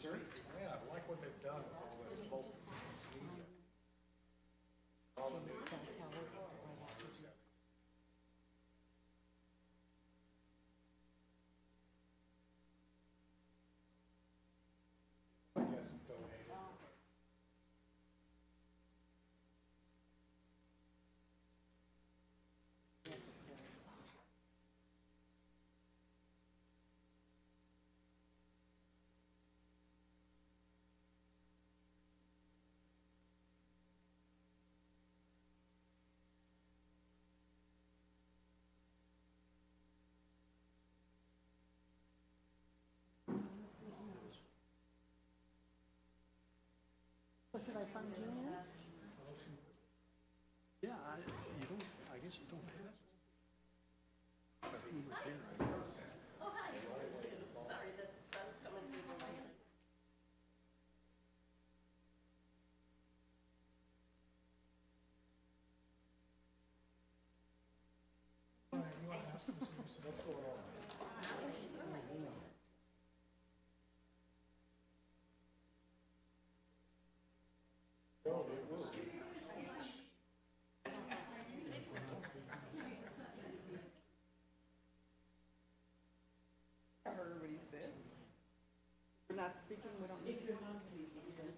Yeah, I like what they've done with all this whole media. All the new. I guess donated. So should I find you in? Yeah, you don't, I guess you don't have. But he was here, I guess. Sorry, the sun's coming through the window. I heard what he said. We're not speaking, we don't. If you're not speaking, then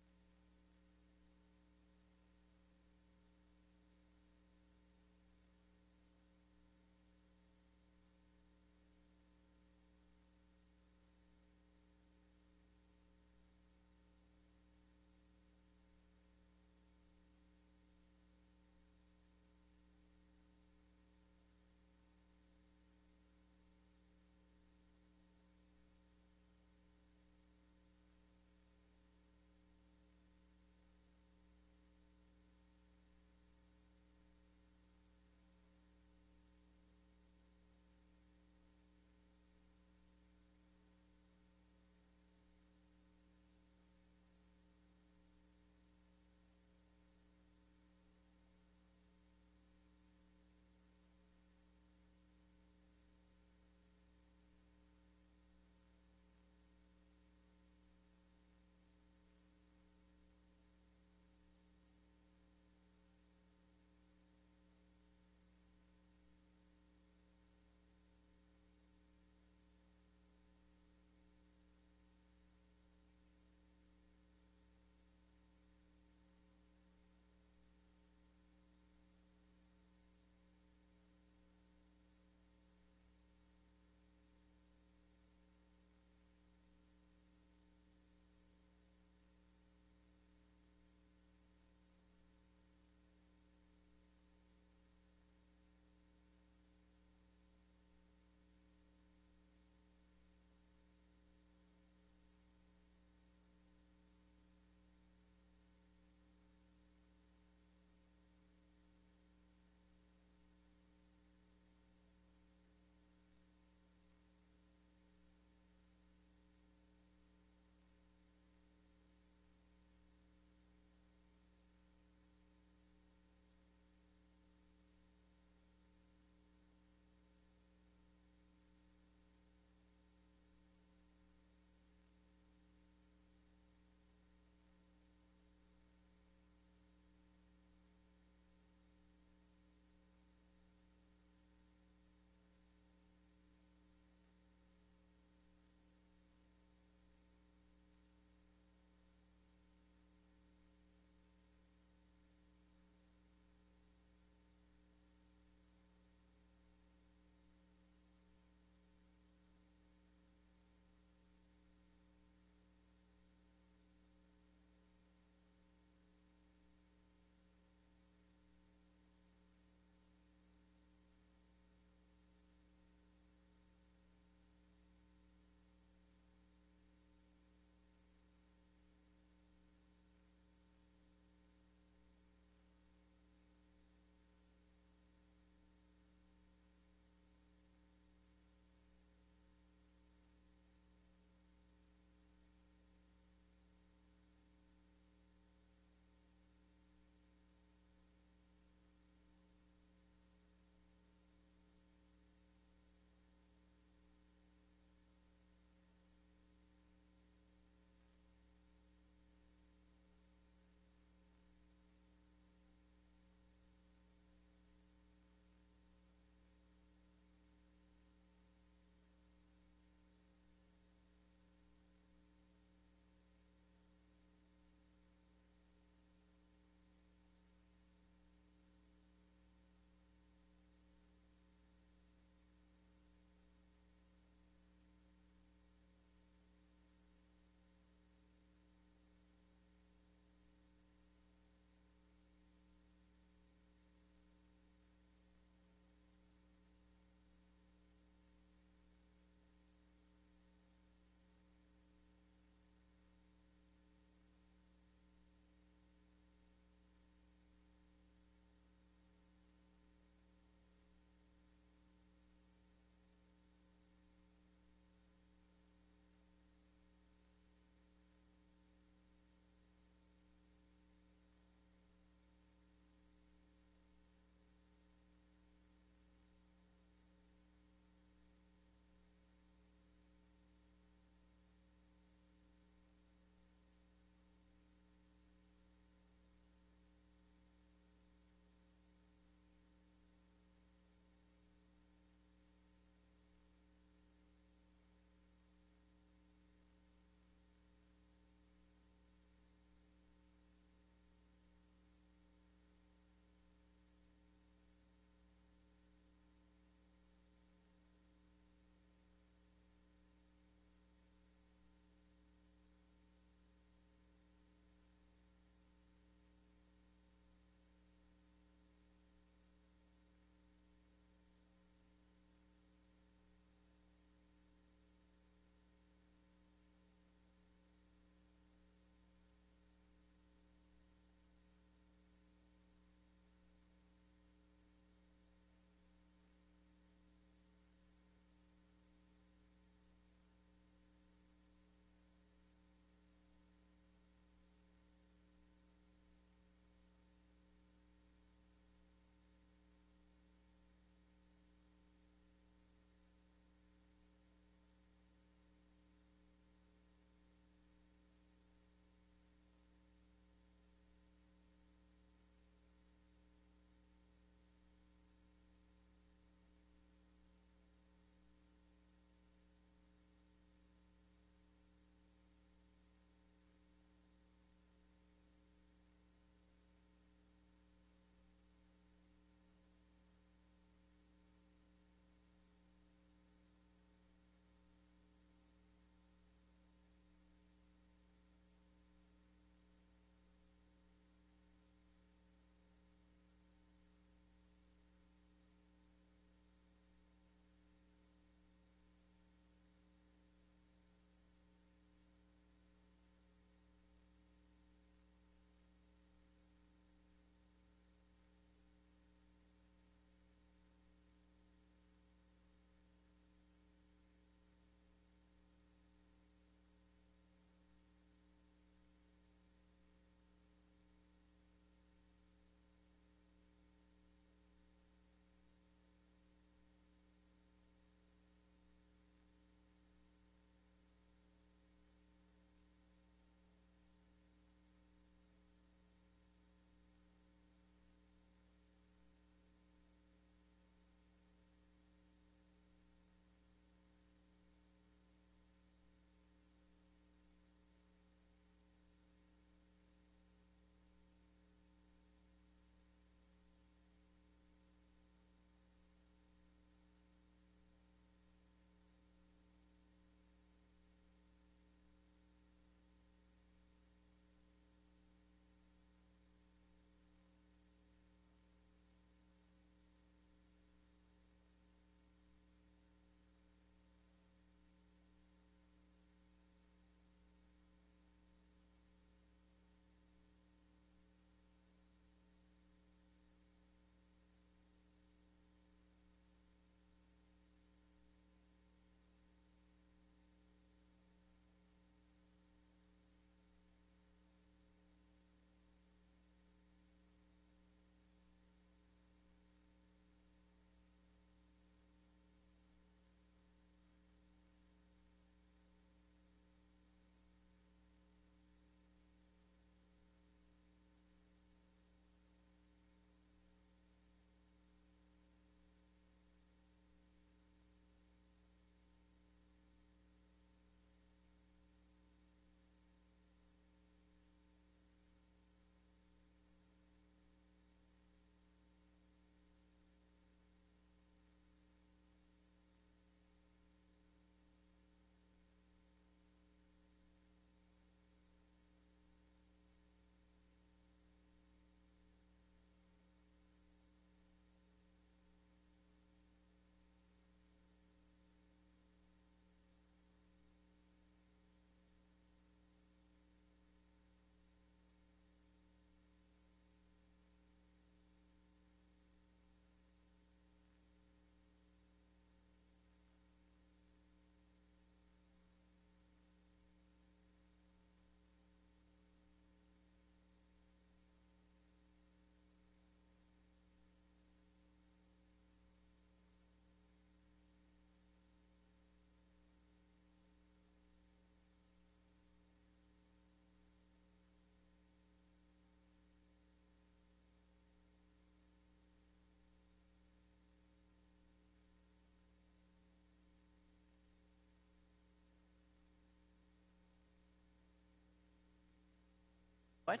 What?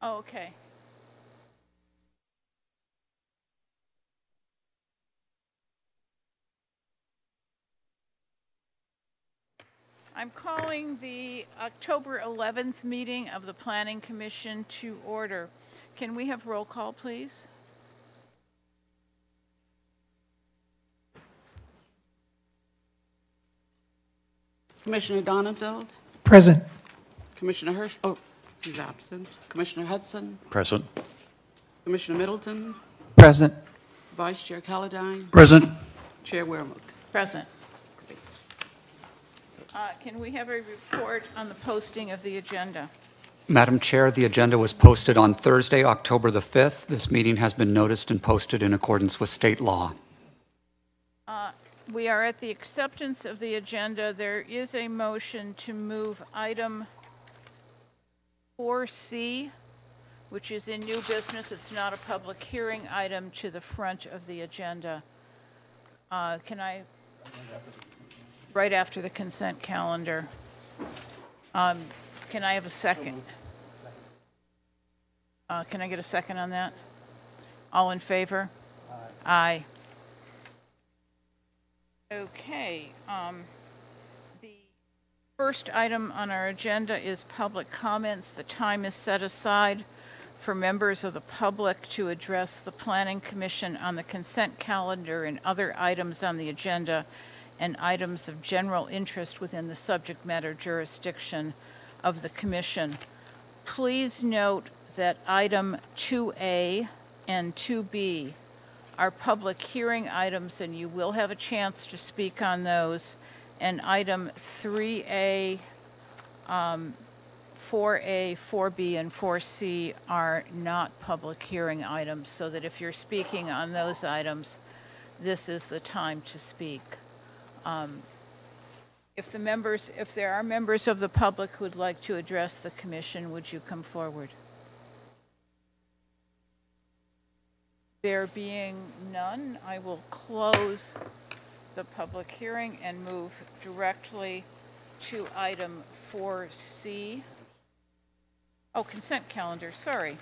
Oh, okay. I'm calling the October 11th meeting of the Planning Commission to order. Can we have roll call, please? Commissioner Donenfeld, Present. Commissioner Hirsch, oh, he's absent. Commissioner Hudson, Present. Commissioner Middleton, Present. Vice Chair Caledine, Present. Chair Wermuth. Present. Can we have a report on the posting of the agenda? Madam Chair, the agenda was posted on Thursday, October the 5th. This meeting has been noticed and posted in accordance with state law. We are at the acceptance of the agenda. There is a motion to move item 4C, which is in new business. It's not a public hearing item, to the front of the agenda. Can I, right after the consent calendar. Can I have a second? Can I get a second on that? All in favor? Aye. Okay, the first item on our agenda is public comments. The time is set aside for members of the public to address the Planning Commission on the consent calendar and other items on the agenda and items of general interest within the subject matter jurisdiction of the Commission. Please note that item 2A and 2B are public hearing items, and you will have a chance to speak on those. And item 3A, 4A, 4B, and 4C are not public hearing items, so that if you're speaking on those items, this is the time to speak. If there are members of the public who would like to address the commission, would you come forward? There being none, I will close the public hearing and move directly to item 4C. Oh, consent calendar, sorry.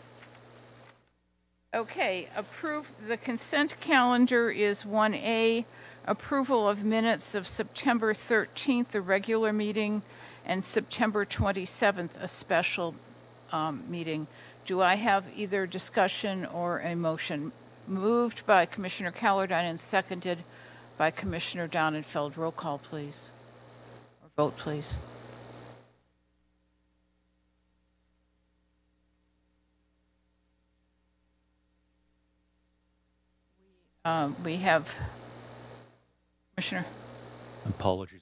Okay, the consent calendar is 1A, approval of minutes of September 13th, the regular meeting, and September 27th, a special meeting. Do I have either discussion or a motion? Moved by Commissioner Caledine and seconded by Commissioner Donenfeld. Roll call, please. Or vote, please. We have Commissioner. Apologies.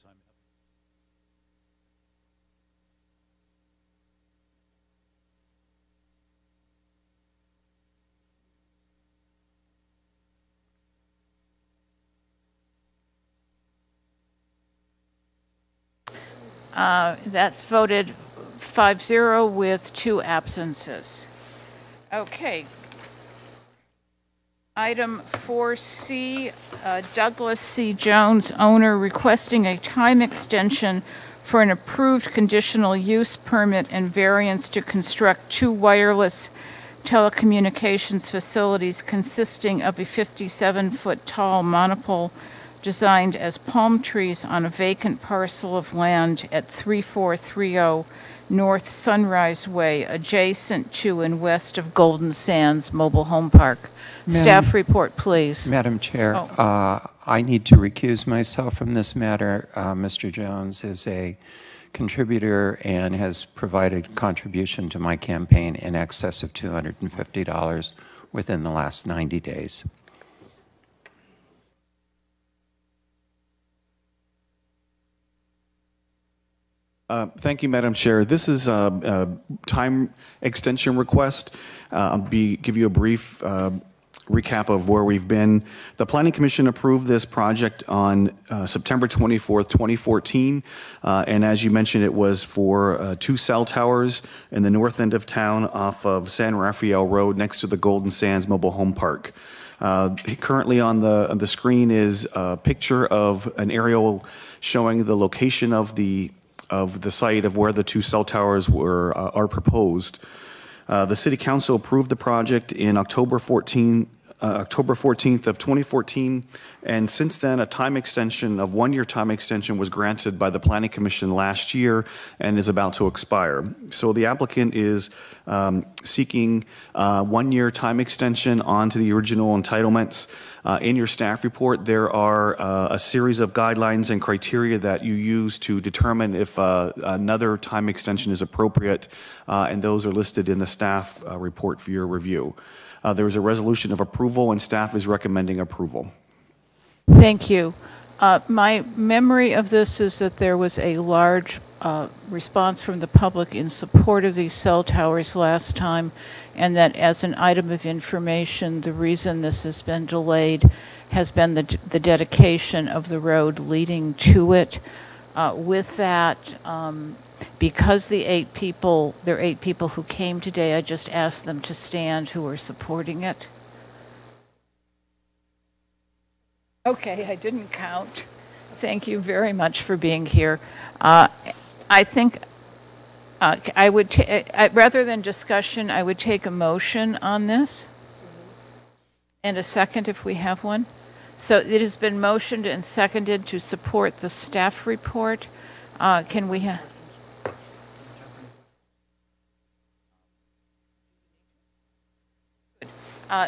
That's voted 5-0 with 2 absences. Okay. Item 4C, Douglas C. Jones, owner, requesting a time extension for an approved conditional use permit and variance to construct 2 wireless telecommunications facilities consisting of a 57-foot tall monopole designed as palm trees on a vacant parcel of land at 3430 North Sunrise Way, adjacent to and west of Golden Sands Mobile Home Park. Staff report, please. Madam Chair, Oh. I need to recuse myself from this matter. Mr. Jones is a contributor and has provided contribution to my campaign in excess of $250 within the last 90 days. Thank you, Madam Chair. This is a time extension request. Give you a brief recap of where we've been. The Planning Commission approved this project on September 24th, 2014. And as you mentioned, it was for 2 cell towers in the north end of town off of San Rafael Road next to the Golden Sands Mobile Home Park. Currently on the screen is a picture of an aerial showing the location of the of the site of where the two cell towers are proposed. The City Council approved the project in October 14th of 2014, and since then, a one-year time extension was granted by the Planning Commission last year and is about to expire. So the applicant is seeking one-year time extension onto the original entitlements. In your staff report, there are a series of guidelines and criteria that you use to determine if another time extension is appropriate, and those are listed in the staff report for your review. There is a resolution of approval, and staff is recommending approval. Thank you. My memory of this is that there was a large response from the public in support of these cell towers last time, and that as an item of information, the reason this has been delayed has been the dedication of the road leading to it. With that, because there are 8 people who came today, I just asked them to stand who are supporting it. Okay, I didn't count. Thank you very much for being here. I think I would, rather than discussion, I would take a motion on this. And a second if we have one. So it has been motioned and seconded to support the staff report. Can we have?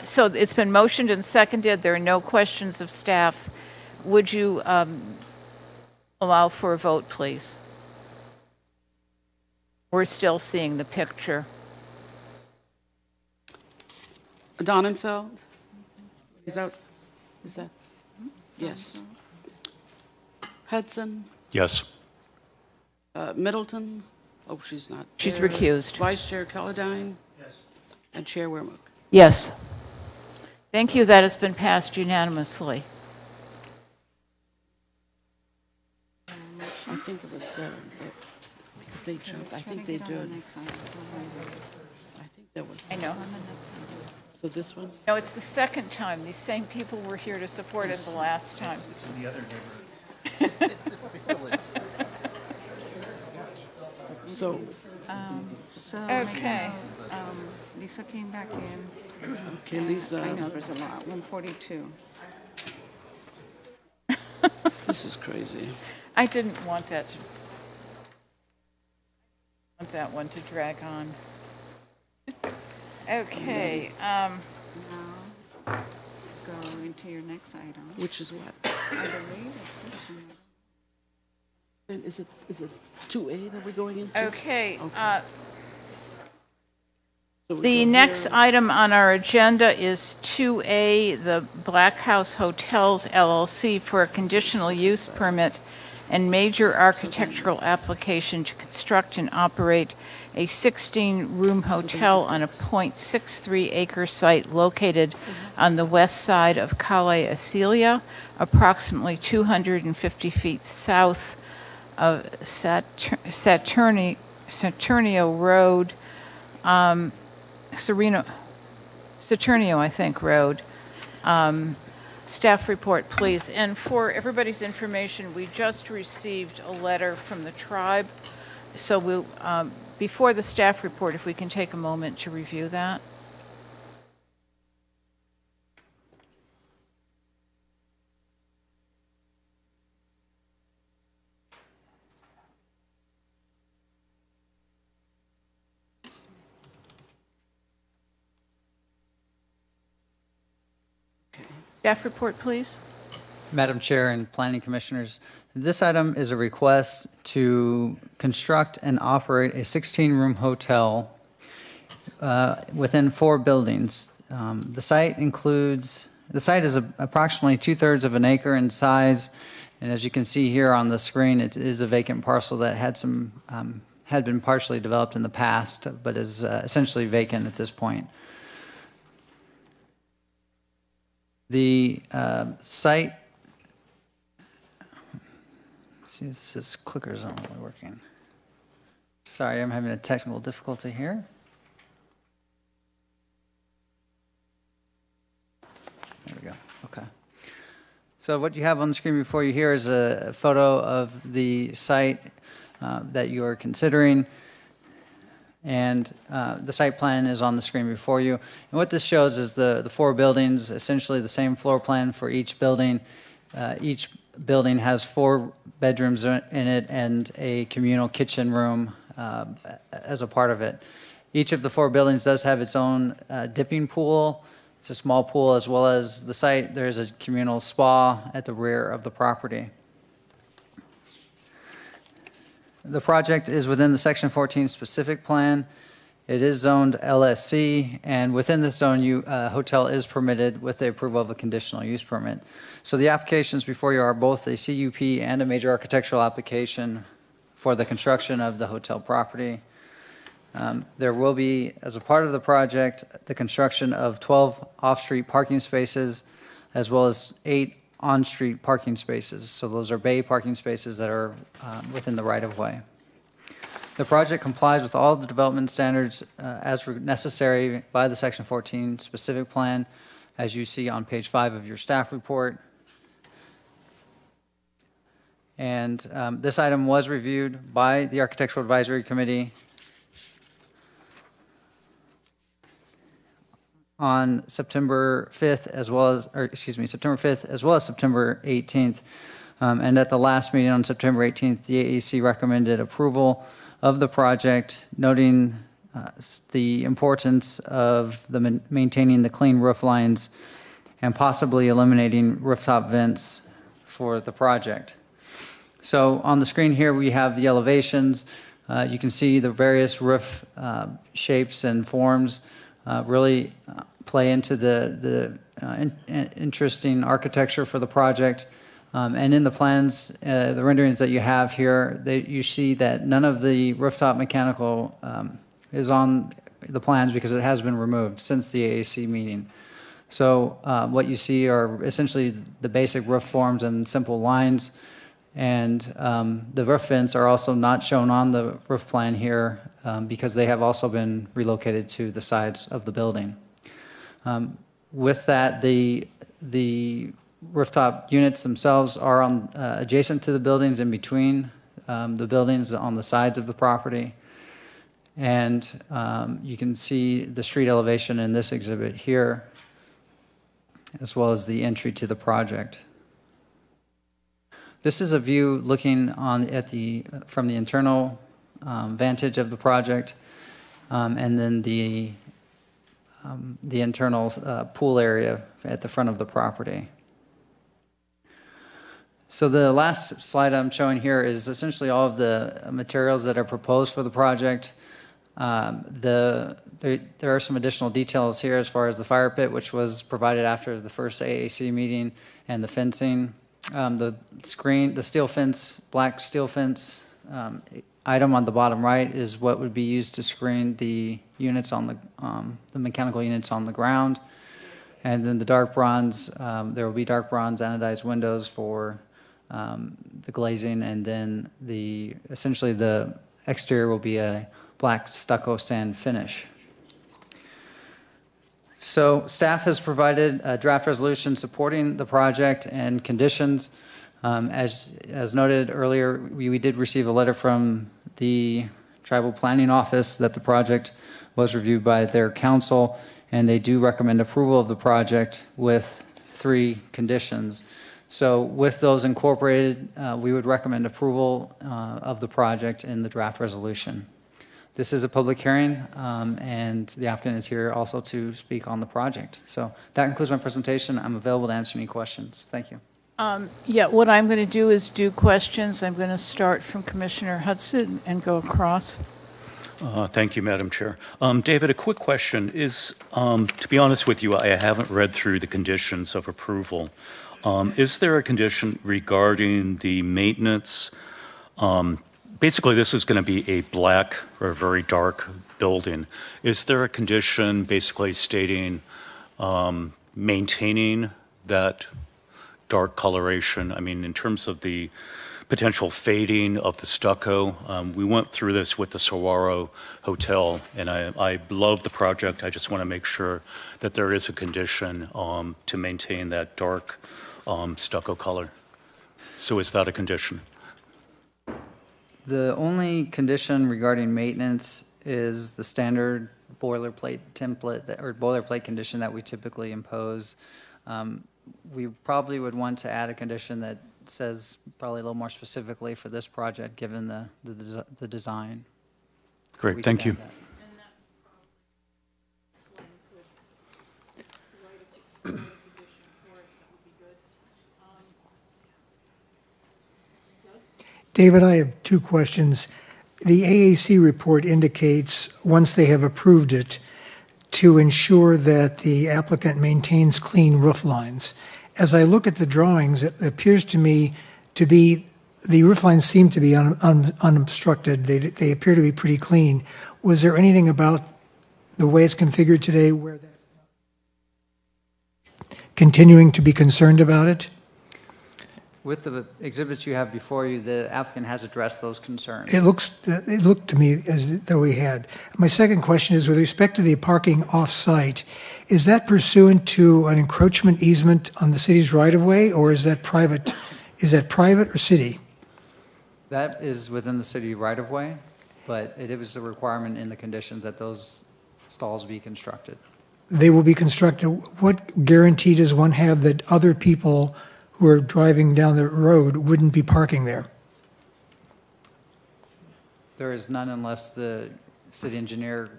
So it's been motioned and seconded. There are no questions of staff. Would you allow for a vote, please? We're still seeing the picture. Donenfeld? Is that? Yes. Hudson? Yes. Middleton? Oh, she's not. She's there. recused. Vice Chair Calladine? Yes. And Chair Wermuth? Yes. Thank you. That has been passed unanimously. I think it was there, because they jumped. I think they do. I think there was. I know. So this one? No, it's the second time. These same people were here to support it the last time. In the other neighborhood. So, Okay. Lisa came back in. okay, Lisa, I know, there's a lot, 142. this is crazy. I didn't want that one to drag on. Okay. Now, go into your next item. Which is what? I believe it's this one. And is it 2A that we're going into? Okay. So we The go next here. item on our agenda is 2A, the Black House Hotels LLC for a conditional use permit and major architectural application to construct and operate a 16-room hotel on a .63-acre site located on the west side of Calle Acelia, approximately 250 feet south of Saturnio Road, Saturnio, I think, Road. Staff report, please. And for everybody's information, we just received a letter from the tribe. So we'll, before the staff report, if we can take a moment to review that. Staff report, please. Madam Chair and Planning Commissioners, this item is a request to construct and operate a 16-room hotel within 4 buildings. The site is approximately 2/3 of an acre in size, and as you can see here on the screen, it is a vacant parcel that had been partially developed in the past, but is essentially vacant at this point. The site, let's see if this clicker's not really working. Sorry, I'm having a technical difficulty here. There we go, okay. So what you have on the screen before you here is a photo of the site. that you are considering. And the site plan is on the screen before you. And what this shows is the 4 buildings, essentially the same floor plan for each building. Each building has 4 bedrooms in it and a communal kitchen room as a part of it. Each of the 4 buildings does have its own dipping pool. It's a small pool, as well as the site. There's a communal spa at the rear of the property. The project is within the Section 14 specific plan. It is zoned LSC, and within this zone, hotel is permitted with the approval of a conditional use permit. So the applications before you are both a CUP and a major architectural application for the construction of the hotel property. There will be, as a part of the project, the construction of 12 off-street parking spaces, as well as 8 on-street parking spaces. So those are bay parking spaces that are within the right-of-way. The project complies with all the development standards as necessary by the Section 14 specific plan, as you see on page 5 of your staff report. And this item was reviewed by the Architectural Advisory Committee on September 5th, September 5th, as well as September 18th. And at the last meeting on September 18th, the AAC recommended approval of the project, noting the importance of maintaining the clean roof lines and possibly eliminating rooftop vents for the project. So on the screen here, we have the elevations. You can see the various roof shapes and forms really play into the interesting architecture for the project. And in the plans, the renderings that you have here, you see that none of the rooftop mechanical is on the plans because it has been removed since the AAC meeting. So what you see are essentially the basic roof forms and simple lines. And the roof vents are also not shown on the roof plan here because they have also been relocated to the sides of the building. With that, the rooftop units themselves are on adjacent to the buildings, in between the buildings on the sides of the property. And you can see the street elevation in this exhibit here, as well as the entry to the project. This is a view looking from the internal vantage of the project, and then the internal pool area at the front of the property. So the last slide I'm showing here is essentially all of the materials that are proposed for the project. There are some additional details here as far as the fire pit, which was provided after the first AAC meeting, and the fencing. The steel fence, black steel fence item on the bottom right is what would be used to screen the units on the mechanical units on the ground. And then the dark bronze, there will be dark bronze anodized windows for the glazing, and then essentially the exterior will be a black stucco sand finish. So staff has provided a draft resolution supporting the project and conditions. As noted earlier, we did receive a letter from the Tribal Planning Office that the project was reviewed by their council, and they do recommend approval of the project with 3 conditions. So with those incorporated, we would recommend approval of the project in the draft resolution. This is a public hearing, and the applicant is here also to speak on the project. So that concludes my presentation. I'm available to answer any questions. Thank you. Yeah, what I'm going to do is do questions. I'm going to start from Commissioner Hudson and go across. Thank you, Madam Chair. David, a quick question is, to be honest with you, I haven't read through the conditions of approval. Is there a condition regarding the maintenance? Basically, this is going to be a black or a very dark building. Is there a condition basically stating maintaining that dark coloration? I mean, in terms of the potential fading of the stucco, we went through this with the Saguaro Hotel, and I love the project. I just want to make sure that there is a condition to maintain that dark stucco color. So is that a condition? The only condition regarding maintenance is the standard boilerplate template or boilerplate condition that we typically impose. We probably would want to add a condition that says probably a little more specifically for this project, given the design. Great, We thank could you. add that. David, I have two questions. The AAC report indicates, once they have approved it, to ensure that the applicant maintains clean roof lines. As I look at the drawings, it appears to me to be, the roof lines seem to be unobstructed. They appear to be pretty clean. Was there anything about the way it's configured today where that's continuing to be concerned about it? With the exhibits you have before you, the applicant has addressed those concerns. It looked to me as though we had. My second question is with respect to the parking off-site, is that pursuant to an encroachment easement on the city's right-of-way, or is that private? Is that private or city? That is within the city right-of-way, but it was a requirement in the conditions that those stalls be constructed. They will be constructed. What guarantee does one have that other people who are driving down the road wouldn't be parking there? There is none unless the city engineer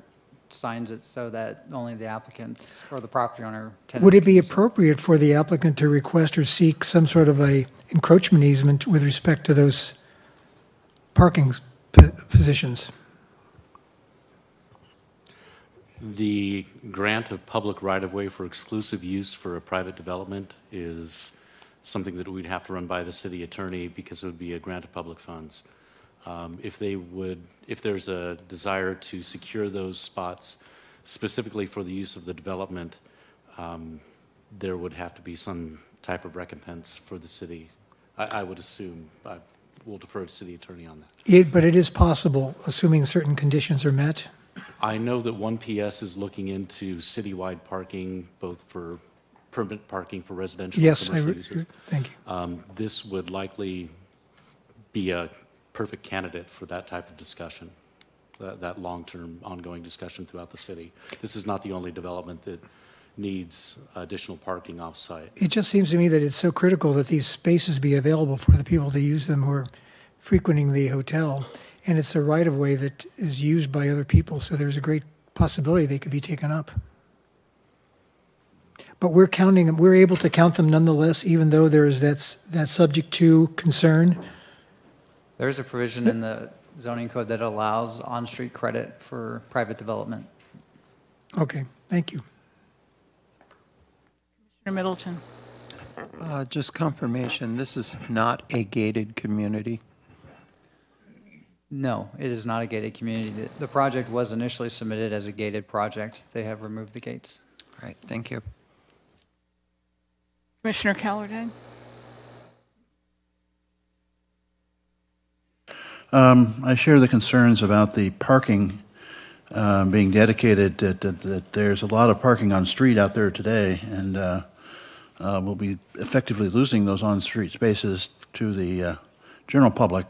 signs it so that only the applicants or the property owner. Would it be appropriate for the applicant to request or seek some sort of a encroachment easement with respect to those parking positions? The grant of public right-of-way for exclusive use for a private development is something that we'd have to run by the city attorney because it would be a grant of public funds. If there's a desire to secure those spots specifically for the use of the development, there would have to be some type of recompense for the city. I would assume. We'll defer to city attorney on that. But it is possible, assuming certain conditions are met? I know that 1PS is looking into citywide parking, both for permanent parking for residential and commercial uses. Thank you. This would likely be a perfect candidate for that type of discussion, that long-term ongoing discussion throughout the city. This is not the only development that needs additional parking off-site. It just seems to me that it's so critical that these spaces be available for the people to use them who are frequenting the hotel. And it's a right-of-way that is used by other people, so there's a great possibility they could be taken up. But we're counting them, we're able to count them nonetheless, even though there is that subject to concern? There is a provision in the zoning code that allows on-street credit for private development. Okay, thank you. Commissioner Middleton. Just confirmation, this is not a gated community? No, it is not a gated community. The project was initially submitted as a gated project. They have removed the gates. All right, thank you. Commissioner Callardine. I share the concerns about the parking being dedicated, that there's a lot of parking on street out there today, and we'll be effectively losing those on-street spaces to the general public.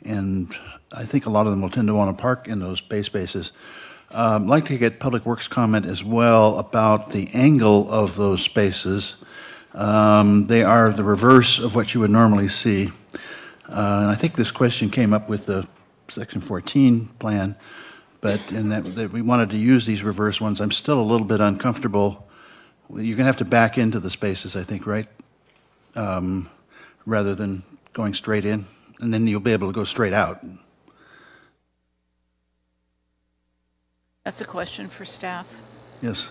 And I think a lot of them will tend to want to park in those bay spaces. I'd like to get Public Works comment as well about the angle of those spaces. They are the reverse of what you would normally see. And I think this question came up with the Section 14 plan, but in that we wanted to use these reverse ones. I'm still a little bit uncomfortable. You're going to have to back into the spaces, I think, right? Rather than going straight in. And then you'll be able to go straight out. That's a question for staff. Yes.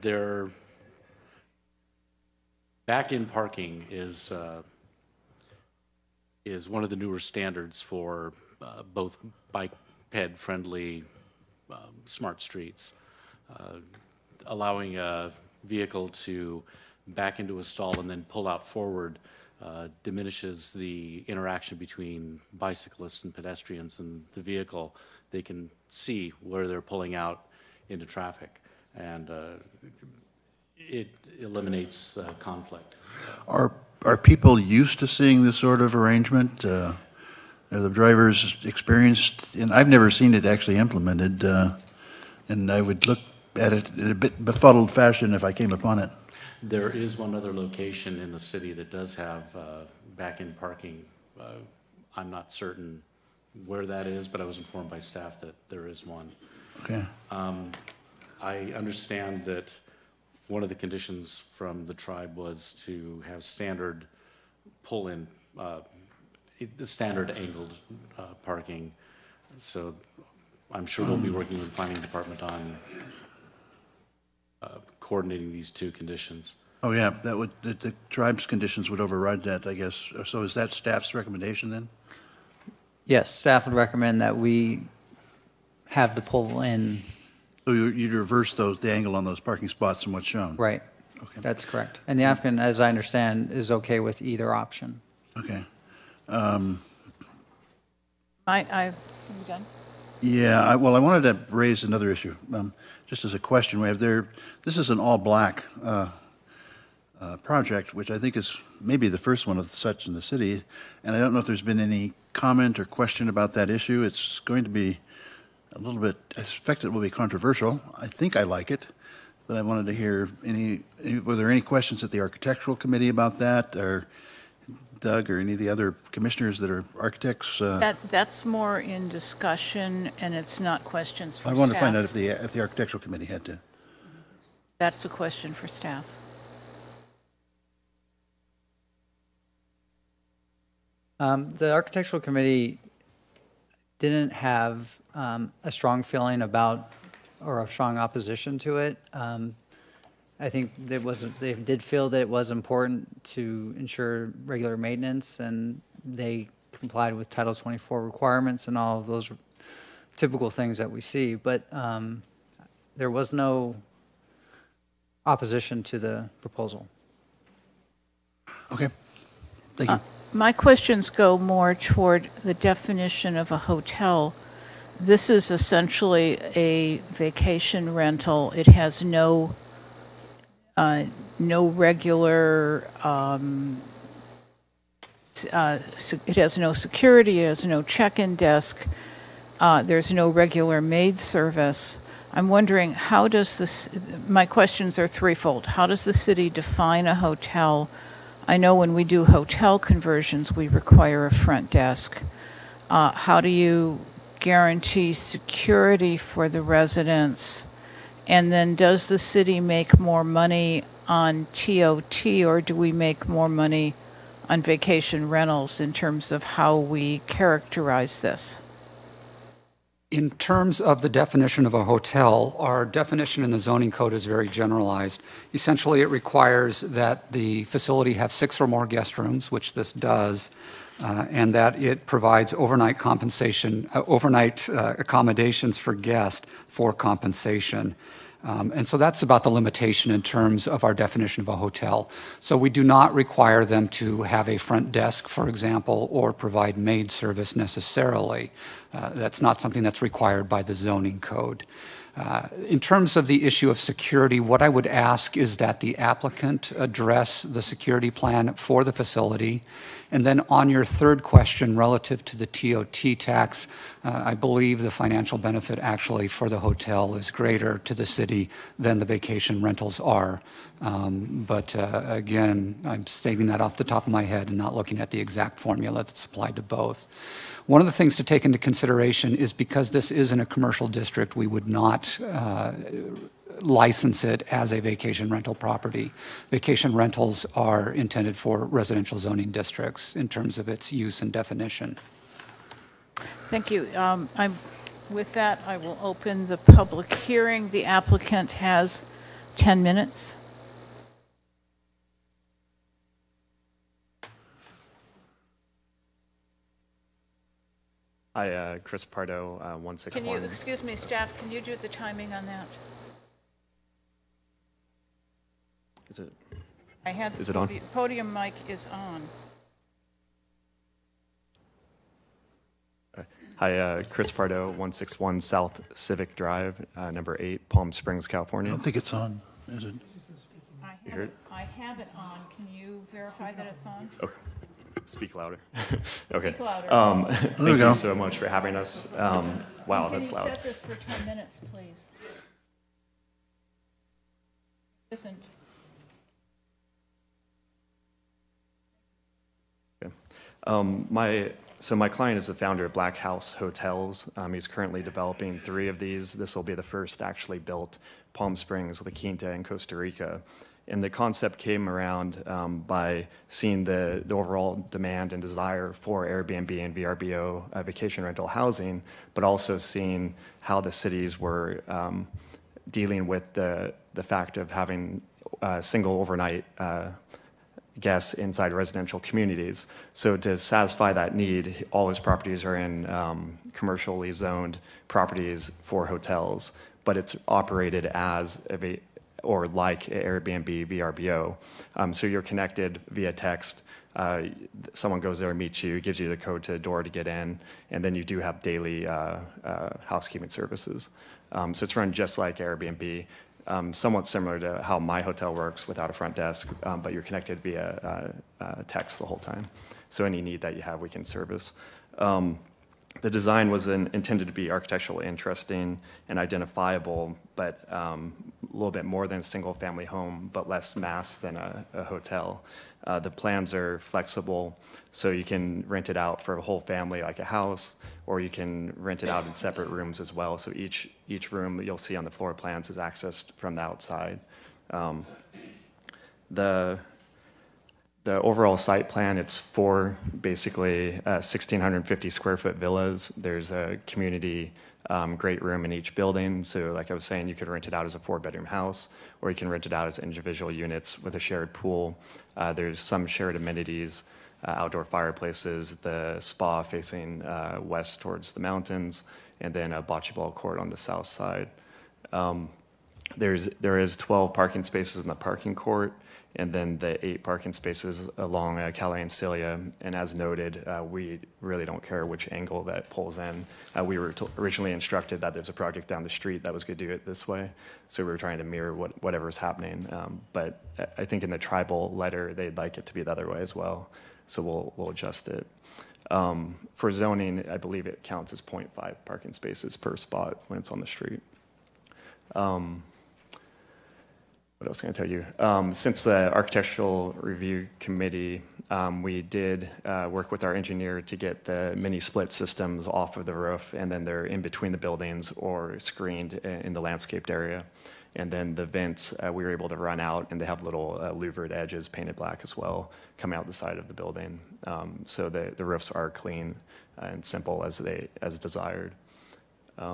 Their back-in parking is one of the newer standards for both biped-friendly smart streets, allowing a vehicle to back into a stall and then pull out forward diminishes the interaction between bicyclists and pedestrians and the vehicle. They can see where they're pulling out into traffic. And it eliminates conflict. Are people used to seeing this sort of arrangement? Are the drivers experienced? And I've never seen it actually implemented, and I would look at it in a bit befuddled fashion if I came upon it. There is one other location in the city that does have back-end parking. I'm not certain where that is, but I was informed by staff that there is one. Okay. I understand that one of the conditions from the tribe was to have standard pull-in, the standard angled parking. So I'm sure they'll be working with the planning department on coordinating these two conditions. Oh, yeah, that would, the tribe's conditions would override that, I guess. So is that staff's recommendation then? Yes, staff would recommend that we have the pull-in. So you'd reverse the angle on those parking spots from what's shown? Right. Okay. That's correct. And the applicant, as I understand, is okay with either option. Okay. Are you done? Yeah, well, I wanted to raise another issue, just as a question. This is an all-black project, which I think is maybe the first one of such in the city, and I don't know if there's been any comment or question about that issue. It's going to be a little bit, I suspect it will be controversial. I think I like it, but I wanted to hear were there any questions at the architectural committee about that, or Doug or any of the other commissioners that are architects? That's more in discussion, and it's not questions for I staff. wanted to find out if the architectural committee had to. That's a question for staff. The architectural committee didn't have a strong feeling about or a strong opposition to it. I think they did feel that it was important to ensure regular maintenance, and they complied with Title 24 requirements and all of those typical things that we see. But there was no opposition to the proposal. Okay. Thank you. My questions go more toward the definition of a hotel. This is essentially a vacation rental. It has no regular, it has no security, it has no check-in desk, there's no regular maid service. I'm wondering, how does this, my questions are threefold. How does the city define a hotel? I know when we do hotel conversions, we require a front desk. How do you guarantee security for the residents? And then does the city make more money on TOT, or do we make more money on vacation rentals in terms of how we characterize this? In terms of the definition of a hotel, our definition in the zoning code is very generalized. Essentially, it requires that the facility have 6 or more guest rooms, which this does, and that it provides overnight accommodations for guests for compensation. And so that's about the limitation in terms of our definition of a hotel. So we do not require them to have a front desk, for example, or provide maid service necessarily. That's not something that's required by the zoning code. In terms of the issue of security, what I would ask is that the applicant address the security plan for the facility. And then on your third question relative to the TOT tax, I believe the financial benefit actually for the hotel is greater to the city than the vacation rentals are. But again, I'm stating that off the top of my head and not looking at the exact formula that's applied to both. One of the things to take into consideration is because this is in a commercial district, we would not license it as a vacation rental property. Vacation rentals are intended for residential zoning districts in terms of its use and definition. Thank you. With that, I will open the public hearing. The applicant has 10 minutes. Hi, Chris Pardo, 161. Can you, excuse me, staff, can you do the timing on that? Is it? I had the Is it on? podium mic is on. Hi, Chris Pardo, 161 South Civic Drive, number 8, Palm Springs, California. I don't think it's on, is it? You hear it? I have it on. Can you verify that it's on? Okay. Speak louder. Okay. Speak louder. Thank we go. you so much for having us. Wow, that's Can loud. you set this for 10 minutes, please? Isn't. My client is the founder of Black House Hotels. He's currently developing 3 of these. This will be the first actually built Palm Springs, La Quinta, in Costa Rica. And the concept came around by seeing the overall demand and desire for Airbnb and VRBO vacation rental housing, but also seeing how the cities were dealing with the fact of having single overnight guests inside residential communities. So to satisfy that need, all his properties are in commercially zoned properties for hotels, but it's operated as or like Airbnb, VRBO. So you're connected via text. Someone goes there and meets you, gives you the code to the door to get in, and then you do have daily housekeeping services. So it's run just like Airbnb. Somewhat similar to how my hotel works without a front desk, but you're connected via text the whole time. So any need that you have, we can service. The design was intended to be architecturally interesting and identifiable, but a little bit more than a single-family home, but less mass than a hotel. The plans are flexible, so you can rent it out for a whole family like a house, or you can rent it out in separate rooms as well. So each room that you'll see on the floor plans is accessed from the outside. The overall site plan, it's 4 basically 1,650 square foot villas. There's a community great room in each building. So like I was saying, you could rent it out as a 4-bedroom house, or you can rent it out as individual units with a shared pool. There's some shared amenities, outdoor fireplaces, the spa facing west towards the mountains, and then a bocce ball court on the south side. There is 12 parking spaces in the parking court, and then the 8 parking spaces along Calais and Celia. And as noted, we really don't care which angle that pulls in. We were originally instructed that there's a project down the street that was going to do it this way, so we were trying to mirror whatever's happening. But I think in the tribal letter, they'd like it to be the other way as well, so we'll adjust it. For zoning, I believe it counts as 0.5 parking spaces per spot when it's on the street. What else can I tell you? Since the Architectural Review Committee, we did work with our engineer to get the mini split systems off of the roof, and then they're in between the buildings or screened in the landscaped area. And then the vents, we were able to run out, and they have little louvered edges painted black as well, coming out the side of the building. So the roofs are clean and simple as desired. What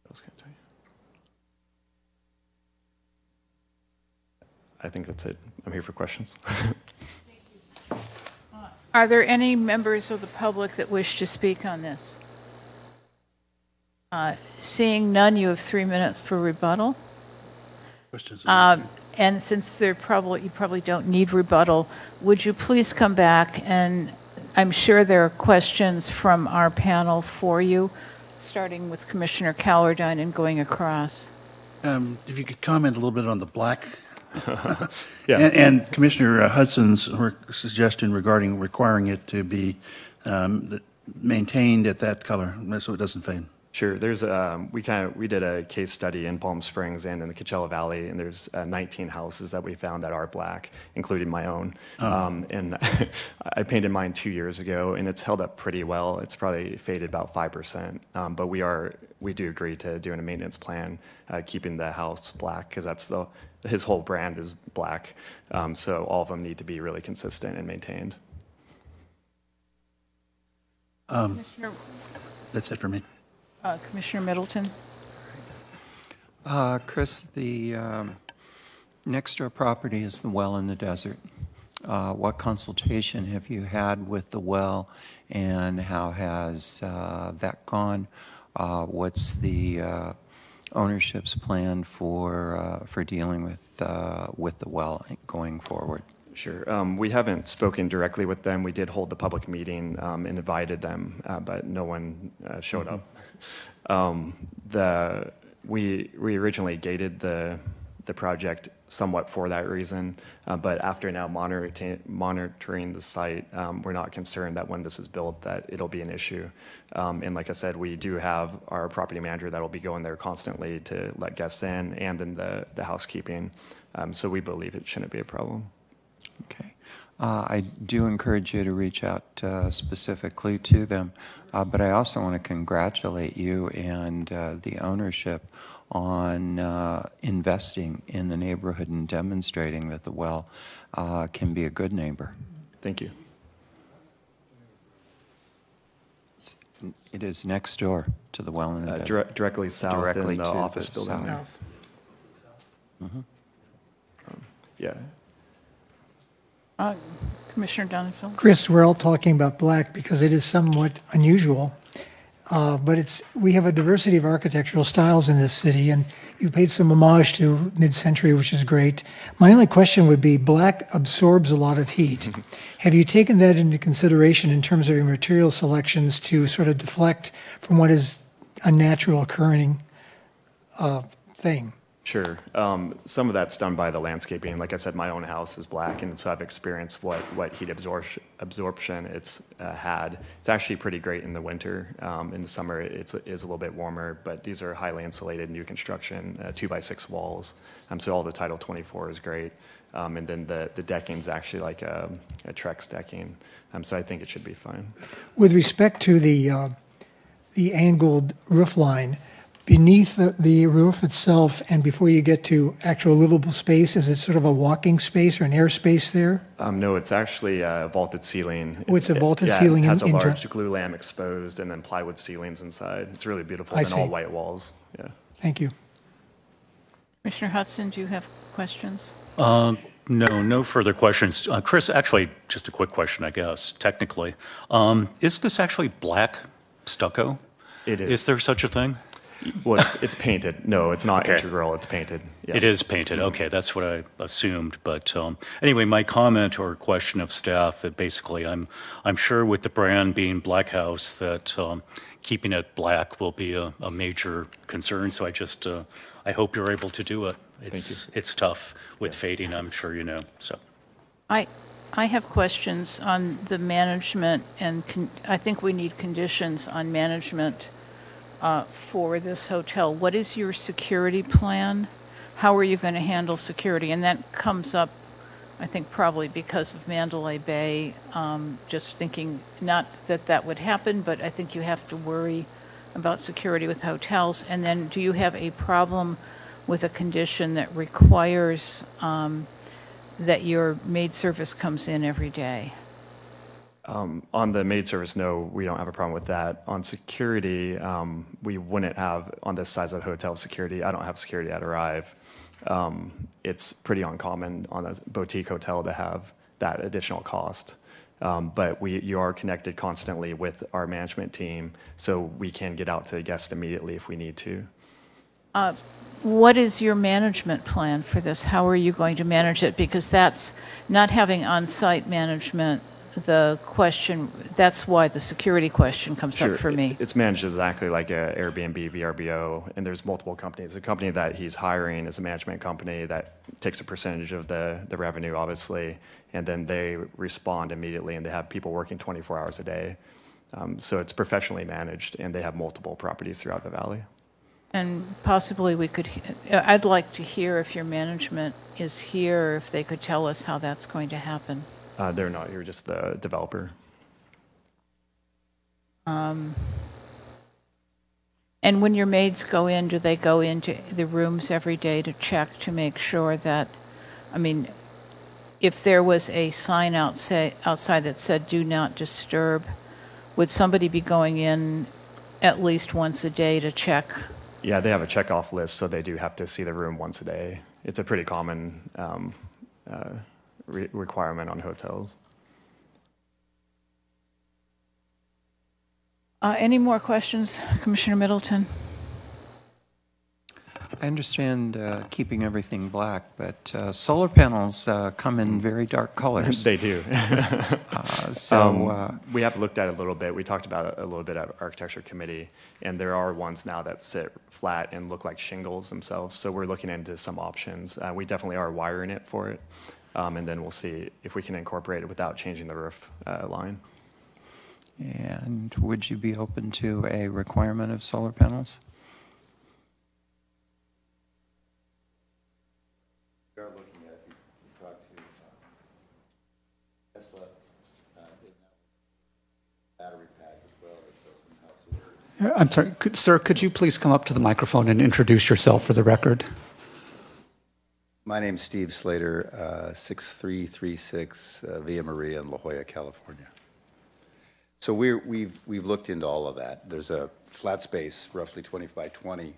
else can I tell you? I think that's it. I'm here for questions. Are there any members of the public that wish to speak on this? Seeing none, you have 3 minutes for rebuttal. Questions? And since you probably don't need rebuttal, would you please come back, and I'm sure there are questions from our panel for you, starting with Commissioner Callardine and going across. If you could comment a little bit on the black. Yeah. And Commissioner Hudson's suggestion regarding requiring it to be maintained at that color, so it doesn't fade. Sure. There's we did a case study in Palm Springs and in the Coachella Valley, and there's 19 houses that we found that are black, including my own. And I painted mine 2 years ago, and it's held up pretty well. It's probably faded about 5%. But we do agree to doing a maintenance plan, keeping the house black, because his whole brand is black. So all of them need to be really consistent and maintained. That's it for me. Commissioner Middleton? Chris, the next door property is the well in the desert. What consultation have you had with the well, and how has that gone? What's the ownership's plan for dealing with the well going forward? Sure. We haven't spoken directly with them. We did hold the public meeting and invited them, but no one showed up. We originally gated the the project somewhat for that reason. But after now monitoring the site, we're not concerned that when this is built that it'll be an issue. And like I said, we do have our property manager that will be going there constantly to let guests in and in the housekeeping. So we believe it shouldn't be a problem. Okay. I do encourage you to reach out specifically to them, but I also want to congratulate you and the ownership on investing in the neighborhood and demonstrating that the well can be a good neighbor. Thank you. It is next door to the well in the directly south directly in the to office the building. south. Mm-hmm. Yeah. Commissioner Donenfeld? Chris, we're all talking about black because it is somewhat unusual, but we have a diversity of architectural styles in this city, and you paid some homage to mid-century, which is great. My only question would be, black absorbs a lot of heat. Have you taken that into consideration in terms of your material selections to sort of deflect from what is a natural occurring thing? Sure. Some of that's done by the landscaping. Like I said, my own house is black, and so I've experienced what heat absorption it's had. It's actually pretty great in the winter. In the summer, it is a little bit warmer, but these are highly insulated new construction, 2x6 walls. So all the Title 24 is great. And then the decking is actually like a Trex decking. So I think it should be fine. With respect to the angled roof line, beneath the roof itself and before you get to actual livable space, is it sort of a walking space or an air space there? No, it's actually a vaulted ceiling. Oh, it's a vaulted ceiling. It has a large glue lamp exposed and then plywood ceilings inside. It's really beautiful and all white walls. Yeah. Thank you. Commissioner Hudson, do you have questions? No further questions. Chris, actually, just a quick question, I guess, technically. Is this actually black stucco? It is. Is there such a thing? Well, it's painted. No, it's not integral. It's painted. Yeah. It is painted. Okay, that's what I assumed. But anyway, my comment or question of staff, basically, I'm sure with the brand being Black House that keeping it black will be a major concern. So I hope you're able to do it. It's tough with fading, I'm sure you know. So, I have questions on the management, and I think we need conditions on management for this hotel. What is your security plan? How are you going to handle security? And that comes up, I think, probably because of Mandalay Bay. Just thinking, not that that would happen, but I think you have to worry about security with hotels. And then do you have a problem with a condition that requires that your maid service comes in every day? On the maid service, no, we don't have a problem with that. On security, we wouldn't have, on this size of hotel security, I don't have security at Arrive. It's pretty uncommon on a boutique hotel to have that additional cost. But you are connected constantly with our management team, so we can get out to the guests immediately if we need to. What is your management plan for this? How are you going to manage it? Because that's not having on-site management. The question, that's why the security question comes up for me. It's managed exactly like a Airbnb, VRBO, and there's multiple companies. The company that he's hiring is a management company that takes a percentage of the revenue, obviously, and then they respond immediately, and they have people working 24 hours a day. So it's professionally managed, and they have multiple properties throughout the valley. And possibly I'd like to hear if your management is here, if they could tell us how that's going to happen. They're not. You're just the developer. And when your maids go in, do they go into the rooms every day to check to make sure that, I mean, if there was a sign outside that said "Do not disturb," would somebody be going in at least once a day to check? Yeah, they have a check-off list, so they do have to see the room once a day. It's a pretty common requirement on hotels. Any more questions, Commissioner Middleton? I understand keeping everything black, but solar panels come in very dark colors. They do. So we have looked at it a little bit. We talked about it a little bit at Architecture Committee, and there are ones now that sit flat and look like shingles themselves. So we're looking into some options. We definitely are wiring it for it, and then we'll see if we can incorporate it without changing the roof line. And would you be open to a requirement of solar panels? We are looking at, you talked to Tesla, battery pack as well. I'm sorry, sir, could you please come up to the microphone and introduce yourself for the record? My name's Steve Slater, 6336 Via Maria in La Jolla, California. So we've looked into all of that. There's a flat space, roughly 20 by 20,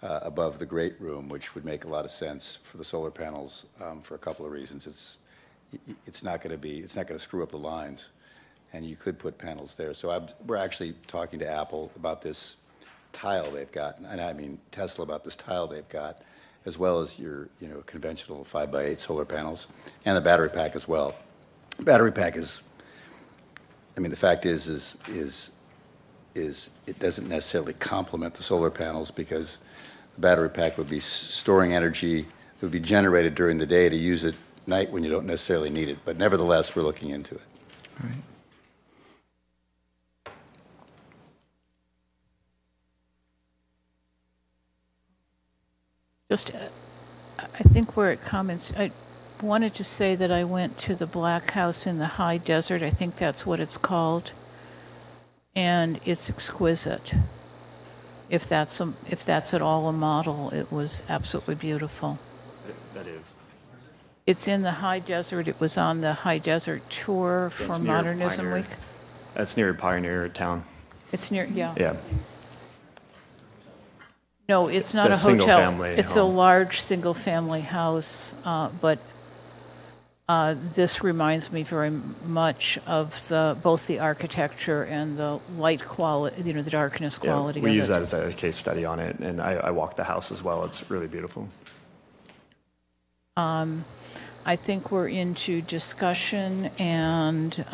above the great room, which would make a lot of sense for the solar panels for a couple of reasons. It's not going to screw up the lines, and you could put panels there. So we're actually talking to Apple about this tile they've got, and I mean Tesla about this tile they've got, as well as your conventional 5x8 solar panels, and the battery pack as well. Battery pack is, I mean, the fact is it doesn't necessarily complement the solar panels, because the battery pack would be storing energy that would be generated during the day to use at night when you don't necessarily need it. But nevertheless, we're looking into it. All right. Just, I think we're at comments. I wanted to say that I went to the Black House in the High Desert. I think that's what it's called. And it's exquisite. If that's at all a model, it was absolutely beautiful. That is. It's in the High Desert. It was on the High Desert tour for Modernism Week. That's near Pioneer Town. It's near, yeah. Yeah. No, it's not a hotel. It's a large single-family house, but this reminds me very much of both the architecture and the light quality, the darkness quality of it. We use that as a case study on it, and I walked the house as well. It's really beautiful. I think we're into discussion and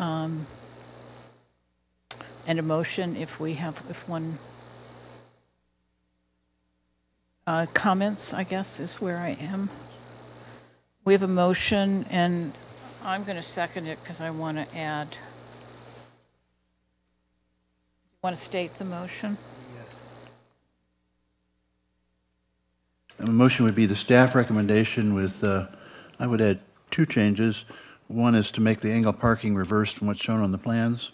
a motion if one comments, I guess, is where I am. We have a motion, and I'm going to second it because I want to add. Want to state the motion? Yes. And the motion would be the staff recommendation with, I would add 2 changes. One is to make the angle parking reversed from what's shown on the plans,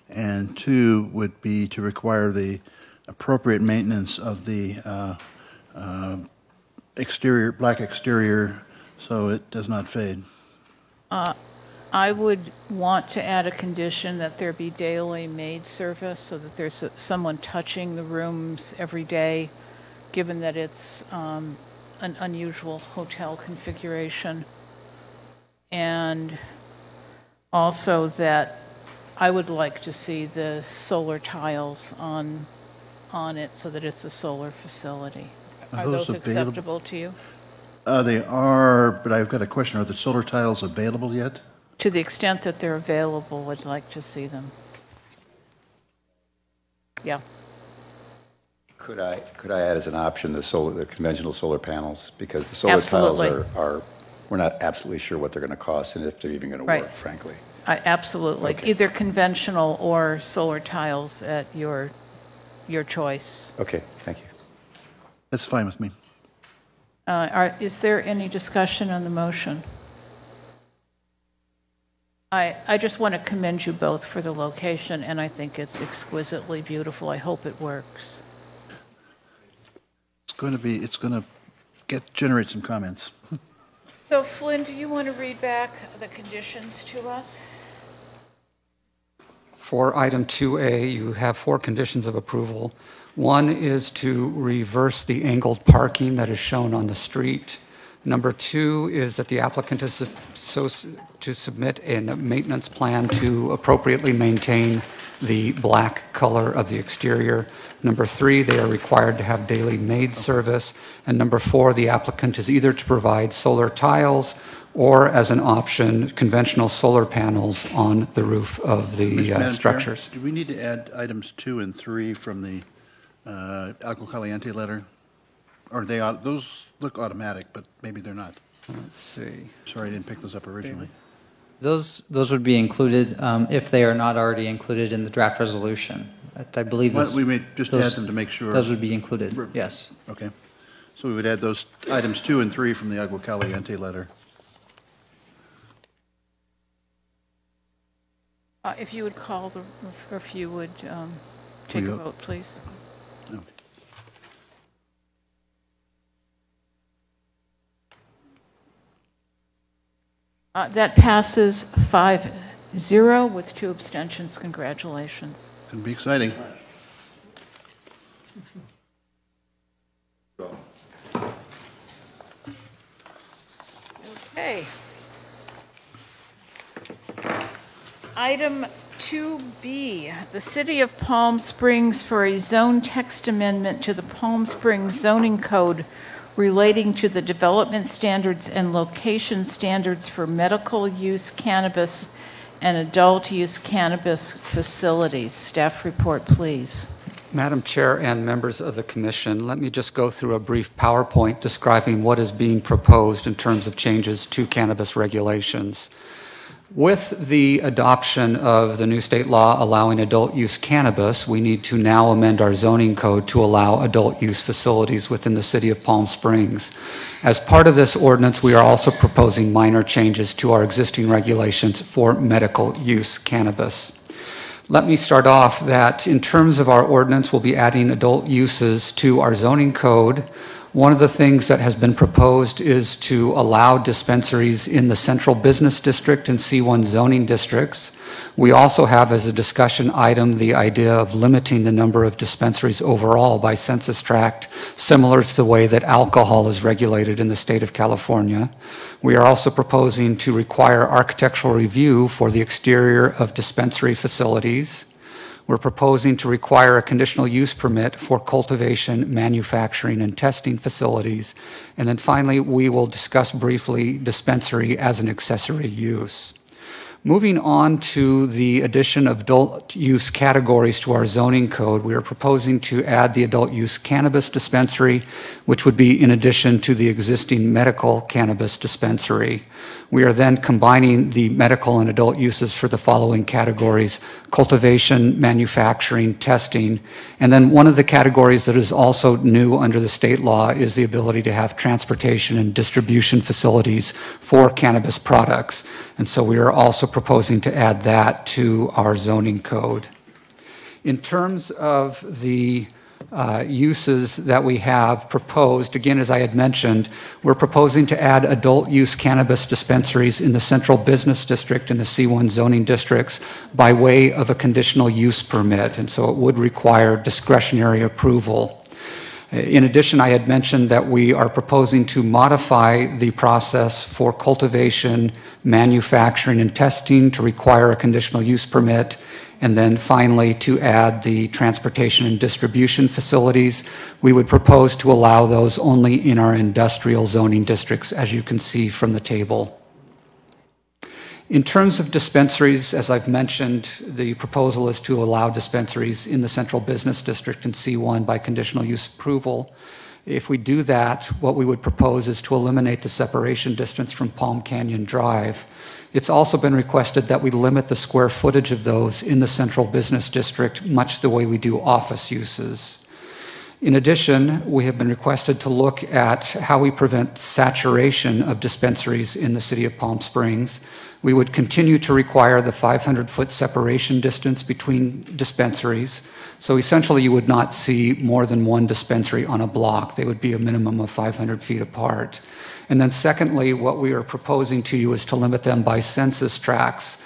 and 2 would be to require the appropriate maintenance of the exterior, black exterior, so it does not fade. I would want to add a condition that there be daily maid service, so that there's someone touching the rooms every day, given that it's an unusual hotel configuration. And also that I would like to see the solar tiles on it so that it's a solar facility. Are those acceptable to you? They are, but I've got a question. Are the solar tiles available yet? To the extent that they're available, I'd like to see them. Yeah. Could I add as an option the conventional solar panels? Because the solar tiles are, we're not absolutely sure what they're going to cost and if they're even going to work, frankly. Absolutely. Okay. Either conventional or solar tiles at your choice. Okay, thank you. That's fine with me. Is there any discussion on the motion? I just want to commend you both for the location, and I think it's exquisitely beautiful. I hope it works. It's going to generate some comments. So Flynn, do you want to read back the conditions to us? For item 2A, you have 4 conditions of approval. One is to reverse the angled parking that is shown on the street. Number 2 is that the applicant is to submit a maintenance plan to appropriately maintain the black color of the exterior. Number 3, they are required to have daily maid service. And number 4, the applicant is either to provide solar tiles or, as an option, conventional solar panels on the roof of the Madam Chair, structures. do we need to add items 2 and 3 from the Agua Caliente letter? Or those look automatic, but maybe they're not. Let's see. Sorry, I didn't pick those up originally. Those would be included if they are not already included in the draft resolution. I believe Well, this- we may just add them to make sure. Those would be included, yes. Okay. So we would add those items 2 and 3 from the Agua Caliente letter. If you would call the, or if you would take a you- vote, please. That passes 5-0 with 2 abstentions. Congratulations. Going to be exciting. Okay. Item 2B, the City of Palm Springs for a zone text amendment to the Palm Springs zoning code relating to the development standards and location standards for medical use cannabis and adult use cannabis facilities. Staff report, please. Madam Chair and members of the Commission, let me just go through a brief PowerPoint describing what is being proposed in terms of changes to cannabis regulations. With the adoption of the new state law allowing adult use cannabis, we need to now amend our zoning code to allow adult use facilities within the City of Palm Springs. As part of this ordinance, we are also proposing minor changes to our existing regulations for medical use cannabis. Let me start off that in terms of our ordinance, we'll be adding adult uses to our zoning code. One of the things that has been proposed is to allow dispensaries in the central business district and C1 zoning districts. We also have as a discussion item the idea of limiting the number of dispensaries overall by census tract, similar to the way that alcohol is regulated in the state of California. We are also proposing to require architectural review for the exterior of dispensary facilities. We're proposing to require a conditional use permit for cultivation, manufacturing, and testing facilities. And then finally, we will discuss briefly dispensary as an accessory use. Moving on to the addition of adult use categories to our zoning code, we are proposing to add the adult use cannabis dispensary, which would be in addition to the existing medical cannabis dispensary. We are then combining the medical and adult uses for the following categories: cultivation, manufacturing, testing. And then one of the categories that is also new under the state law is the ability to have transportation and distribution facilities for cannabis products. And so we are also proposing to add that to our zoning code. In terms of the uses that we have proposed, again, as I had mentioned, we're proposing to add adult use cannabis dispensaries in the central business district and the C1 zoning districts by way of a conditional use permit, and so it would require discretionary approval. In addition, I had mentioned that we are proposing to modify the process for cultivation, manufacturing, and testing to require a conditional use permit, and then finally to add the transportation and distribution facilities. We would propose to allow those only in our industrial zoning districts, as you can see from the table. In terms of dispensaries, as I've mentioned, the proposal is to allow dispensaries in the central business district and C1 by conditional use approval. If we do that, what we would propose is to eliminate the separation distance from Palm Canyon Drive. It's also been requested that we limit the square footage of those in the central business district, much the way we do office uses. In addition, we have been requested to look at how we prevent saturation of dispensaries in the city of Palm Springs. We would continue to require the 500-foot separation distance between dispensaries. So essentially, you would not see more than one dispensary on a block. They would be a minimum of 500 feet apart. And then secondly, what we are proposing to you is to limit them by census tracts.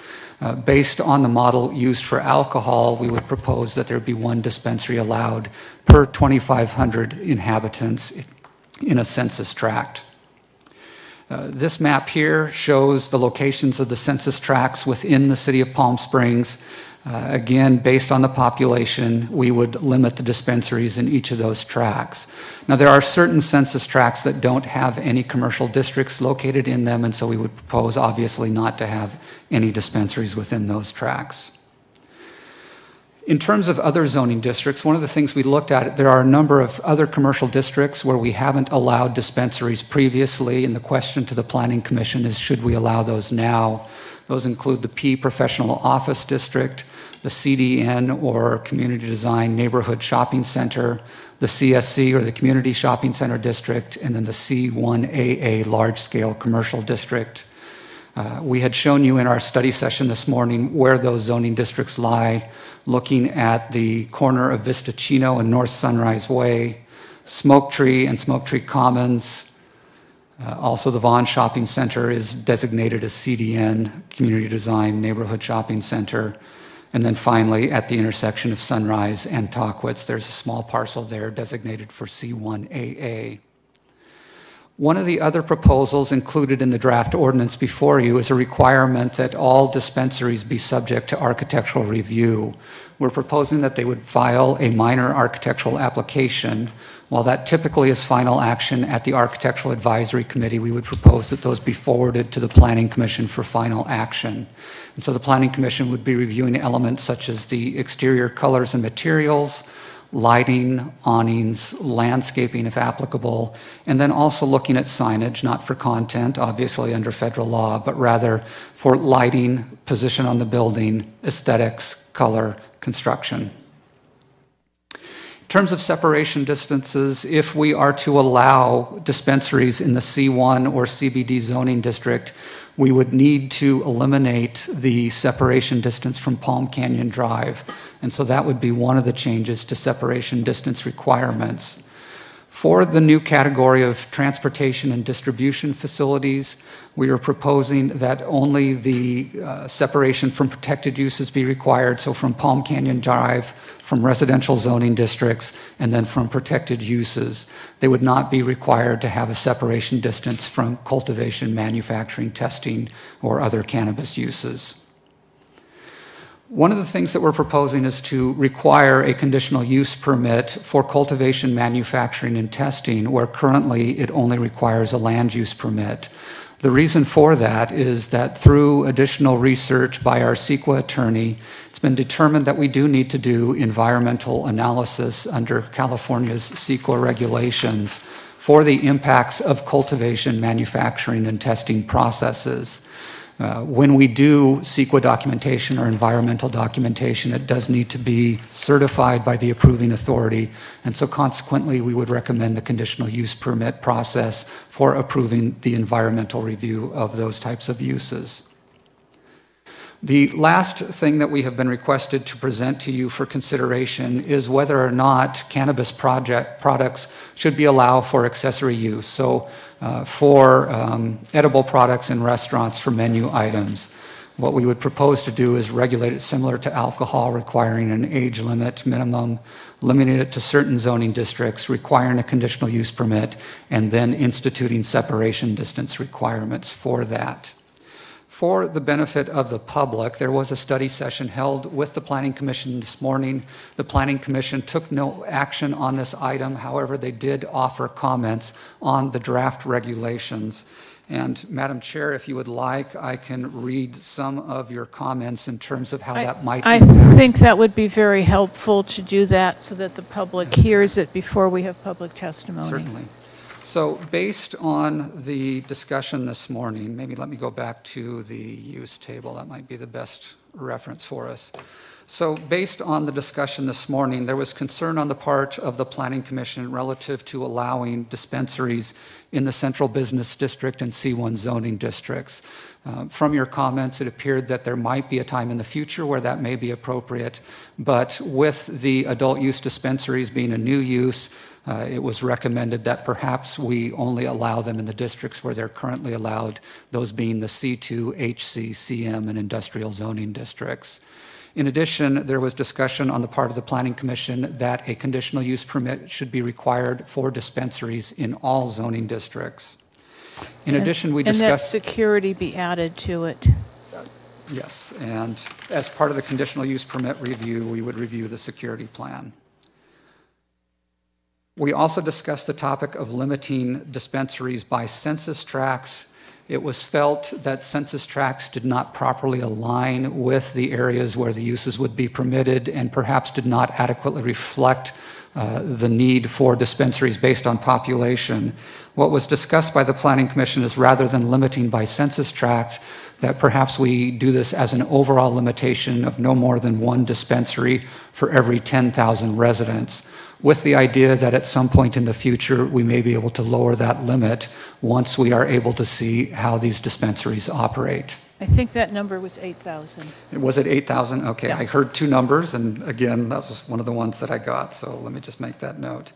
Based on the model used for alcohol, we would propose that there be one dispensary allowed per 2,500 inhabitants in a census tract. This map here shows the locations of the census tracts within the city of Palm Springs. Again, based on the population, we would limit the dispensaries in each of those tracts. Now, there are certain census tracts that don't have any commercial districts located in them, and so we would propose, obviously, not to have any dispensaries within those tracts. In terms of other zoning districts, one of the things we looked at, there are a number of other commercial districts where we haven't allowed dispensaries previously, and the question to the Planning Commission is, should we allow those now? Those include the P Professional Office District, the CDN or Community Design Neighborhood Shopping Center, the CSC or the Community Shopping Center District, and then the C1AA Large Scale Commercial District. We had shown you in our study session this morning where those zoning districts lie, looking at the corner of Vista Chino and North Sunrise Way, Smoke Tree and Smoke Tree Commons. Also, the Vaughn Shopping Center is designated as CDN, Community Design Neighborhood Shopping Center. And then finally, at the intersection of Sunrise and Tahquitz, there's a small parcel there designated for C1AA. One of the other proposals included in the draft ordinance before you is a requirement that all dispensaries be subject to architectural review. We're proposing that they would file a minor architectural application. While that typically is final action at the Architectural Advisory Committee, we would propose that those be forwarded to the Planning Commission for final action. And so the Planning Commission would be reviewing elements such as the exterior colors and materials, lighting, awnings, landscaping if applicable, and then also looking at signage, not for content, obviously under federal law, but rather for lighting, position on the building, aesthetics, color, construction. In terms of separation distances, if we are to allow dispensaries in the C1 or CBD zoning district, we would need to eliminate the separation distance from Palm Canyon Drive. And so that would be one of the changes to separation distance requirements. For the new category of transportation and distribution facilities, we are proposing that only the separation from protected uses be required, so from Palm Canyon Drive, from residential zoning districts, and then from protected uses. They would not be required to have a separation distance from cultivation, manufacturing, testing, or other cannabis uses. One of the things that we're proposing is to require a conditional use permit for cultivation, manufacturing, and testing, where currently it only requires a land use permit. The reason for that is that through additional research by our CEQA attorney, it's been determined that we do need to do environmental analysis under California's CEQA regulations for the impacts of cultivation, manufacturing, and testing processes. When we do CEQA documentation or environmental documentation, it does need to be certified by the approving authority, and so consequently we would recommend the conditional use permit process for approving the environmental review of those types of uses. The last thing that we have been requested to present to you for consideration is whether or not cannabis products should be allowed for accessory use. So for edible products in restaurants for menu items. What we would propose to do is regulate it similar to alcohol, requiring an age limit minimum, limiting it to certain zoning districts, requiring a conditional use permit, and then instituting separation distance requirements for that. For the benefit of the public, there was a study session held with the Planning Commission this morning. The Planning Commission took no action on this item. However, they did offer comments on the draft regulations. And Madam Chair, if you would like, I can read some of your comments in terms of how that might impact. I think that would be very helpful to do that so that the public hears it before we have public testimony. Certainly. So based on the discussion this morning, maybe let me go back to the use table. That might be the best reference for us. So based on the discussion this morning, there was concern on the part of the Planning Commission relative to allowing dispensaries in the Central Business District and C1 zoning districts. From your comments, it appeared that there might be a time in the future where that may be appropriate, but with the adult use dispensaries being a new use, it was recommended that perhaps we only allow them in the districts where they're currently allowed, those being the C2, HC, CM, and industrial zoning districts. In addition, there was discussion on the part of the Planning Commission that a conditional use permit should be required for dispensaries in all zoning districts. In addition, we And that discussed... security be added to it. Yes, and as part of the conditional use permit review, we would review the security plan. We also discussed the topic of limiting dispensaries by census tracts. It was felt that census tracts did not properly align with the areas where the uses would be permitted and perhaps did not adequately reflect the need for dispensaries based on population. What was discussed by the Planning Commission is rather than limiting by census tract, that perhaps we do this as an overall limitation of no more than one dispensary for every 10,000 residents, with the idea that at some point in the future, we may be able to lower that limit once we are able to see how these dispensaries operate. I think that number was 8,000. Was it 8,000? Okay, Yeah. I heard two numbers, and again, that was one of the ones that I got, so let me just make that note.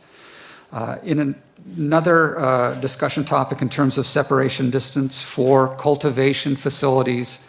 Another discussion topic in terms of separation distance for cultivation facilities,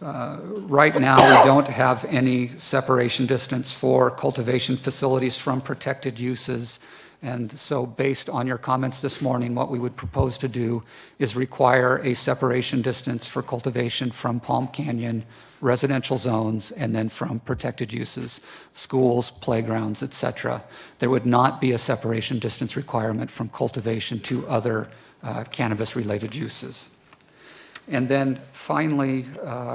right now we don't have any separation distance for cultivation facilities from protected uses. And so based on your comments this morning, what we would propose to do is require a separation distance for cultivation from Palm Canyon residential zones and then from protected uses, schools, playgrounds, et cetera. There would not be a separation distance requirement from cultivation to other cannabis-related uses. And then finally,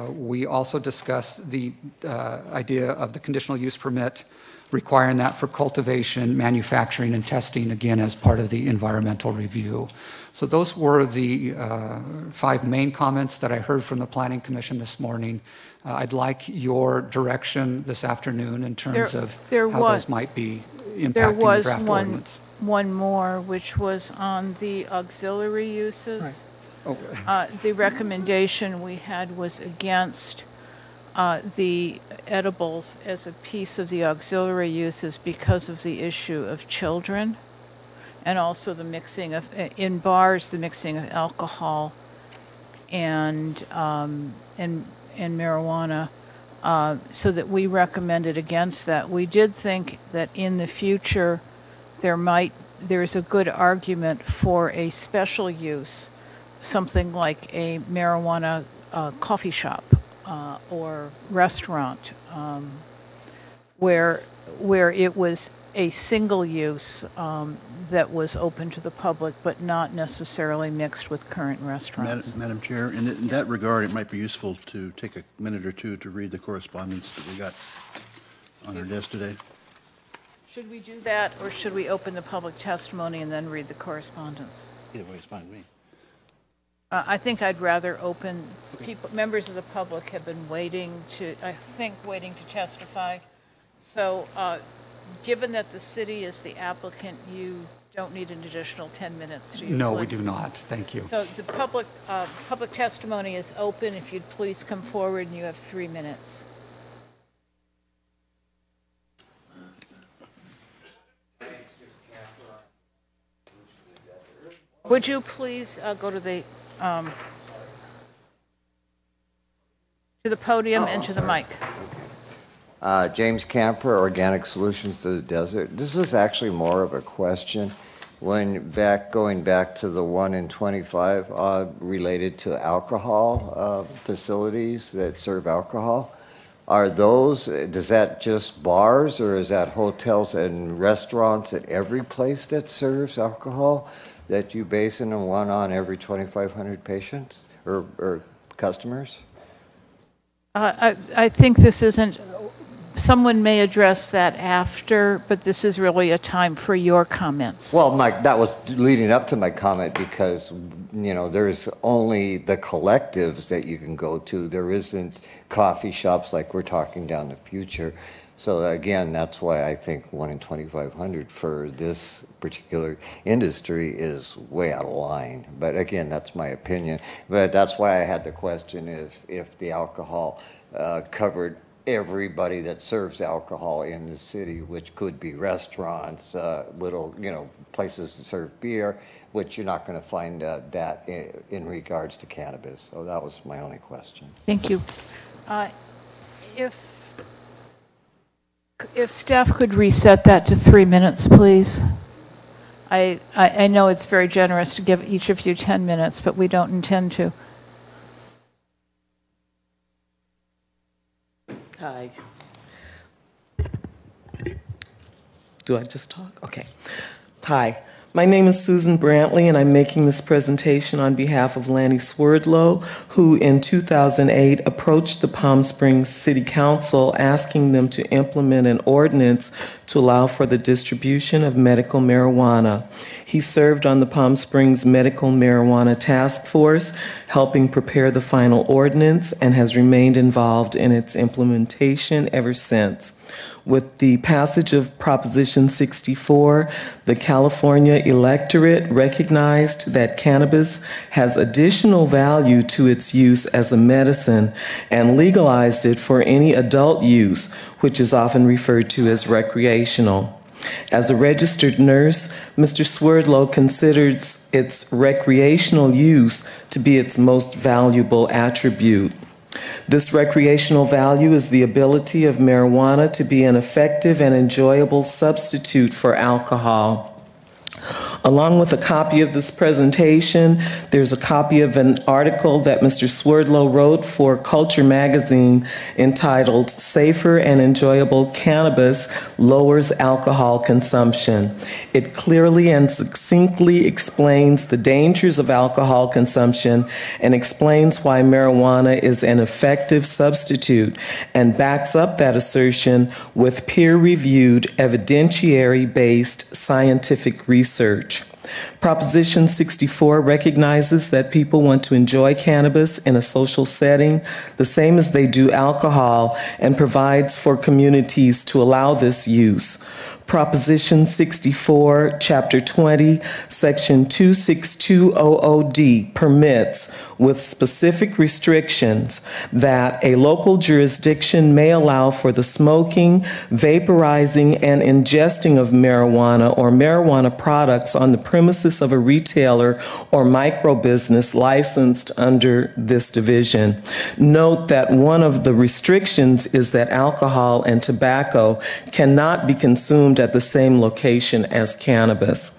we also discussed the idea of the conditional use permit requiring that for cultivation, manufacturing, and testing, again, as part of the environmental review. So those were the 5 main comments that I heard from the Planning Commission this morning. I'd like your direction this afternoon in terms of how those might be impacting the draft ordinance. One more, which was on the auxiliary uses. The recommendation we had was against the edibles as a piece of the auxiliary uses because of the issue of children, and also the mixing of, in bars, the mixing of alcohol and marijuana, so that we recommended against that. We did think that in the future there's a good argument for a special use, something like a marijuana coffee shop or restaurant, where it was a single use that was open to the public, but not necessarily mixed with current restaurants. Madam Chair, in that regard, it might be useful to take a minute or two to read the correspondence that we got on our desk today. Should we do that, or should we open the public testimony and then read the correspondence? Either way is fine with me. I think I'd rather open, members of the public have been waiting to testify. So given that the city is the applicant, you don't need an additional 10 minutes, do you? No, Flynn? we do not. Thank you. So the public testimony is open. If you'd please come forward, and you have 3 minutes. Would you please go to the podium and to the mic? James Camper, Organic Solutions to the Desert. This is actually more of a question. Going back to the 1 in 25 related to alcohol facilities that serve alcohol. Does that just bars, or is that hotels and restaurants at every place that serves alcohol that you base in one on every 2,500 patients or customers? I think this isn't, someone may address that after, but this is really a time for your comments. Well, that was leading up to my comment because, there's only the collectives that you can go to. There isn't coffee shops like we're talking down the future. So again, that's why I think 1 in 2,500 for this particular industry is way out of line. But again, that's my opinion. But that's why I had the question if the alcohol covered everybody that serves alcohol in the city, which could be restaurants, little, places that serve beer, which you're not going to find that in regards to cannabis. So that was my only question. Thank you. If staff could reset that to 3 minutes, please. I know it's very generous to give each of you 10 minutes, but we don't intend to. Hi. Do I just talk? Okay. Hi. My name is Susan Brantley, and I'm making this presentation on behalf of Lanny Swerdlow, who in 2008 approached the Palm Springs City Council asking them to implement an ordinance to allow for the distribution of medical marijuana. He served on the Palm Springs Medical Marijuana Task Force, helping prepare the final ordinance, and has remained involved in its implementation ever since. With the passage of Proposition 64, the California electorate recognized that cannabis has additional value to its use as a medicine and legalized it for any adult use, which is often referred to as recreational. As a registered nurse, Mr. Swerdlow considers its recreational use to be its most valuable attribute. This recreational value is the ability of marijuana to be an effective and enjoyable substitute for alcohol. Along with a copy of this presentation, there's a copy of an article that Mr. Swerdlow wrote for Culture Magazine entitled "Safer and Enjoyable Cannabis Lowers Alcohol Consumption." It clearly and succinctly explains the dangers of alcohol consumption and explains why marijuana is an effective substitute, and backs up that assertion with peer-reviewed, evidentiary-based scientific research. Proposition 64 recognizes that people want to enjoy cannabis in a social setting the same as they do alcohol, and provides for communities to allow this use. Proposition 64, Chapter 20, Section 26200D permits, with specific restrictions, that a local jurisdiction may allow for the smoking, vaporizing, and ingesting of marijuana or marijuana products on the premises of a retailer or micro-business licensed under this division. Note that one of the restrictions is that alcohol and tobacco cannot be consumed at the same location as cannabis.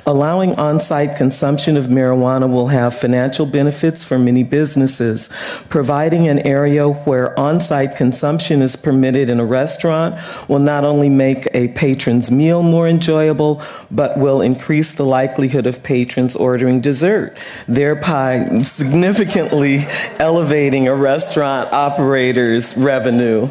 Allowing on-site consumption of marijuana will have financial benefits for many businesses. Providing an area where on-site consumption is permitted in a restaurant will not only make a patron's meal more enjoyable, but will increase the likelihood of patrons ordering dessert, thereby significantly elevating a restaurant operator's revenue.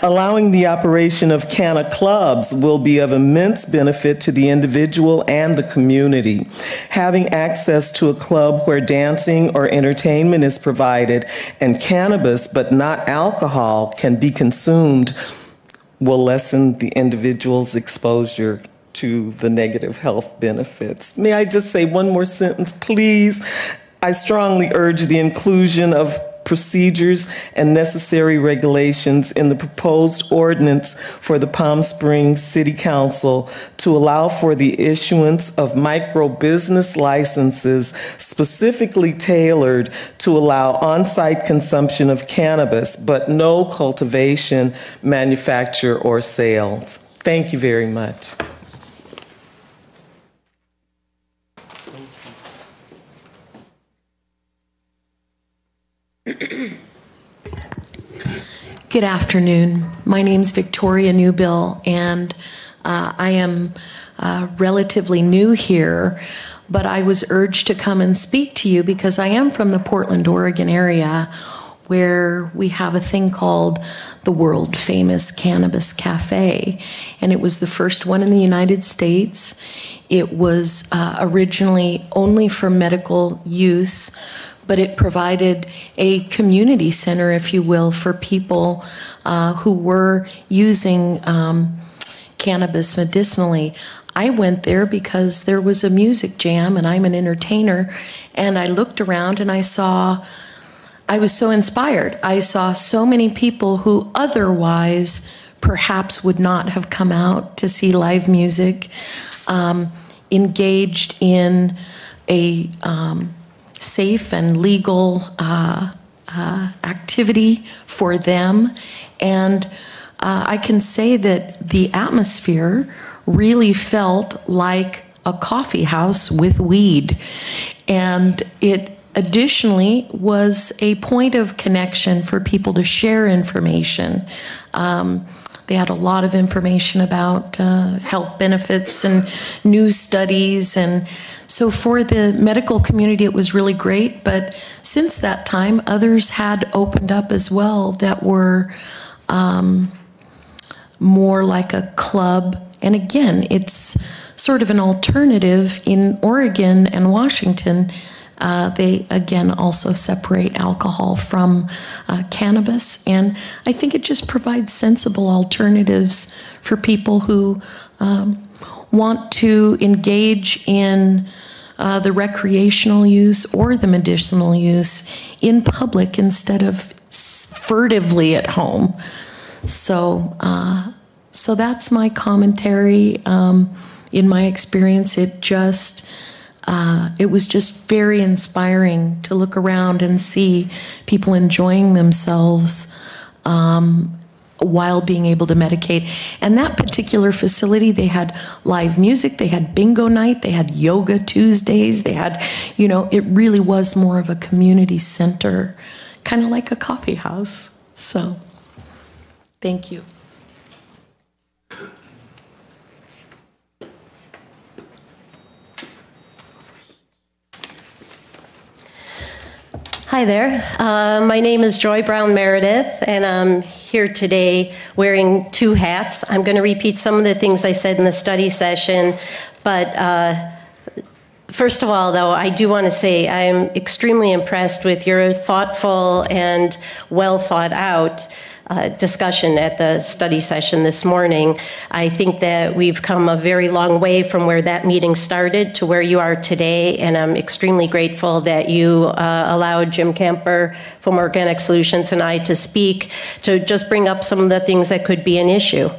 Allowing the operation of canna clubs will be of immense benefit to the individual and the community. Having access to a club where dancing or entertainment is provided and cannabis, but not alcohol, can be consumed will lessen the individual's exposure to the negative health benefits. May I just say one more sentence, please? I strongly urge the inclusion of procedures and necessary regulations in the proposed ordinance for the Palm Springs City Council to allow for the issuance of micro-business licenses specifically tailored to allow on-site consumption of cannabis, but no cultivation, manufacture, or sales. Thank you very much. Good afternoon. My name's Victoria Newbill, and I am relatively new here, but I was urged to come and speak to you because I am from the Portland, Oregon area, where we have a thing called the world famous Cannabis Cafe, and it was the first one in the United States. It was originally only for medical use, but it provided a community center, if you will, for people who were using cannabis medicinally. I went there because there was a music jam, and I'm an entertainer, and I looked around and I was so inspired. I saw so many people who otherwise perhaps would not have come out to see live music, engaged in a safe and legal activity for them. And I can say that the atmosphere really felt like a coffee house with weed. And it additionally was a point of connection for people to share information. They had a lot of information about health benefits and new studies. And so for the medical community, it was really great. But since that time, others had opened up as well that were more like a club. And again, it's sort of an alternative in Oregon and Washington. They, again, also separate alcohol from cannabis. And I think it just provides sensible alternatives for people who want to engage in the recreational use or the medicinal use in public instead of furtively at home. So, so that's my commentary. In my experience, it was just very inspiring to look around and see people enjoying themselves while being able to medicate. And that particular facility, they had live music, they had bingo night, they had yoga Tuesdays, they had, you know, it really was more of a community center, kind of like a coffee house. So, thank you. Hi there. My name is Joy Brown Meredith, and I'm here today wearing two hats. I'm going to repeat some of the things I said in the study session, but first of all, though, I do want to say I'm extremely impressed with your thoughtful and well thought out discussion at the study session this morning. I think that we've come a very long way from where that meeting started to where you are today, and I'm extremely grateful that you allowed Jim Kemper from Organic Solutions and I to speak, to just bring up some of the things that could be an issue.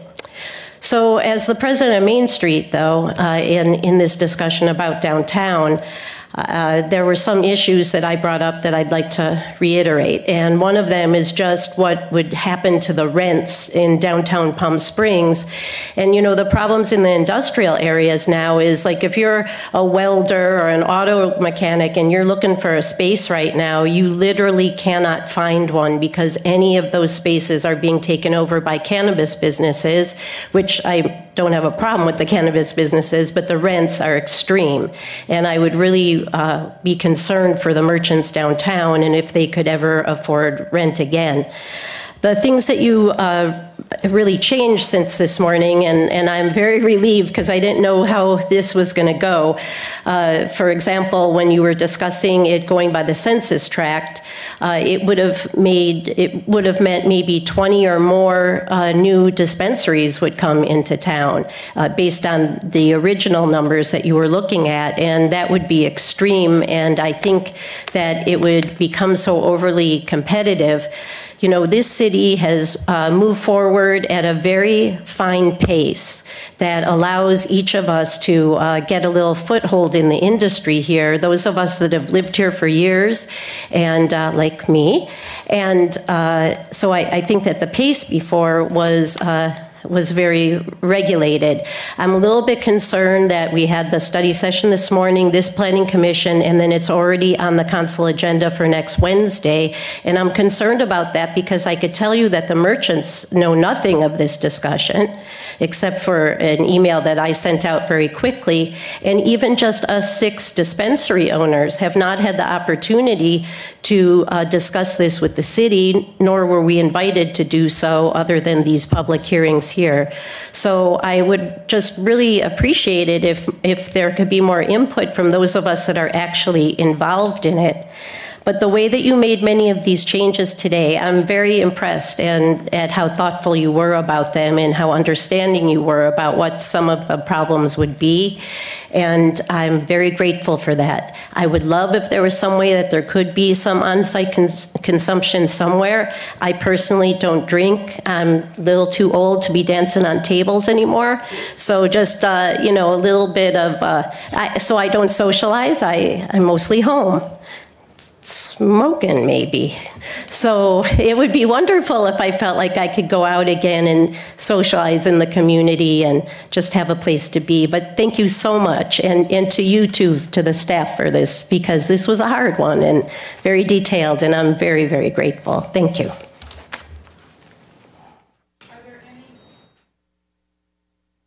So as the president of Main Street, though, in this discussion about downtown, there were some issues that I brought up that I'd like to reiterate. And one of them is just what would happen to the rents in downtown Palm Springs. And, you know, the problems in the industrial areas now is, like, if you're a welder or an auto mechanic and you're looking for a space right now, you literally cannot find one because any of those spaces are being taken over by cannabis businesses, which I don't have a problem with the cannabis businesses, but the rents are extreme. And I would really be concerned for the merchants downtown and if they could ever afford rent again. The things that you really changed since this morning, and I'm very relieved because I didn't know how this was going to go. For example, when you were discussing it going by the census tract, it would have meant maybe 20 or more new dispensaries would come into town based on the original numbers that you were looking at, and that would be extreme. And I think that it would become so overly competitive. You know, this city has moved forward at a very fine pace that allows each of us to get a little foothold in the industry here, those of us that have lived here for years, and like me. And so I think that the pace before was very regulated. I'm a little bit concerned that we had the study session this morning, this planning commission, and then it's already on the council agenda for next Wednesday. And I'm concerned about that because I could tell you that the merchants know nothing of this discussion, except for an email that I sent out very quickly. And even just us 6 dispensary owners have not had the opportunity to discuss this with the city, nor were we invited to do so other than these public hearings here. So I would just really appreciate it if there could be more input from those of us that are actually involved in it. But the way that you made many of these changes today, I'm very impressed at how thoughtful you were about them and how understanding you were about what some of the problems would be. And I'm very grateful for that. I would love if there was some way that there could be some on-site consumption somewhere. I personally don't drink. I'm a little too old to be dancing on tables anymore. So just, you know, a little bit of, so I don't socialize. I'm mostly home. smoking maybe. So it would be wonderful if I felt like I could go out again and socialize in the community and just have a place to be. But thank you so much, and to you too, to the staff for this, because this was a hard one and very detailed, and I'm very, very grateful. Thank you.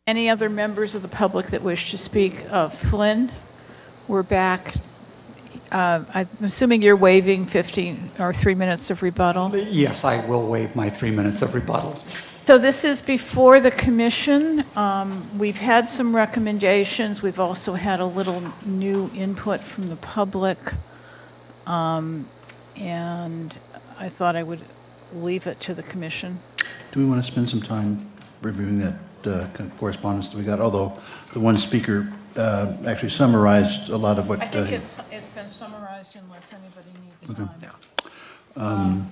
Any other members of the public that wish to speak? Flynn, we're back. I'm assuming you're waiving 15 or 3 minutes of rebuttal? Yes, I will waive my 3 minutes of rebuttal. So this is before the commission. We've had some recommendations. We've also had a little new input from the public. And I thought I would leave it to the commission. Do we want to spend some time reviewing that correspondence that we got? Although the one speaker actually summarized a lot of what... I think it's been summarized unless anybody needs time.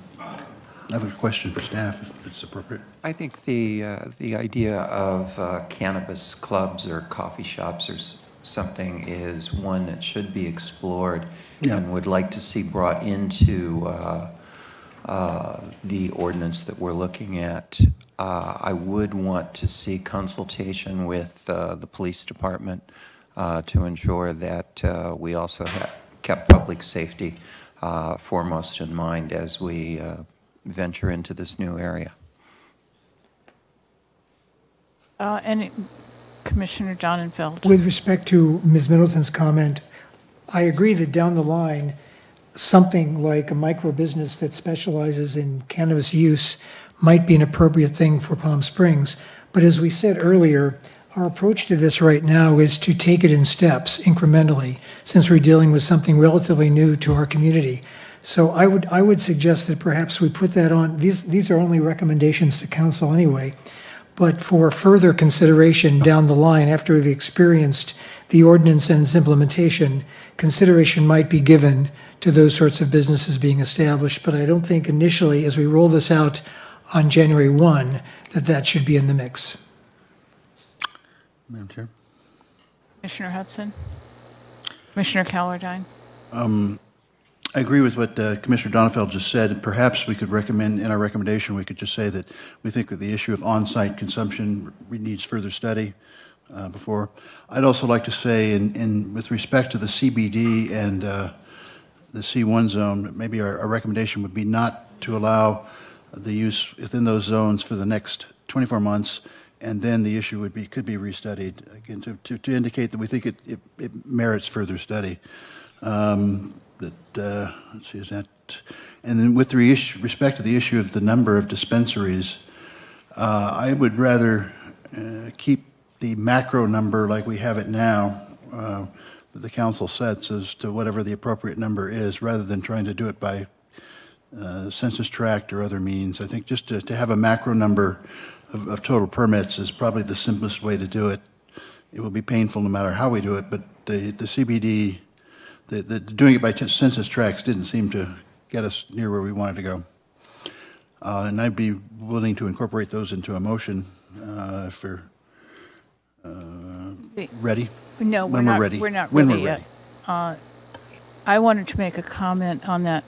I have a question for staff, if it's appropriate. I think the idea of cannabis clubs or coffee shops or something is one that should be explored and would like to see brought into the ordinance that we're looking at. I would want to see consultation with the police department to ensure that we also have kept public safety foremost in mind as we venture into this new area. And Commissioner Donenfeld. With respect to Ms. Middleton's comment, I agree that down the line, something like a micro business that specializes in cannabis use might be an appropriate thing for Palm Springs. But as we said earlier, our approach to this right now is to take it in steps incrementally, since we're dealing with something relatively new to our community. So I would suggest that perhaps we put that on. These are only recommendations to council anyway, but for further consideration down the line after we've experienced the ordinance and its implementation, consideration might be given to those sorts of businesses being established. But I don't think initially, as we roll this out on January 1, that should be in the mix. Madam Chair. Commissioner Hudson. Commissioner Callardine. I agree with what Commissioner Donenfeld just said. Perhaps we could recommend, in our recommendation, we could just say that we think that the issue of on-site consumption needs further study before. I'd also like to say, with respect to the CBD and the C1 zone, maybe our recommendation would be not to allow the use within those zones for the next 24 months, and then the issue could be restudied, again, to indicate that we think it merits further study. Let's see, is that, and then with respect to the issue of the number of dispensaries, I would rather keep the macro number like we have it now, that the council sets as to whatever the appropriate number is, rather than trying to do it by census tract or other means. I think just to have a macro number of total permits is probably the simplest way to do it. It will be painful no matter how we do it, but the CBD, doing it by census tracts didn't seem to get us near where we wanted to go. And I'd be willing to incorporate those into a motion if we're ready. No, when we're ready. We're not when ready we're yet. ready. I wanted to make a comment on that.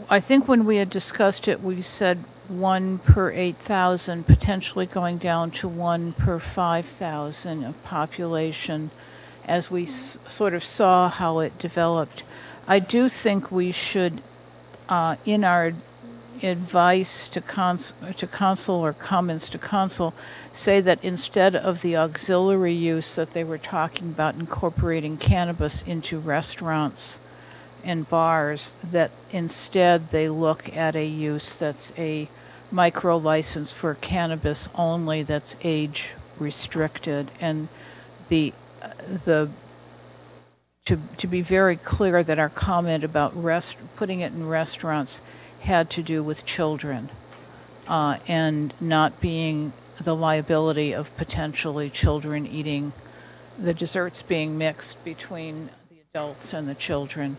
I think when we had discussed it, we said 1 per 8,000, potentially going down to 1 per 5,000 of population, as we sort of saw how it developed. I do think we should, in our advice to council or comments to council, say that instead of the auxiliary use that they were talking about, incorporating cannabis into restaurants and bars, that instead they look at a use that's a micro license for cannabis only, that's age restricted, and to be very clear that our comment about putting it in restaurants had to do with children and not being the liability of potentially children eating the desserts being mixed between the adults and the children.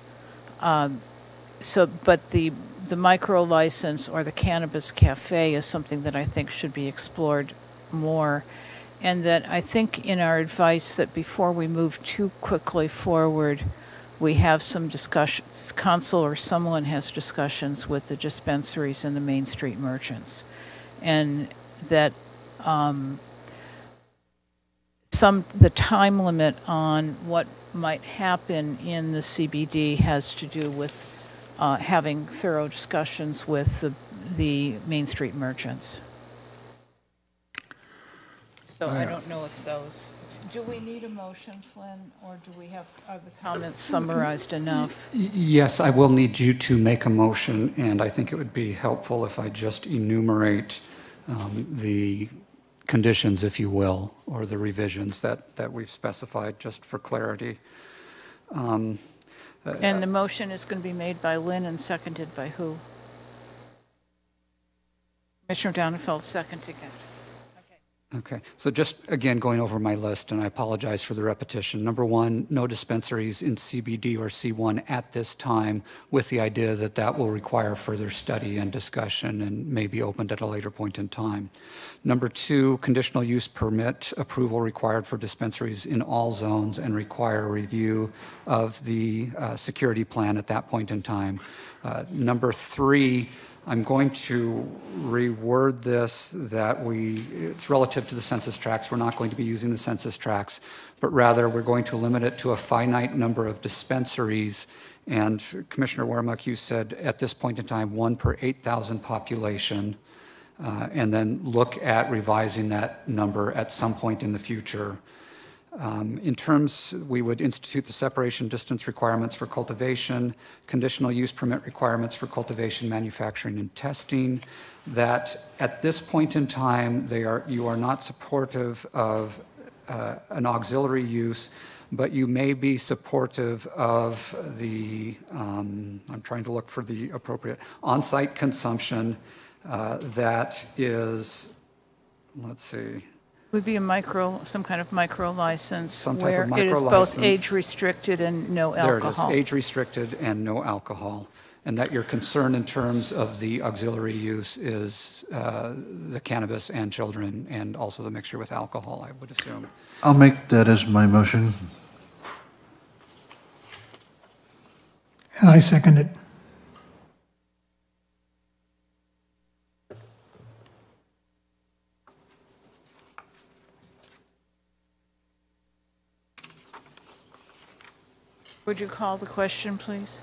But the micro license or the cannabis cafe is something that I think should be explored more. And that I think in our advice that before we move too quickly forward we have some discussions, council or someone has discussions with the dispensaries and the Main Street merchants. And that the time limit on what might happen in the CBD has to do with having thorough discussions with the Main Street merchants. So I don't know if those, do we need a motion, Flynn, or do we have, are the comments summarized enough? Yes, I will need you to make a motion, and I think it would be helpful if I just enumerate the conditions, if you will, or the revisions that we've specified, just for clarity. And the motion is going to be made by Lynn and seconded by who? Commissioner Donenfeld, second again. Okay, so just again going over my list, and I apologize for the repetition. Number one, no dispensaries in CBD or C1 at this time, with the idea that that will require further study and discussion and may be opened at a later point in time. Number two, conditional use permit approval required for dispensaries in all zones and require a review of the security plan at that point in time. Number three, I'm going to reword this that it's relative to the census tracts. We're not going to be using the census tracts, but rather we're going to limit it to a finite number of dispensaries. And Commissioner Warmuck, you said at this point in time, 1 per 8,000 population, and then look at revising that number at some point in the future. In terms, we would institute the separation distance requirements for cultivation, conditional use permit requirements for cultivation, manufacturing, and testing. That at this point in time, you are not supportive of an auxiliary use, but you may be supportive of the, I'm trying to look for the appropriate, on-site consumption that is, let's see, Would be some kind of micro license Some type where of it micro is both license. age restricted and no There it alcohol. is, age restricted and no alcohol. And that your concern in terms of the auxiliary use is the cannabis and children and also the mixture with alcohol, I would assume. I'll make that as my motion. And I second it. Would you call the question, please?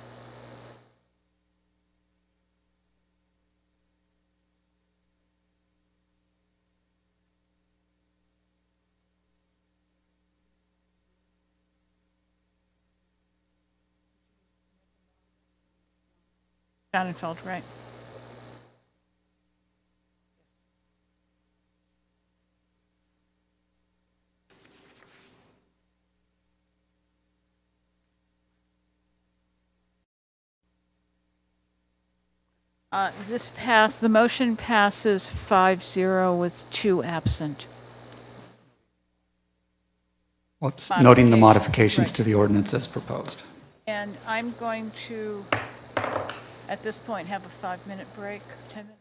Donenfeld, right. The motion passes 5-0 with 2 absent. Well, noting the modifications to the ordinance as proposed. And I'm going to, at this point, have a 5-minute break, 10-minute break.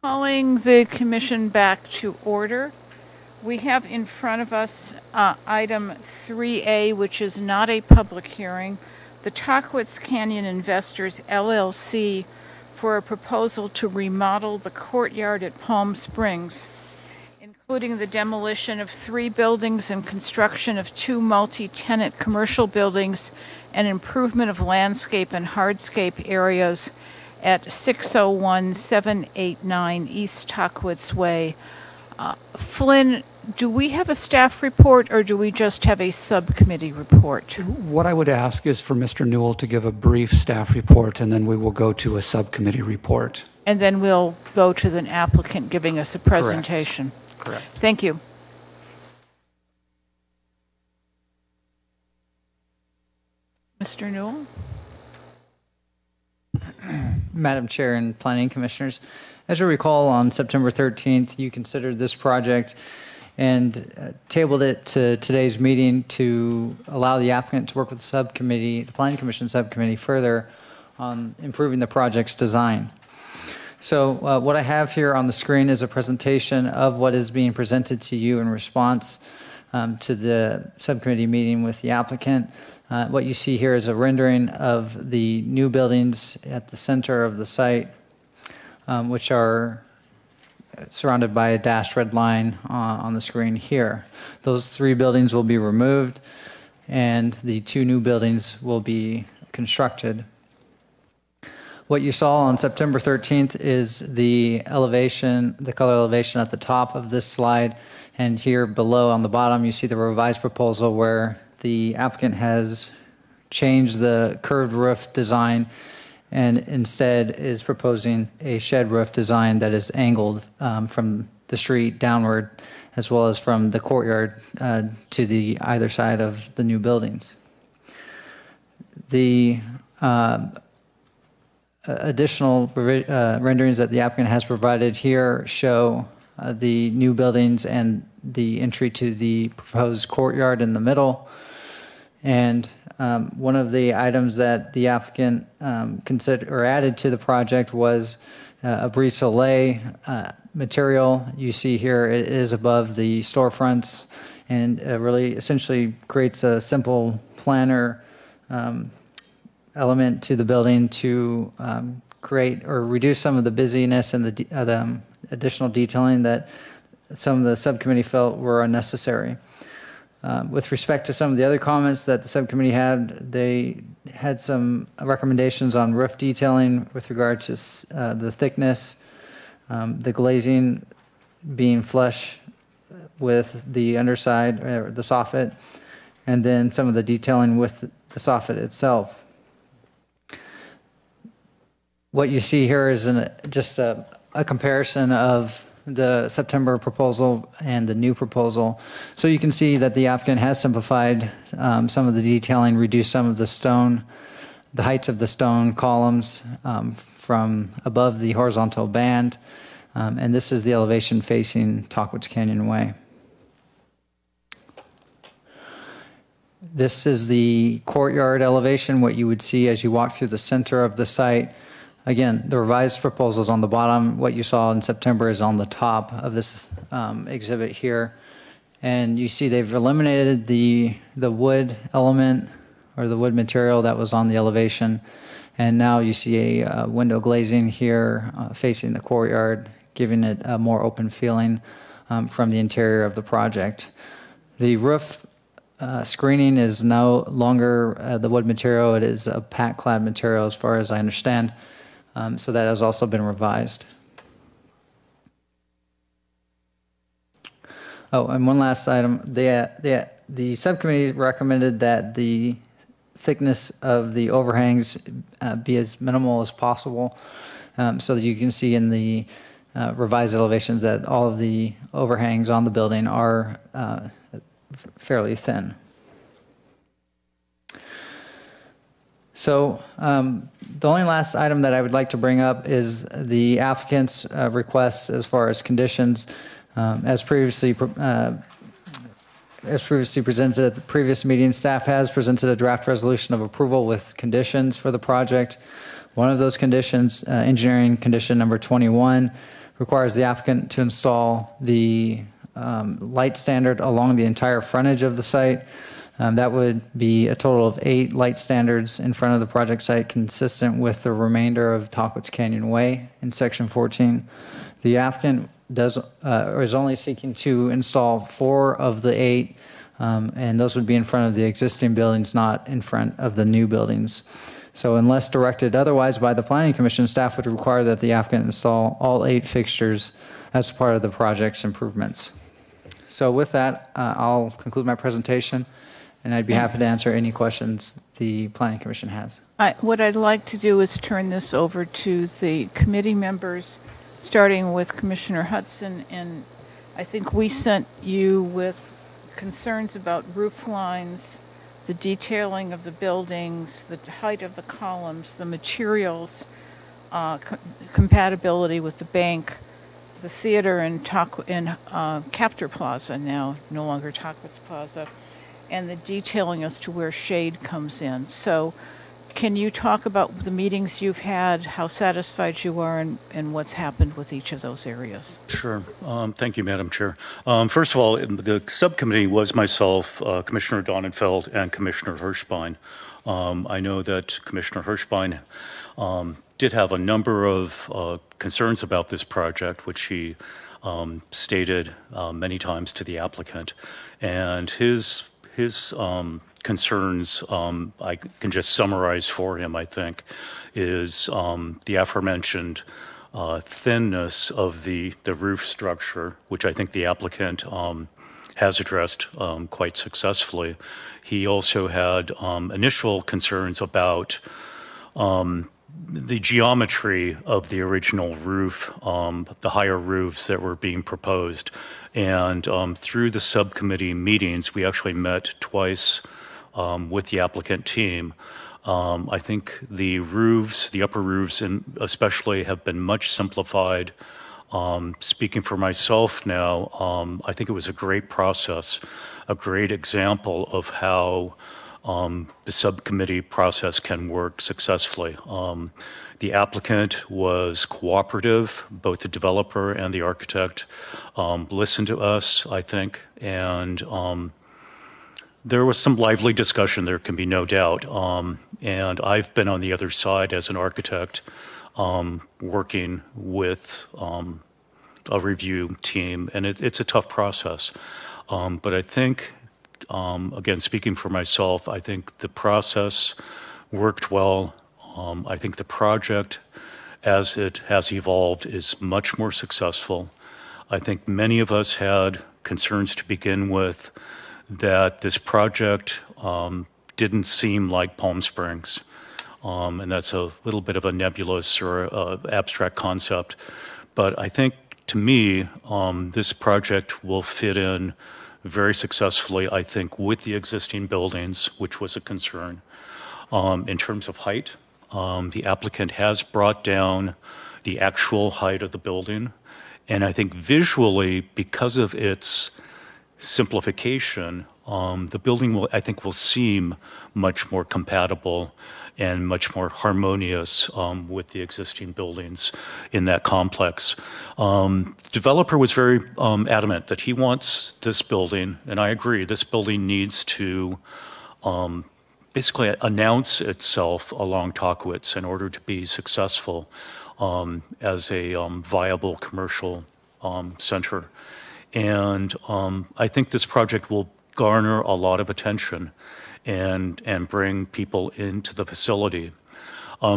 Calling the commission back to order. We have in front of us item 3A, which is not a public hearing, the Tahquitz Canyon Investors LLC for a proposal to remodel the courtyard at Palm Springs, including the demolition of 3 buildings and construction of 2 multi-tenant commercial buildings and improvement of landscape and hardscape areas at 601 789 East Tahquitz Way. Flynn, do we have a staff report or do we just have a subcommittee report? What I would ask is for Mr. Newell to give a brief staff report, and then we will go to a subcommittee report. And then we'll go to the applicant giving us a presentation. Correct. Thank you. Mr. Newell? Madam Chair and Planning Commissioners, as you recall, on September 13th, you considered this project and tabled it to today's meeting to allow the applicant to work with the subcommittee, the Planning Commission subcommittee, further on improving the project's design. So what I have here on the screen is a presentation of what is being presented to you in response to the subcommittee meeting with the applicant. What you see here is a rendering of the new buildings at the center of the site, which are surrounded by a dashed red line on the screen here. Those 3 buildings will be removed, and the 2 new buildings will be constructed. What you saw on September 13th is the elevation, the color elevation at the top of this slide, and here below on the bottom you see the revised proposal where the applicant has changed the curved roof design and instead is proposing a shed roof design that is angled from the street downward, as well as from the courtyard to the either side of the new buildings. The additional renderings that the applicant has provided here show the new buildings and the entry to the proposed courtyard in the middle. And one of the items that the applicant considered or added to the project was a brise soleil material. You see here it is above the storefronts and really essentially creates a simple planner element to the building to create or reduce some of the busyness and the additional detailing that some of the subcommittee felt were unnecessary. With respect to some of the other comments that the subcommittee had, they had some recommendations on roof detailing with regard to the thickness, the glazing being flush with the underside, or the soffit, and then some of the detailing with the soffit itself. What you see here is just a comparison of the September proposal and the new proposal. So you can see that the applicant has simplified some of the detailing, reduced some of the stone, the heights of the stone columns from above the horizontal band. And this is the elevation facing Tahquitz Canyon Way. This is the courtyard elevation, what you would see as you walk through the center of the site. Again, the revised proposal is on the bottom. What you saw in September is on the top of this exhibit here. And you see they've eliminated the wood element or the wood material that was on the elevation. And now you see a window glazing here facing the courtyard, giving it a more open feeling from the interior of the project. The roof screening is no longer the wood material. It is a pack-clad material as far as I understand. So that has also been revised. Oh, and one last item. The subcommittee recommended that the thickness of the overhangs be as minimal as possible, so that you can see in the revised elevations that all of the overhangs on the building are fairly thin. So the only last item that I would like to bring up is the applicant's requests as far as conditions. As previously presented at the previous meeting, staff has presented a draft resolution of approval with conditions for the project. One of those conditions, engineering condition number 21, requires the applicant to install the light standard along the entire frontage of the site. That would be a total of 8 light standards in front of the project site, consistent with the remainder of Tahquitz Canyon Way in section 14. The applicant is only seeking to install 4 of the 8, and those would be in front of the existing buildings, not in front of the new buildings. So unless directed otherwise by the Planning Commission, staff would require that the applicant install all 8 fixtures as part of the project's improvements. So with that, I'll conclude my presentation, and I'd be happy to answer any questions the Planning Commission has. What I'd like to do is turn this over to the committee members, starting with Commissioner Hudson. And I think we sent you with concerns about roof lines, the detailing of the buildings, the height of the columns, the materials, compatibility with the bank, the theater in Captor Plaza now, no longer Tahquitz Plaza, and the detailing as to where shade comes in. So can you talk about the meetings you've had, how satisfied you are, and what's happened with each of those areas? Sure. Thank you, Madam Chair. First of all, the subcommittee was myself, Commissioner Donenfeld, and Commissioner Hirschbein. I know that Commissioner Hirschbein did have a number of concerns about this project, which he stated many times to the applicant. And his concerns, I can just summarize for him, I think, is the aforementioned thinness of the roof structure, which I think the applicant has addressed quite successfully. He also had initial concerns about the geometry of the original roof, the higher roofs that were being proposed. And through the subcommittee meetings, we actually met twice with the applicant team. I think the roofs, the upper roofs especially, have been much simplified. Speaking for myself now, I think it was a great process, a great example of how the subcommittee process can work successfully. The applicant was cooperative, both the developer and the architect listened to us, I think, and there was some lively discussion, there can be no doubt. And I've been on the other side as an architect, working with a review team, and it's a tough process. But I think, again, speaking for myself, I think the process worked well. I think the project, as it has evolved, is much more successful. I think many of us had concerns to begin with that this project didn't seem like Palm Springs. And that's a little bit of a nebulous or abstract concept. But I think, to me, this project will fit in very successfully, I think, with the existing buildings, which was a concern. In terms of height, the applicant has brought down the actual height of the building. And I think visually, because of its simplification, the building will seem much more compatible and much more harmonious with the existing buildings in that complex. The developer was very adamant that he wants this building, and I agree, this building needs to basically announce itself along Tahquitz in order to be successful as a viable commercial center. And I think this project will garner a lot of attention and bring people into the facility.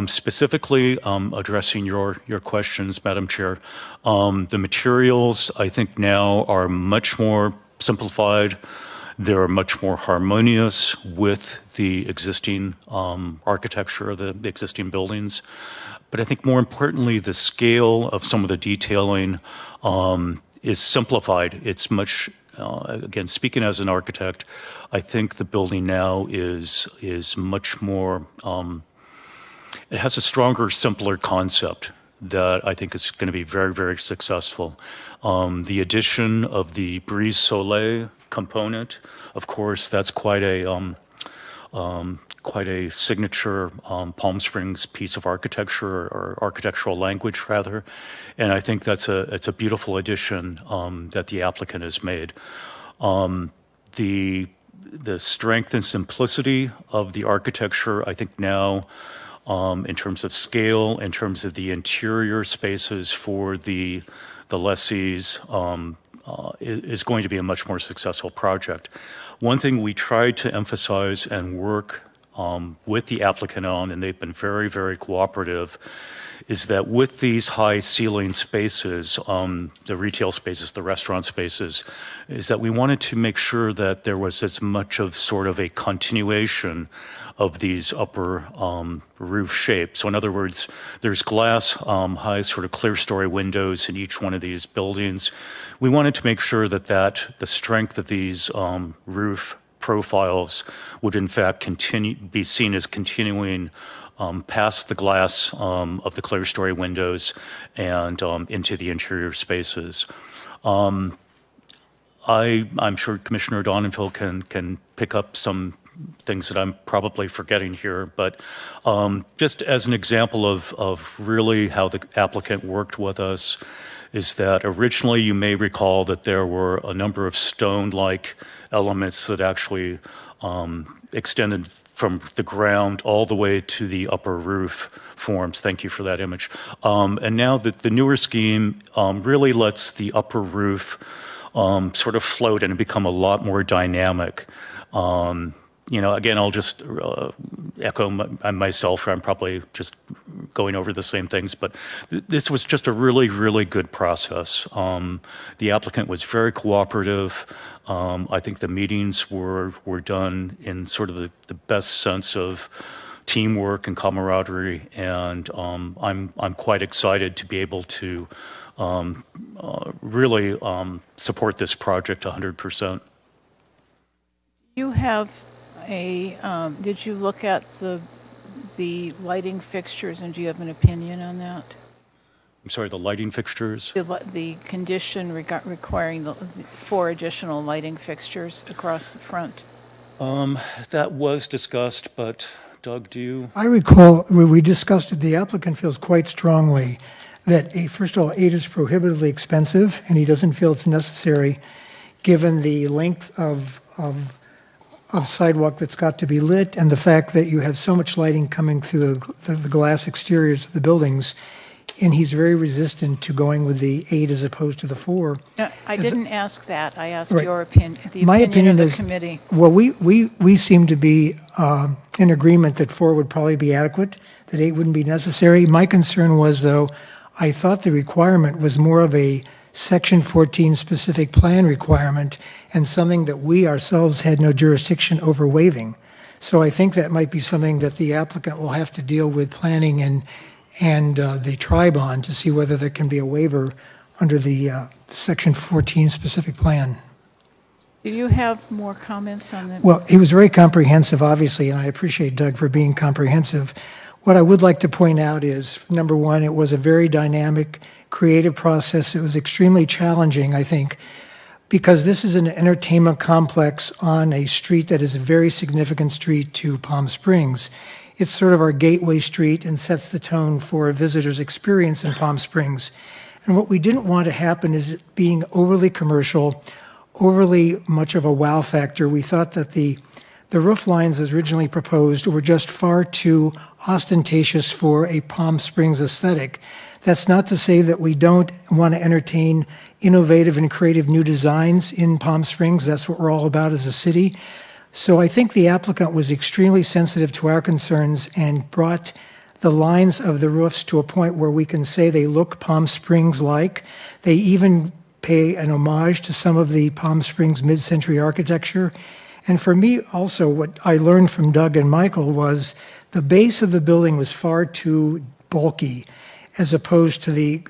Specifically addressing your questions, Madam Chair, the materials I think now are much more simplified. They're much more harmonious with the existing architecture of the existing buildings. But I think more importantly, the scale of some of the detailing is simplified. It's much, again, speaking as an architect, I think the building now is much more, it has a stronger, simpler concept that I think is going to be very, very successful. The addition of the Brise Soleil component, of course, that's quite a quite a signature Palm Springs piece of architecture, or architectural language rather, and I think it's a beautiful addition that the applicant has made. The strength and simplicity of the architecture, I think now, in terms of scale, in terms of the interior spaces for the lessees, is going to be a much more successful project. One thing we tried to emphasize and work with the applicant on, and they've been very, very cooperative, is that with these high ceiling spaces, the retail spaces, the restaurant spaces, is that we wanted to make sure that there was as much of sort of a continuation of these upper roof shapes. So in other words, there's glass, high sort of clear story windows in each one of these buildings. We wanted to make sure that the strength of these roof profiles would in fact be seen as continuing past the glass of the clear story windows and into the interior spaces. I'm sure Commissioner Donenfeld can pick up some things that I'm probably forgetting here, but just as an example of really how the applicant worked with us, is that originally you may recall that there were a number of stone-like elements that actually extended from the ground all the way to the upper roof forms. Thank you for that image. And now the newer scheme really lets the upper roof sort of float and become a lot more dynamic. Again, I'll just echo myself. I'm probably just going over the same things, but this was just a really, really good process. The applicant was very cooperative. I think the meetings were done in sort of the best sense of teamwork and camaraderie, and I'm quite excited to be able to really support this project 100%. You have did you look at the lighting fixtures, and do you have an opinion on that? I'm sorry, the lighting fixtures? The condition requiring the 4 additional lighting fixtures across the front. That was discussed, but Doug, do you? I recall we discussed it. The applicant feels quite strongly that, first of all, 8 is prohibitively expensive, and he doesn't feel it's necessary given the length of sidewalk that's got to be lit and the fact that you have so much lighting coming through the glass exteriors of the buildings, and he's very resistant to going with the 8 as opposed to the 4. I didn't ask that. I asked Right. your opinion, My opinion of the is, committee. well, we seem to be in agreement that 4 would probably be adequate, that 8 wouldn't be necessary. My concern was, though, I thought the requirement was more of a Section 14 specific plan requirement and something that we ourselves had no jurisdiction over waiving. So I think that might be something that the applicant will have to deal with planning and the tribe on to see whether there can be a waiver under the Section 14 specific plan. Do you have more comments on that? Well, he was very comprehensive, obviously, and I appreciate Doug for being comprehensive. What I would like to point out is, number one, it was a very dynamic, creative process. It was extremely challenging, I think, because this is an entertainment complex on a street that is a very significant street to Palm Springs. It's sort of our gateway street and sets the tone for a visitor's experience in Palm Springs. And what we didn't want to happen is it being overly commercial, overly much of a wow factor. We thought that the roof lines as originally proposed were just far too ostentatious for a Palm Springs aesthetic. That's not to say that we don't want to entertain innovative and creative new designs in Palm Springs. That's what we're all about as a city. So I think the applicant was extremely sensitive to our concerns and brought the lines of the roofs to a point where we can say they look Palm Springs-like. They even pay an homage to some of the Palm Springs mid-century architecture. And for me also, what I learned from Doug and Michael was the base of the building was far too bulky as opposed to the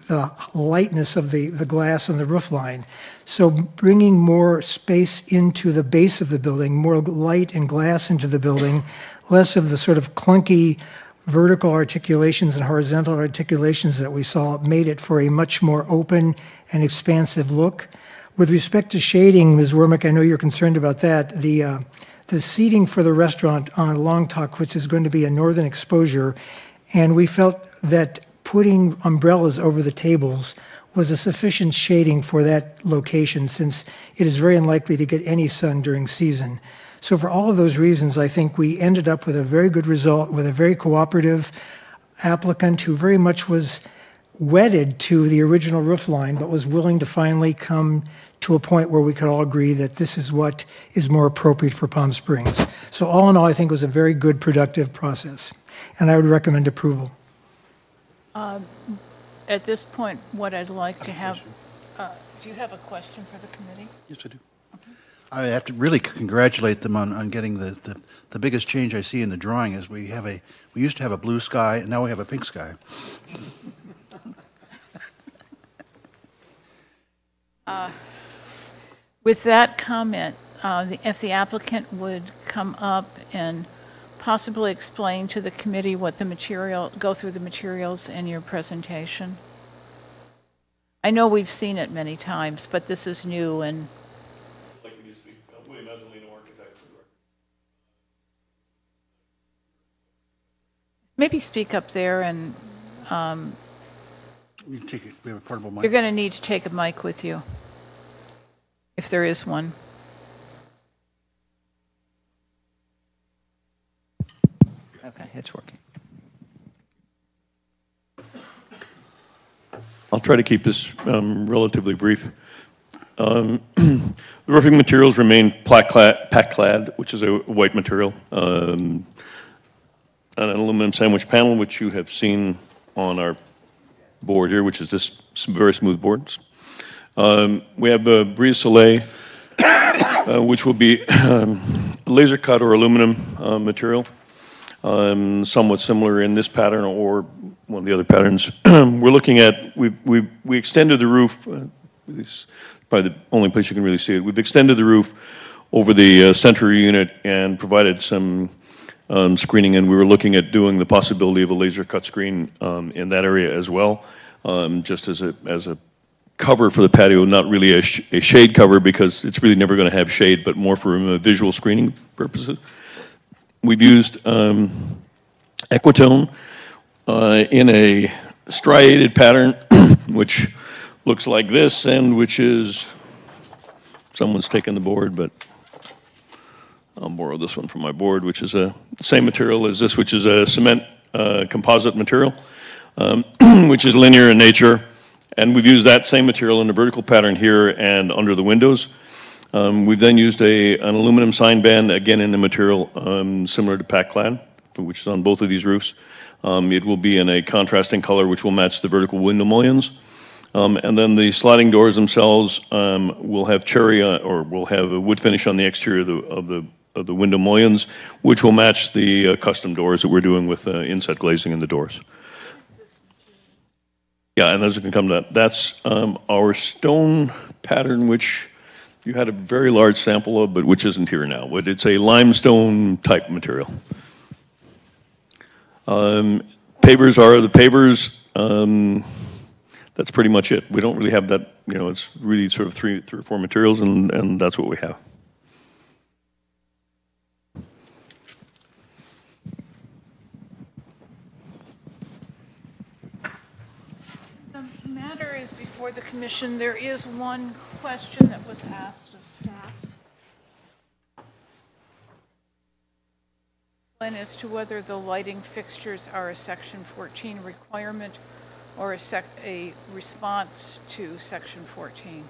lightness of the glass on the roof line. So bringing more space into the base of the building, more light and glass into the building, less of the sort of clunky vertical articulations and horizontal articulations that we saw, made it for a much more open and expansive look. With respect to shading, Ms. Wormick, I know you're concerned about that. The the seating for the restaurant on Long Talk, which is going to be a northern exposure, and we felt that putting umbrellas over the tables was a sufficient shading for that location, since it is very unlikely to get any sun during season. So for all of those reasons, I think we ended up with a very good result with a very cooperative applicant who very much was wedded to the original roof line, but was willing to finally come to a point where we could all agree that this is what is more appropriate for Palm Springs. So all in all, I think it was a very good, productive process, and I would recommend approval. At this point, what I'd like to have, do you have a question for the committee? Yes, I do. I have to really congratulate them on getting the biggest change I see in the drawing is we used to have a blue sky, and now we have a pink sky. With that comment, if the applicant would come up and possibly explain to the committee what the material, go through the materials in your presentation. I know we've seen it many times, but this is new and. Maybe speak up there and. We have a portable mic. You're going to need to take a mic with you, if there is one. Okay, it's working. I'll try to keep this relatively brief. The roofing materials remain pack-clad, which is a white material, an aluminum sandwich panel, which you have seen on our board here, which is this very smooth boards. We have a Brise Soleil, which will be laser cut or aluminum material. Somewhat similar in this pattern or one of the other patterns. We're looking at, we extended the roof, this is probably the only place you can really see it. We've extended the roof over the center unit and provided some screening, and we were looking at doing the possibility of a laser cut screen in that area as well, just as a cover for the patio, not really a shade cover because it's really never going to have shade, but more for visual screening purposes. We've used Equitone in a striated pattern, which looks like this, and which is, someone's taken the board, but I'll borrow this one from my board, which is the same material as this, which is a cement composite material, which is linear in nature. And we've used that same material in a vertical pattern here and under the windows. We've then used an aluminum sign band, again in the material similar to pack-clad, which is on both of these roofs. It will be in a contrasting color which will match the vertical window mullions. And then the sliding doors themselves will have cherry or will have a wood finish on the exterior of the window mullions, which will match the custom doors that we're doing with inset glazing in the doors. Yeah, and as we can come to that, that's our stone pattern, which you had a very large sample of, but which isn't here now. But it's a limestone type material. Pavers are the pavers. That's pretty much it. We don't really have that, you know, it's really sort of three or four materials, and that's what we have. The matter is before the commission. There is one question that was asked of staff. And as to whether the lighting fixtures are a Section 14 requirement or a response to Section 14.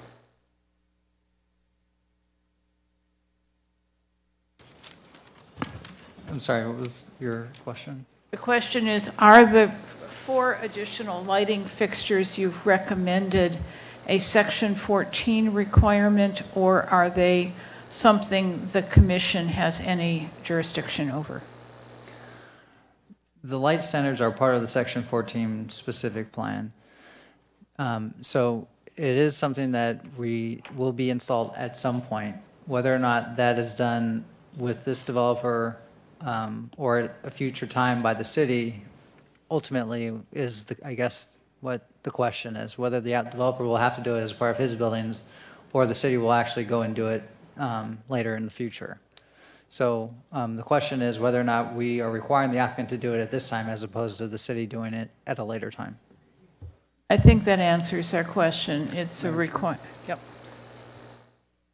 I'm sorry, what was your question? The question is, are the 4 additional lighting fixtures you've recommended a Section 14 requirement, or are they something the commission has any jurisdiction over? The light standards are part of the Section 14 specific plan. So it is something that will be installed at some point. Whether or not that is done with this developer or at a future time by the city, ultimately is, I guess, what the question is. Whether the developer will have to do it as part of his buildings or the city will actually go and do it later in the future. So the question is whether or not we are requiring the applicant to do it at this time as opposed to the city doing it at a later time. I think that answers our question. It's a Yep.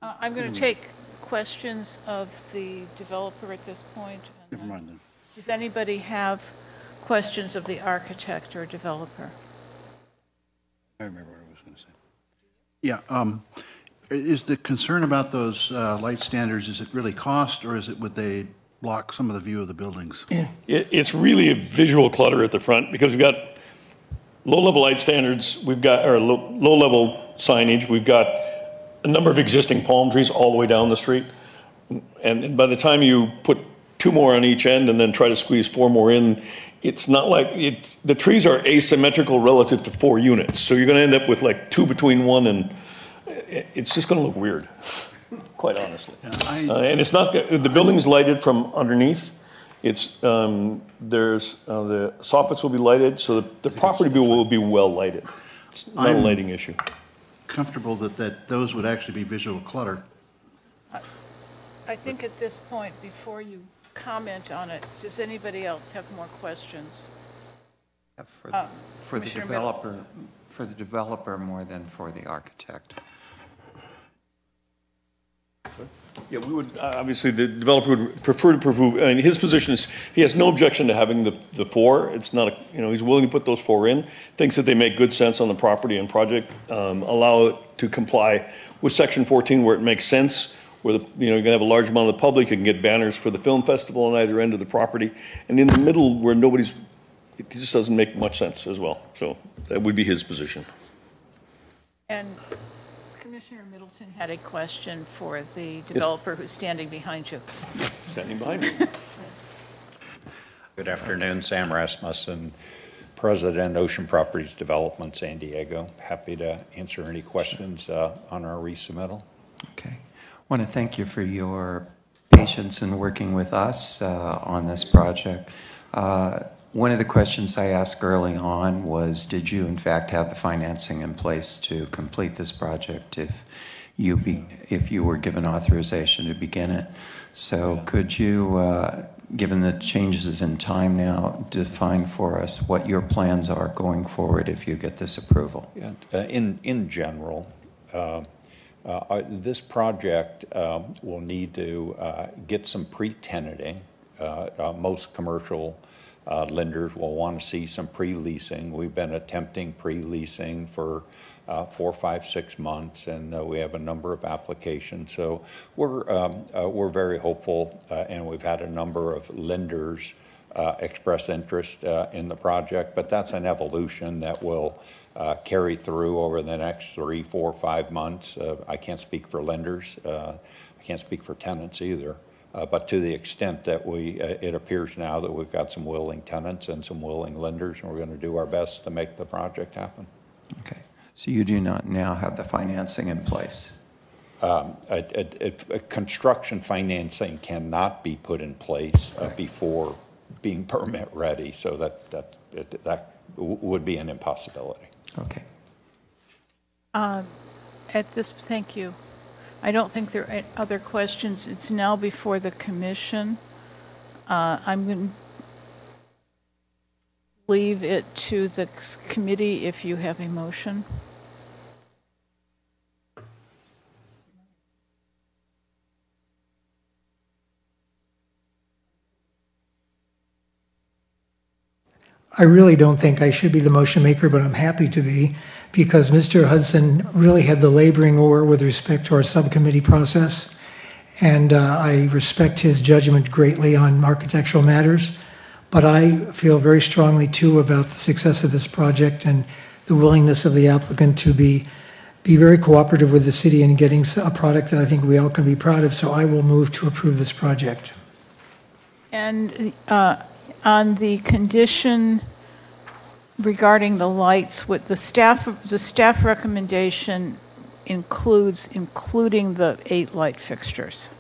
I'm going to take questions of the developer at this point. Never mind then. Does anybody have questions of the architect or developer? I remember what I was going to say. Yeah. Is the concern about those light standards, is it really cost, or is it would they block some of the view of the buildings? It's really a visual clutter at the front because we've got low-level light standards, we've got, or low-level signage, we've got a number of existing palm trees all the way down the street. And by the time you put 2 more on each end and then try to squeeze 4 more in, it's not like, the trees are asymmetrical relative to 4 units. So you're going to end up with like 2 between 1 and it's just going to look weird, quite honestly. And it's not, the building's lighted from underneath. It's, there's, the soffits will be lighted, so the property will be well lighted. It's not a lighting issue. Comfortable that those would actually be visual clutter. I think at this point, before you comment on it, does anybody else have more questions? For the developer more than for the architect. Yeah, we would, obviously, the developer would prefer to approve, I mean, his position is, he has no objection to having the 4. It's not, he's willing to put those 4 in, thinks that they make good sense on the property and project, allow it to comply with Section 14 where it makes sense, where you're going to have a large amount of the public, you can get banners for the film festival on either end of the property, and in the middle where it just doesn't make much sense as well. So that would be his position. And Commissioner Middleton had a question for the developer who's standing behind you. Standing behind you. Good afternoon, Sam Rasmussen, President, Ocean Properties Development, San Diego. Happy to answer any questions on our resubmittal. Okay. I want to thank you for your patience in working with us on this project. One of the questions I asked early on was, did you in fact have the financing in place to complete this project if you were given authorization to begin it? So could you, given the changes in time now, define for us what your plans are going forward if you get this approval? Yeah. In general, this project will need to get some pre-tenanting. Most commercial lenders will want to see some pre-leasing. We've been attempting pre-leasing for 4, 5, 6 months, and we have a number of applications. So we're very hopeful, and we've had a number of lenders express interest in the project, but that's an evolution that will carry through over the next 3, 4, 5 months. I can't speak for lenders. I can't speak for tenants either. But to the extent that it appears now that we've got some willing tenants and some willing lenders, and we're going to do our best to make the project happen. Okay. So you do not now have the financing in place? Construction financing cannot be put in place before being permit ready, so that would be an impossibility. Okay. Thank you. I don't think there are other questions. It's now before the commission. I'm going to leave it to the committee if you have a motion. I really don't think I should be the motion maker, but I'm happy to be, because Mr. Hudson really had the laboring oar with respect to our subcommittee process, and I respect his judgment greatly on architectural matters, but I feel very strongly too about the success of this project and the willingness of the applicant to be very cooperative with the city in getting a product that I think we all can be proud of, so I will move to approve this project. And on the condition regarding the lights, with the staff recommendation including the 8 light fixtures.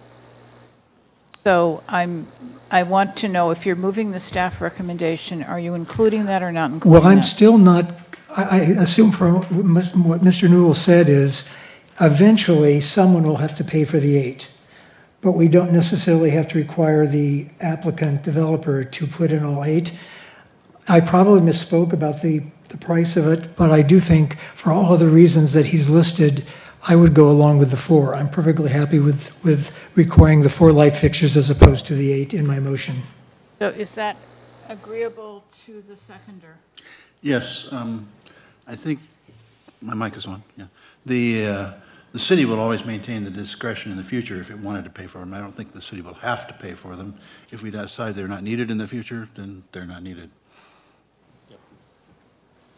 So I want to know, if you're moving the staff recommendation, are you including that or not including that? Well, I'm still not, I assume from what Mr. Newell said is, eventually someone will have to pay for the 8. but we don't necessarily have to require the applicant developer to put in all 8. I probably misspoke about the price of it, but I do think for all of the reasons that he's listed, I would go along with the 4. I'm perfectly happy with requiring the 4 light fixtures as opposed to the 8 in my motion. So is that agreeable to the seconder? Yes, I think, my mic is on, yeah. The city will always maintain the discretion in the future if it wanted to pay for them. I don't think the city will have to pay for them. If we decide they're not needed in the future, then they're not needed.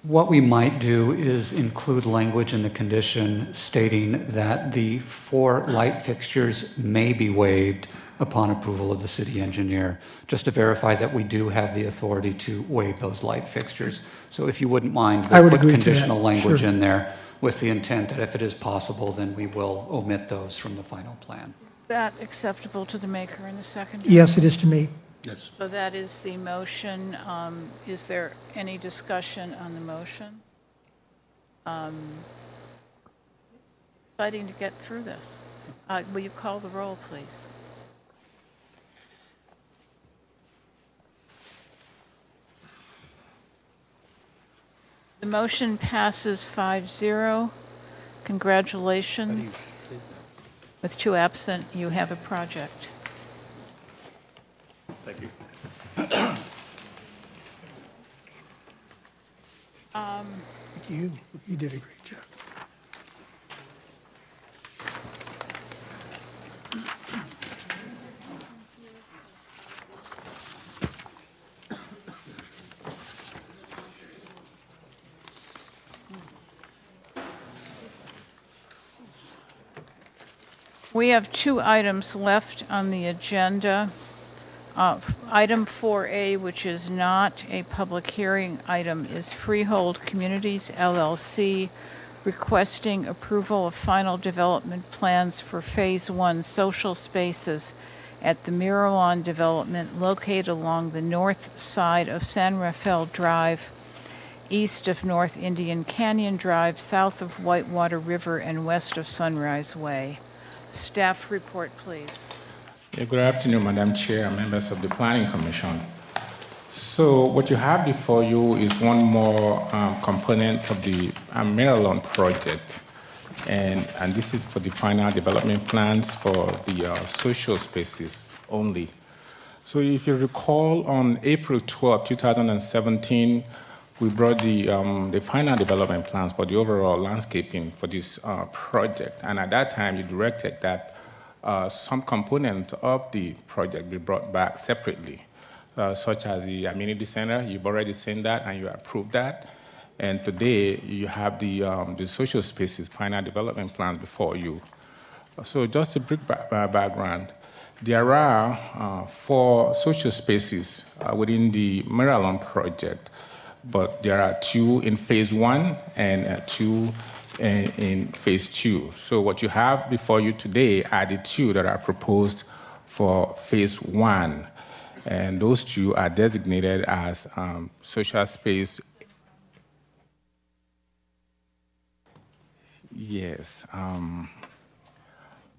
What we might do is include language in the condition stating that the 4 light fixtures may be waived upon approval of the city engineer, just to verify that we do have the authority to waive those light fixtures. So if you wouldn't mind, we'll put conditional language in there with the intent that if it is possible, then we will omit those from the final plan. Is that acceptable to the maker and the seconder? Yes, it is to me. Yes. So that is the motion. Is there any discussion on the motion? It's exciting to get through this. Will you call the roll, please? The motion passes 5-0. Congratulations. With 2 absent, you have a project. Thank you. Thank you. You did a great job. We have 2 items left on the agenda. Item 4A, which is not a public hearing item, is Freehold Communities LLC requesting approval of final development plans for Phase 1 social spaces at the Miralon development located along the north side of San Rafael Drive, east of North Indian Canyon Drive, south of Whitewater River, and west of Sunrise Way. Staff report, please. Yeah, good afternoon, Madam Chair and members of the Planning Commission. So what you have before you is one more component of the Miralon project. And this is for the final development plans for the social spaces only. So if you recall, on April 12, 2017, we brought the final development plans for the overall landscaping for this project. And at that time, you directed that some component of the project be brought back separately, such as the amenity center. You've already seen that and you approved that. And today you have the social spaces final development plan before you. So just a brief background. There are 4 social spaces within the Miralon project, but there are 2 in Phase 1 and 2 in Phase 2. So what you have before you today are the 2 that are proposed for Phase 1. And those 2 are designated as social space. Yes.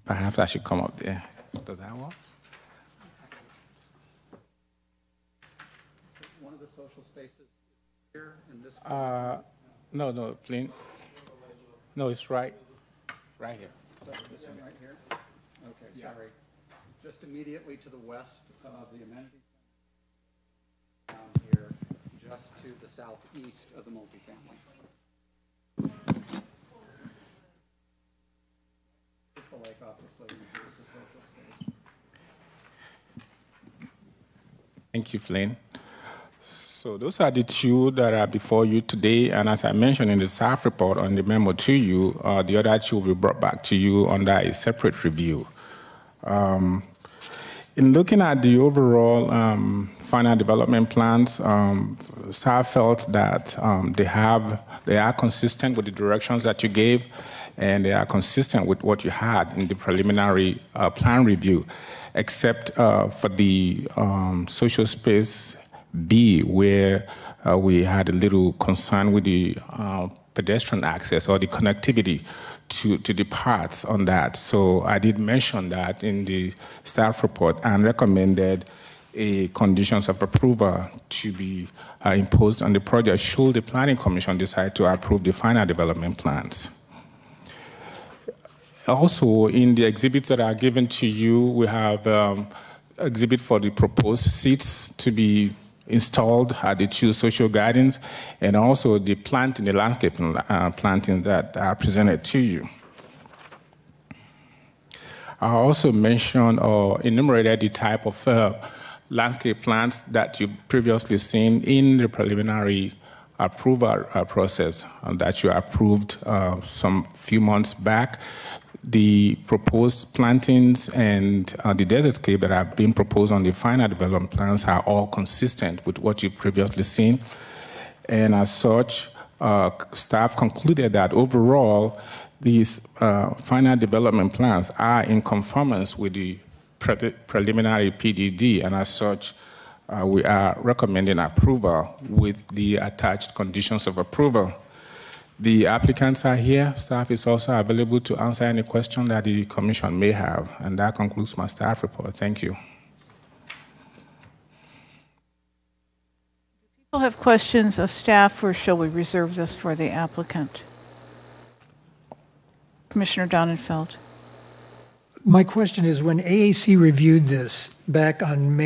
Perhaps I should come up there. Does that work? One of the social spaces here in this. No, Flynn. No, it's right here. So this one right here? Okay, Yeah. sorry. Just immediately to the west of the amenity center. Down here, just to the southeast of the multifamily. It's the lake, obviously, and here's the social space. Thank you, Flynn. So those are the 2 that are before you today, and as I mentioned in the staff report on the memo to you, the other 2 will be brought back to you under a separate review. In looking at the overall final development plans, staff felt that they are consistent with the directions that you gave, and they are consistent with what you had in the preliminary plan review, except for the social space B, where we had a little concern with the pedestrian access or the connectivity to the parts on that. So I did mention that in the staff report and recommended a conditions of approval to be imposed on the project should the Planning Commission decide to approve the final development plans. Also, in the exhibits that are given to you, we have exhibit for the proposed seats to be installed at the 2 social gardens, and also the planting, the landscaping planting that are presented to you. I also mentioned or enumerated the type of landscape plants that you've previously seen in the preliminary approval process that you approved some few months back. The proposed plantings and the desertscape that have been proposed on the final development plans are all consistent with what you've previously seen. And as such, staff concluded that overall, these final development plans are in conformance with the preliminary PDD, and as such, we are recommending approval with the attached conditions of approval. The applicants are here. Staff is also available to answer any question that the commission may have, and that concludes my staff report. Thank you. People have questions of staff, or shall we reserve this for the applicant? Commissioner Donenfeld. My question is, when AAC reviewed this back on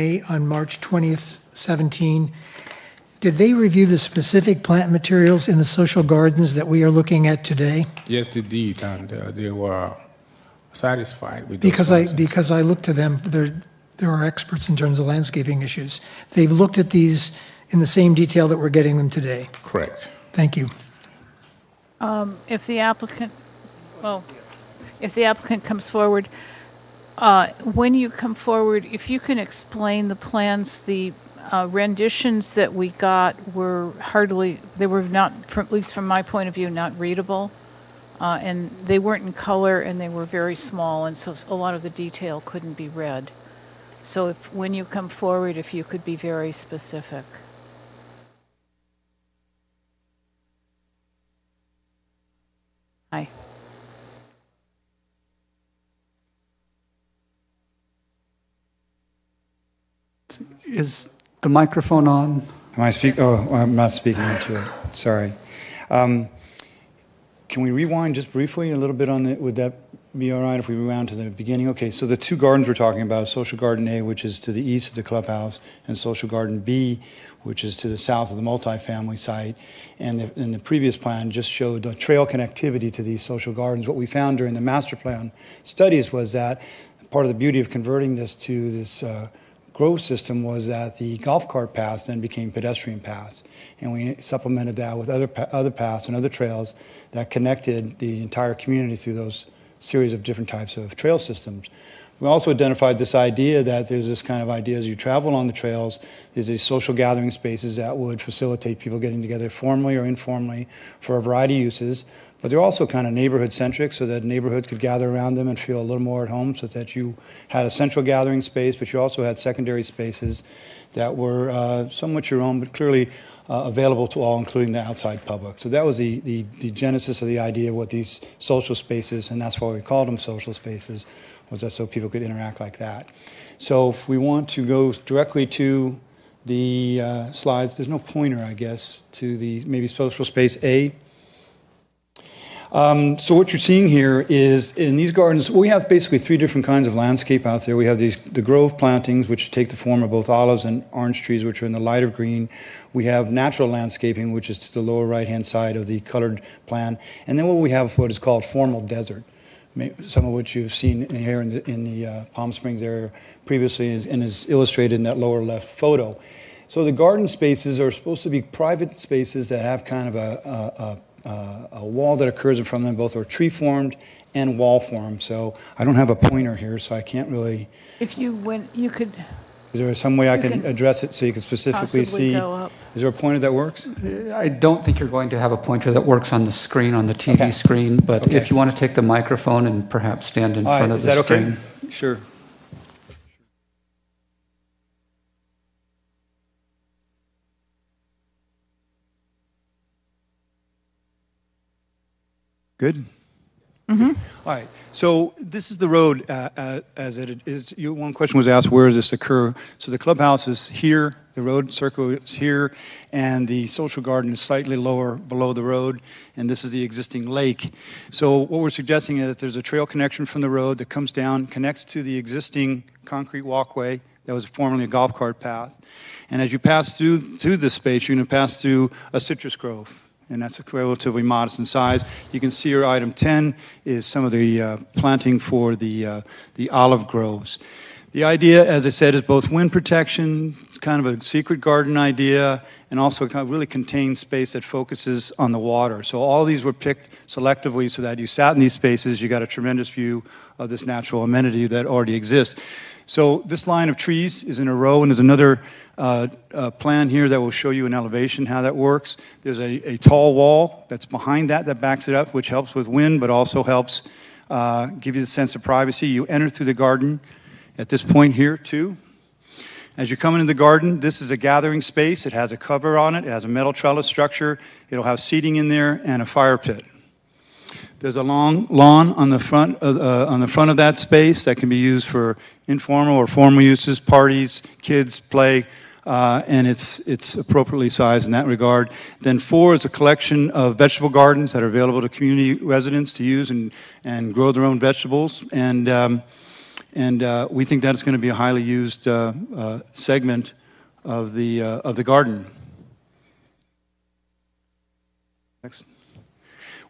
March 20th, 17, did they review the specific plant materials in the social gardens that we are looking at today? Yes, they did, and they were satisfied with those because I looked to them. There are experts in terms of landscaping issues. They've looked at these in the same detail that we're getting them today. Correct. Thank you. If the applicant comes forward, when you come forward, if you can explain the plans, the renditions that we got were not, at least from my point of view, not readable. And they weren't in color, and they were very small, and so a lot of the detail couldn't be read. So when you come forward, if you could be very specific. Hi. Is the microphone on? Am I speaking? Oh, I'm not speaking into it. Sorry. Can we rewind just briefly a little bit on it? Would that be all right if we rewound to the beginning? Okay, so the 2 gardens we're talking about, Social Garden A, which is to the east of the clubhouse, and Social Garden B, which is to the south of the multifamily site. And the previous plan just showed the trail connectivity to these social gardens. What we found during the master plan studies was that part of the beauty of converting this to this grove system was that the golf cart paths then became pedestrian paths. And we supplemented that with other paths and other trails that connected the entire community through those series of different types of trail systems. We also identified this idea that there's this kind of idea as you travel along the trails, there's these social gathering spaces that would facilitate people getting together formally or informally for a variety of uses. But they're also kind of neighborhood-centric, so that neighborhoods could gather around them and feel a little more at home, so that you had a central gathering space, but you also had secondary spaces that were somewhat your own, but clearly available to all, including the outside public. So that was the genesis of the idea of what these social spaces, and that's why we called them social spaces, was that so people could interact like that. So if we want to go directly to the slides, there's no pointer, I guess, to the maybe social space A. So what you're seeing here is in these gardens, we have basically 3 different kinds of landscape out there. We have the grove plantings, which take the form of both olives and orange trees, which are in the lighter green. We have natural landscaping, which is to the lower right-hand side of the colored plan. And then what we have what is called formal desert, some of which you've seen here in the Palm Springs area previously and is illustrated in that lower left photo. So the garden spaces are supposed to be private spaces that have kind of a wall that occurs in front of them, both are tree formed and wall formed. So I don't have a pointer here, so I can't really. If you went, you could. Is there some way I can address it so you can specifically see? Go up. Is there a pointer that works? I don't think you're going to have a pointer that works on the screen, on the TV screen, but if you want to take the microphone and perhaps stand in front of the screen. Is that okay? Sure. Good? Mm-hmm. All right, so this is the road as it is. One question was asked, where does this occur? So the clubhouse is here, the road circle is here, and the social garden is slightly lower below the road, and this is the existing lake. So what we're suggesting is that there's a trail connection from the road that comes down, connects to the existing concrete walkway that was formerly a golf cart path. And as you pass through this space, you're going to pass through a citrus grove, and that's relatively modest in size. You can see here item 10 is some of the planting for the olive groves. The idea, as I said, is both wind protection, it's kind of a secret garden idea, and also kind of really contained space that focuses on the water. So all these were picked selectively so that you sat in these spaces, you got a tremendous view of this natural amenity that already exists. So this line of trees is in a row, and there's another plan here that will show you an elevation how that works. There's a tall wall that's behind that backs it up, which helps with wind, but also helps give you the sense of privacy. You enter through the garden at this point here, too. As you come into the garden, this is a gathering space. It has a cover on it. It has a metal trellis structure. It'll have seating in there and a fire pit. There's a long lawn on the front of that space that can be used for informal or formal uses, parties, kids play, and it's appropriately sized in that regard. Then 4 is a collection of vegetable gardens that are available to community residents to use and grow their own vegetables. And we think that is going to be a highly used segment of the garden. Next.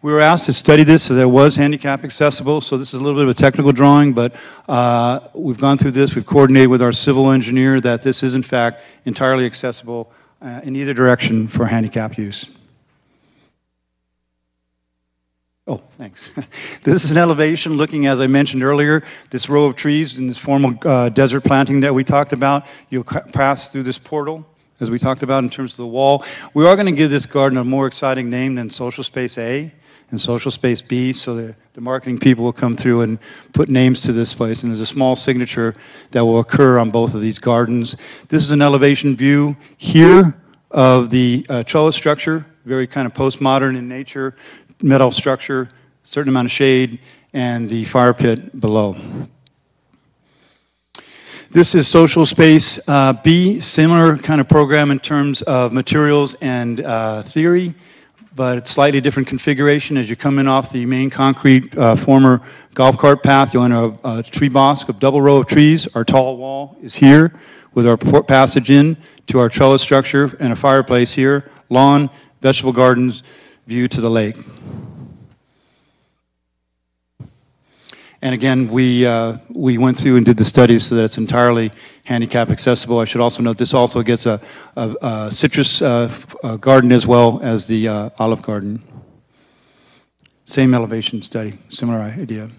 We were asked to study this so that it was handicap accessible. So this is a little bit of a technical drawing, but we've gone through this. We've coordinated with our civil engineer that this is in fact entirely accessible in either direction for handicap use. Oh, thanks. This is an elevation looking, as I mentioned earlier, this row of trees in this formal desert planting that we talked about. You'll pass through this portal, as we talked about in terms of the wall. We are going to give this garden a more exciting name than Social Space A and Social Space B, so the marketing people will come through and put names to this place, and there's a small signature that will occur on both of these gardens. This is an elevation view here of the trellis structure, very kind of postmodern in nature, metal structure, certain amount of shade, and the fire pit below. This is Social Space B, similar kind of program in terms of materials and theory, but it's slightly different configuration. As you come in off the main concrete former golf cart path, you'll enter a tree bosque, a double row of trees. Our tall wall is here with our passage in to our trellis structure and a fireplace here, lawn, vegetable gardens, view to the lake. And again, we went through and did the studies so that it's entirely handicap accessible. I should also note this also gets a citrus garden as well as the olive garden. Same elevation study, similar idea.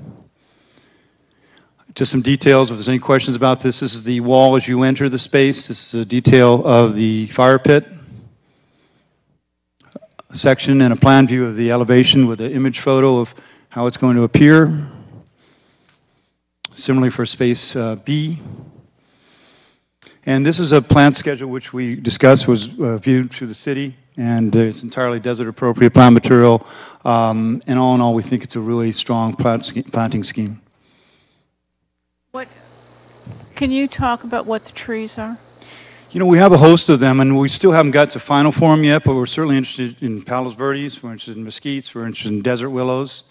Just some details, if there's any questions about this. This is the wall as you enter the space. This is a detail of the fire pit section and a plan view of the elevation with an image photo of how it's going to appear. Similarly for space B. And this is a plant schedule which we discussed, was viewed through the city, and it's entirely desert appropriate plant material. And all in all, we think it's a really strong planting scheme. Can you talk about what the trees are? You know, we have a host of them, and we still haven't got to final form yet, but we're certainly interested in Palos Verdes, we're interested in mesquites, we're interested in desert willows.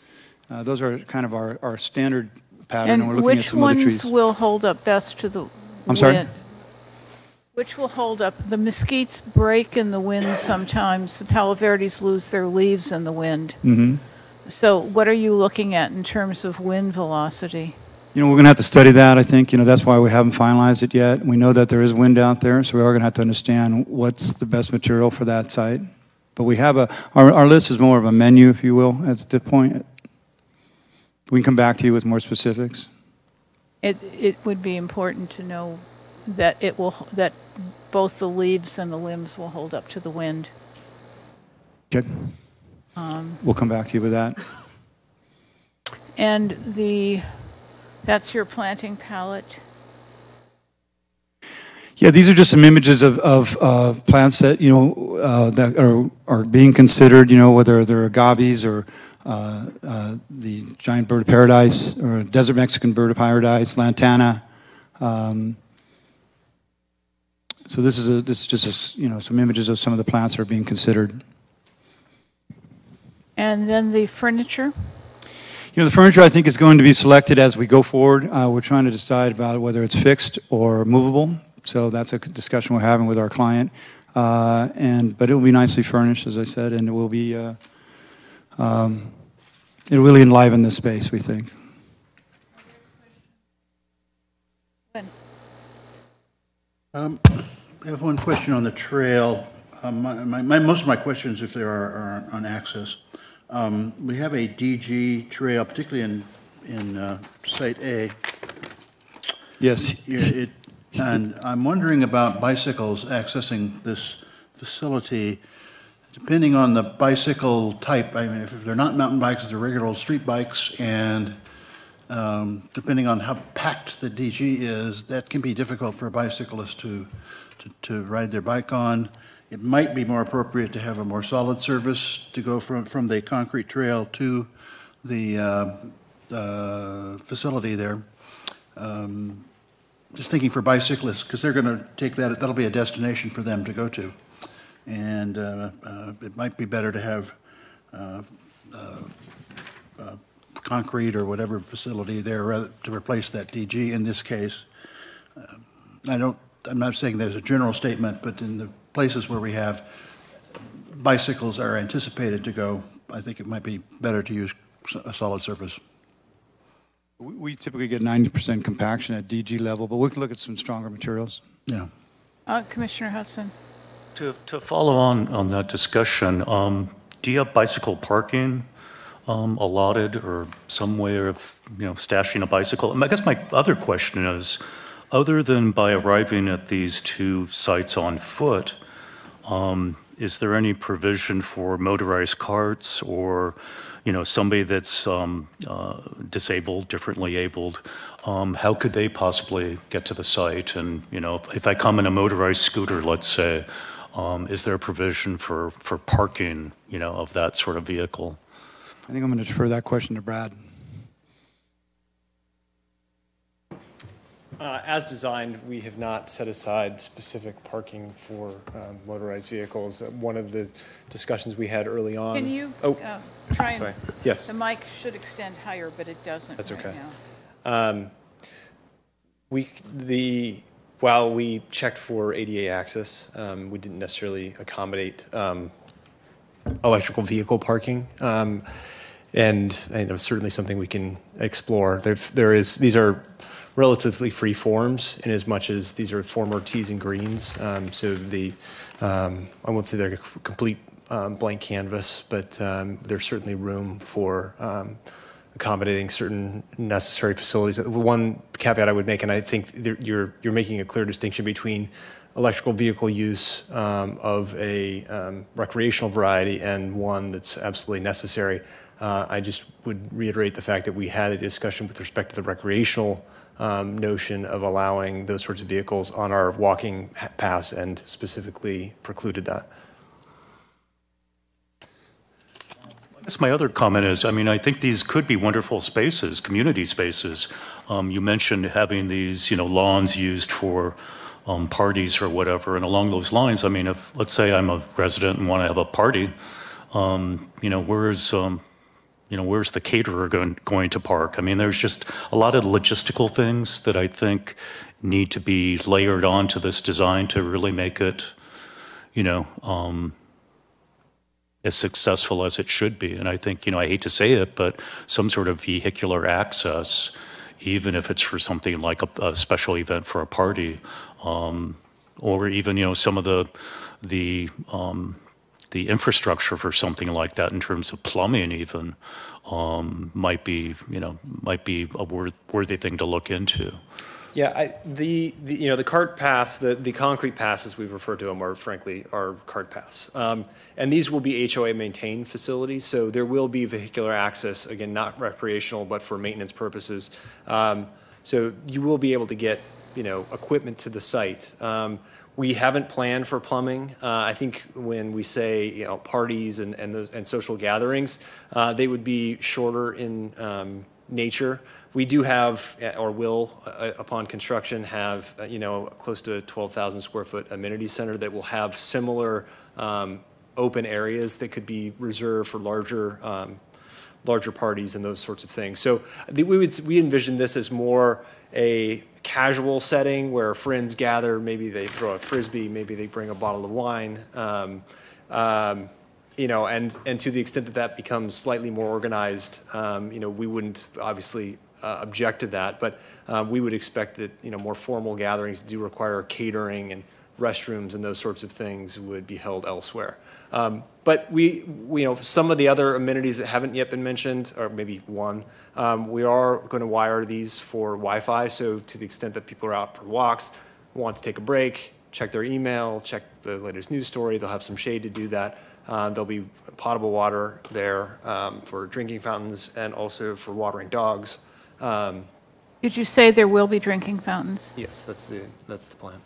Those are kind of our standard pattern, and we're looking at some other trees. Which ones will hold up best to the wind? I'm sorry? Which will hold up? The mesquites break in the wind sometimes. The Palo Verdes lose their leaves in the wind. Mm-hmm. So what are you looking at in terms of wind velocity? You know, we're going to have to study that, I think. You know, that's why we haven't finalized it yet. We know that there is wind out there, so we are going to have to understand what's the best material for that site. But we have our list is more of a menu, if you will, at this point. We can come back to you with more specifics. It would be important to know that that both the leaves and the limbs will hold up to the wind. Okay. We'll come back to you with that. And that's your planting palette? Yeah, these are just some images of plants that, you know, that are being considered, you know, whether they're agaves or the giant bird of paradise, or desert Mexican bird of paradise, lantana. So this is just some images of some of the plants that are being considered. And then the furniture? The furniture I think is going to be selected as we go forward. We're trying to decide about whether it's fixed or movable. So that's a discussion we're having with our client. But it will be nicely furnished, as I said, and it will be, it'll really enliven the space, we think. I have one question on the trail. Most of my questions, if there are on access. We have a DG trail, particularly in Site A. Yes. And I'm wondering about bicycles accessing this facility. Depending on the bicycle type, I mean, if they're not mountain bikes, they're regular old street bikes, and depending on how packed the DG is, that can be difficult for a bicyclist to ride their bike on. It might be more appropriate to have a more solid surface to go from the concrete trail to the facility there. Just thinking for bicyclists, because they're going to take that, that'll be a destination for them to go to. And it might be better to have concrete or whatever facility there to replace that DG in this case. I'm not saying there's a general statement, but in the places where we have bicycles are anticipated to go, I think it might be better to use a solid surface. We typically get 90% compaction at DG level, but we can look at some stronger materials. Yeah. Commissioner Hudson. To follow on that discussion, do you have bicycle parking allotted or some way of stashing a bicycle? I guess my other question is, other than by arriving at these two sites on foot, is there any provision for motorized carts or somebody that's disabled, differently abled? How could they possibly get to the site? And if I come in a motorized scooter, let's say, is there a provision for parking, of that sort of vehicle? I think I'm going to defer that question to Brad. As designed, we have not set aside specific parking for motorized vehicles. One of the discussions we had early on. Can you try and? Sorry. Yes. The mic should extend higher, but it doesn't. That's right okay. Now. While we checked for ADA access, we didn't necessarily accommodate electrical vehicle parking. And certainly something we can explore. These are relatively free forms in as much as these are former T's and greens. So I won't say they're a complete blank canvas, but there's certainly room for accommodating certain necessary facilities. One caveat I would make, and I think you're making a clear distinction between electrical vehicle use of a recreational variety and one that's absolutely necessary. I just would reiterate the fact that we had a discussion with respect to the recreational notion of allowing those sorts of vehicles on our walking paths and specifically precluded that. I guess my other comment is, I think these could be wonderful spaces, community spaces. You mentioned having these, lawns used for parties or whatever, and along those lines, if, let's say I'm a resident and want to have a party, where's the caterer going to park? There's just a lot of logistical things that I think need to be layered onto this design to really make it, as successful as it should be. And I think, I hate to say it, but some sort of vehicular access, even if it's for something like a special event for a party, or even, some of the infrastructure for something like that in terms of plumbing even might be a worthy thing to look into. Yeah, the cart paths, the concrete paths as we refer to them are frankly cart paths. And these will be HOA maintained facilities, so there will be vehicular access, again, not recreational, but for maintenance purposes. So you will be able to get equipment to the site. We haven't planned for plumbing. I think when we say, parties and social gatherings, they would be shorter in nature. We do have, or will, upon construction, have, close to a 12,000 square foot amenity center that will have similar open areas that could be reserved for larger parties and those sorts of things. So we envision this as more a casual setting where friends gather, maybe they throw a Frisbee, maybe they bring a bottle of wine, and to the extent that becomes slightly more organized, we wouldn't obviously object to that, but we would expect that, more formal gatherings that do require catering and restrooms and those sorts of things would be held elsewhere. But some of the other amenities that haven't yet been mentioned, or maybe one, we are going to wire these for Wi-Fi. So to the extent that people are out for walks, want to take a break, check their email, check the latest news story, they'll have some shade to do that. There'll be potable water there for drinking fountains and also for watering dogs. Did you say there will be drinking fountains? Yes, that's the plan.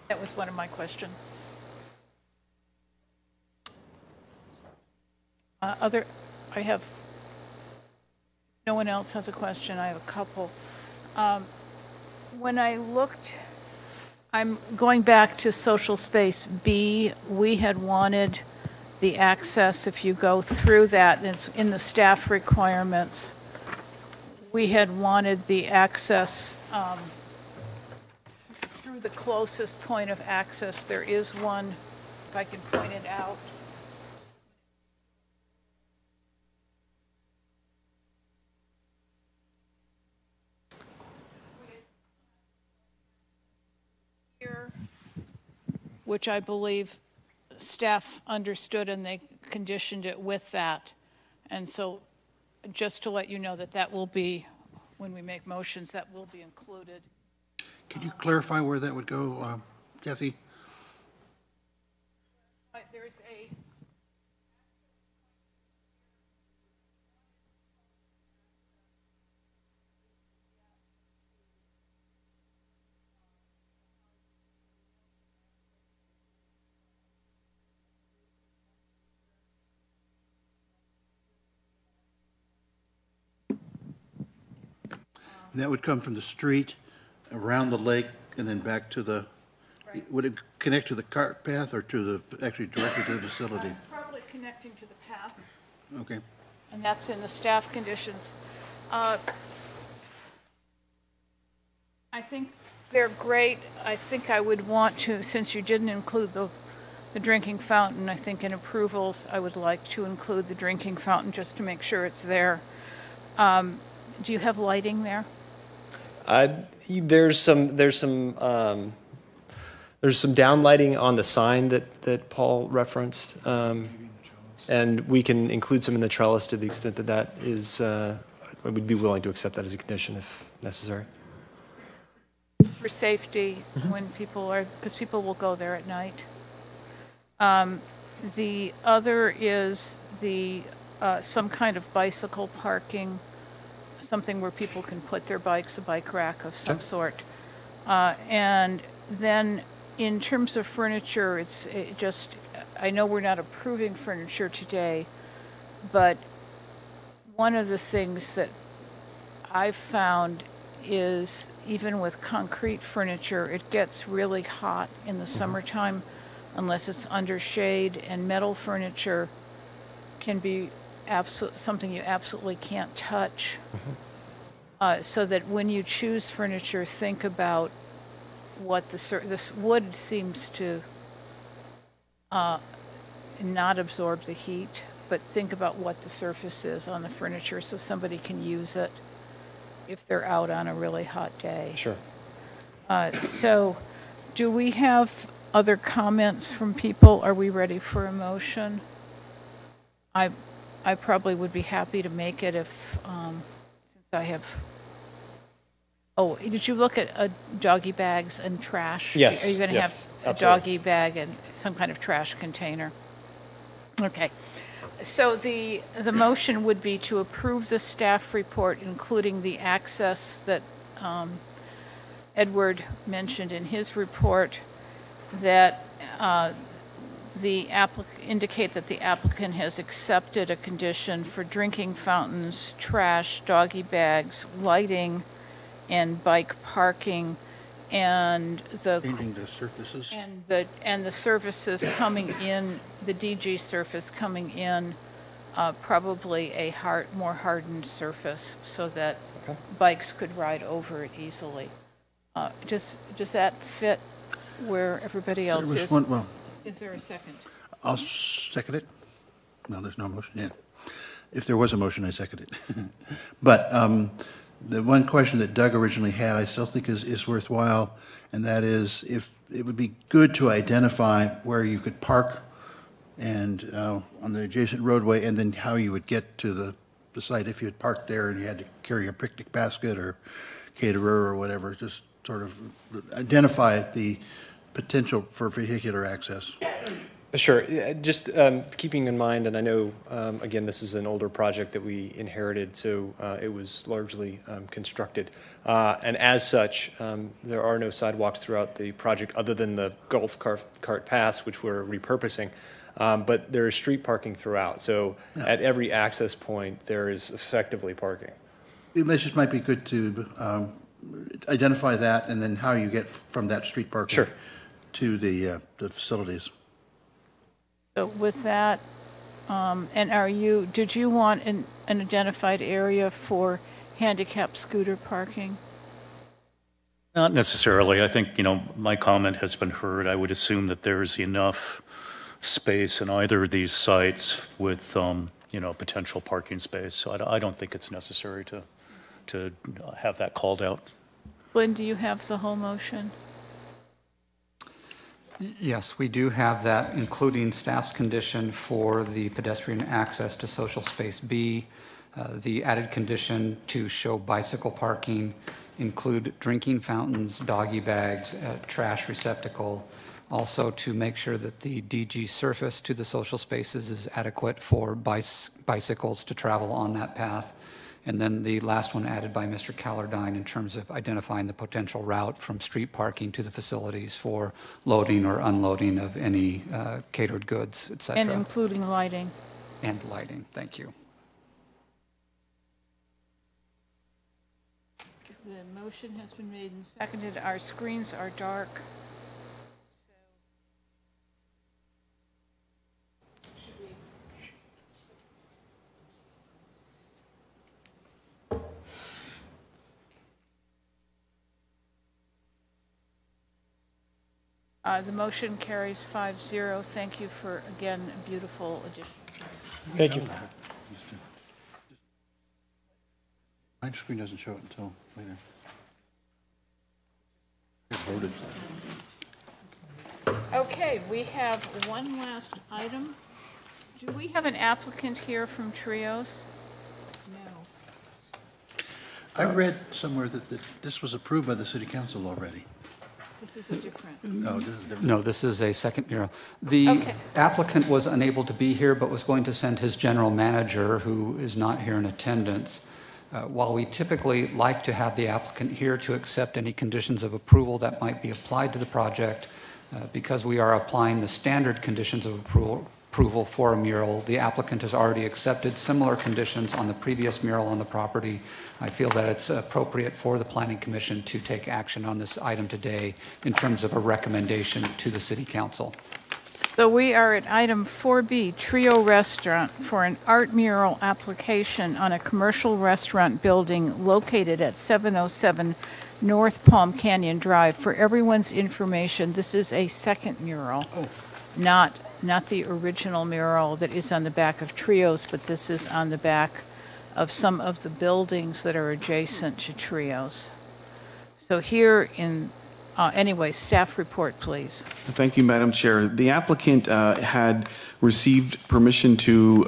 That was one of my questions. No one else has a question. I have a couple. When I looked, I'm going back to social space B. We had wanted the access, if you go through that, and it's in the staff requirements. We had wanted the access through the closest point of access. There is one, if I can point it out. Here, which I believe staff understood and they conditioned it with that. And so just to let you know that will be, when we make motions, that will be included. Could you clarify where that would go, Kathy? There's a That would come from the street, around the lake, and then back to the, would it connect to the cart path or to actually directly to the facility? Probably connecting to the path. Okay. And that's in the staff conditions. I think they're great. I think I would want to, since you didn't include the drinking fountain, I think in approvals, I would like to include the drinking fountain just to make sure it's there. Do you have lighting there? There's some downlighting on the sign that Paul referenced, and we can include some in the trellis to the extent that is. We'd be willing to accept that as a condition if necessary. For safety, when people are, because people will go there at night. The other is some kind of bicycle parking. Something where people can put their bikes, a bike rack of some sort. And then in terms of furniture, I know we're not approving furniture today, but one of the things that I've found is even with concrete furniture, it gets really hot in the summertime unless it's under shade, and metal furniture can be something you absolutely can't touch. So that when you choose furniture, think about what this wood seems to not absorb the heat, but think about what the surface is on the furniture so somebody can use it if they're out on a really hot day. Sure. So do we have other comments from people? Are we ready for a motion? I probably would be happy to make it if, since I have, did you look at doggy bags and trash? Yes. Are you going to have a doggy bag and some kind of trash container? Okay. So the motion would be to approve the staff report, including the access that, Edward mentioned in his report that indicate that the applicant has accepted a condition for drinking fountains, trash, doggy bags, lighting, and bike parking, and Changing the surfaces. and the surfaces coming in, the DG surface coming in, probably a more hardened surface so that bikes could ride over it easily. Does that fit where everybody else is? Is there a second? I'll second it. No, there's no motion yet. If there was a motion, I second it. But the one question that Doug originally had, I still think is worthwhile, and that is if it would be good to identify where you could park and on the adjacent roadway, and then how you would get to the site if you had parked there and you had to carry your picnic basket or caterer or whatever, just sort of identify the potential for vehicular access. Sure. Just keeping in mind, and I know, again, this is an older project that we inherited, so it was largely constructed. And as such, there are no sidewalks throughout the project other than the golf cart pass, which we're repurposing. But there is street parking throughout. So at every access point, there is effectively parking. It just might be good to identify that and then how you get from that street parking to the facilities. So with that, and did you want an identified area for handicap scooter parking? Not necessarily. I think, my comment has been heard. I would assume that there's enough space in either of these sites with, potential parking space. So I don't think it's necessary to have that called out. Glenn, do you have the whole motion? Yes, we do have that, including staff's condition for the pedestrian access to social space B, the added condition to show bicycle parking, include drinking fountains, doggy bags, trash receptacle, also to make sure that the DG surface to the social spaces is adequate for bicycles to travel on that path. And then the last one added by Mr. Callardine in terms of identifying the potential route from street parking to the facilities for loading or unloading of any catered goods, et cetera. And including lighting. And lighting, thank you. The motion has been made and seconded. Our screens are dark. The motion carries 5-0. Thank you for, again, a beautiful addition. Thank you. My screen doesn't show it until later. It voted. Okay, we have one last item. Do we have an applicant here from Trios? No. I read somewhere that this was approved by the city council already. This is a different. No, this is different. No, this is a second mural. The applicant was unable to be here, but was going to send his general manager, who is not here in attendance. While we typically like to have the applicant here to accept any conditions of approval that might be applied to the project, because we are applying the standard conditions of approval for a mural, the applicant has already accepted similar conditions on the previous mural on the property. I feel that it's appropriate for the Planning Commission to take action on this item today in terms of a recommendation to the City Council. So we are at item 4B, Trio Restaurant, for an art mural application on a commercial restaurant building located at 707 North Palm Canyon Drive. For everyone's information, this is a second mural, not the original mural that is on the back of Trios, but this is on the back of some of the buildings that are adjacent to Trios. So here in, anyway, staff report, please. Thank you, Madam Chair. The applicant had received permission to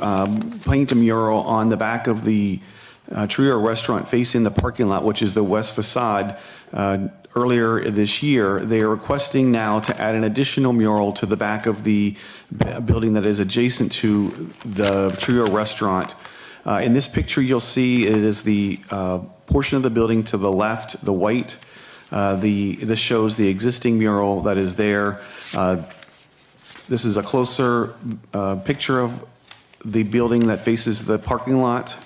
paint a mural on the back of the Trio restaurant facing the parking lot, which is the west facade, earlier this year. They are requesting now to add an additional mural to the back of the building that is adjacent to the Trio restaurant. In this picture, you'll see it is the portion of the building to the left, the white This shows the existing mural that is there. This is a closer picture of the building that faces the parking lot.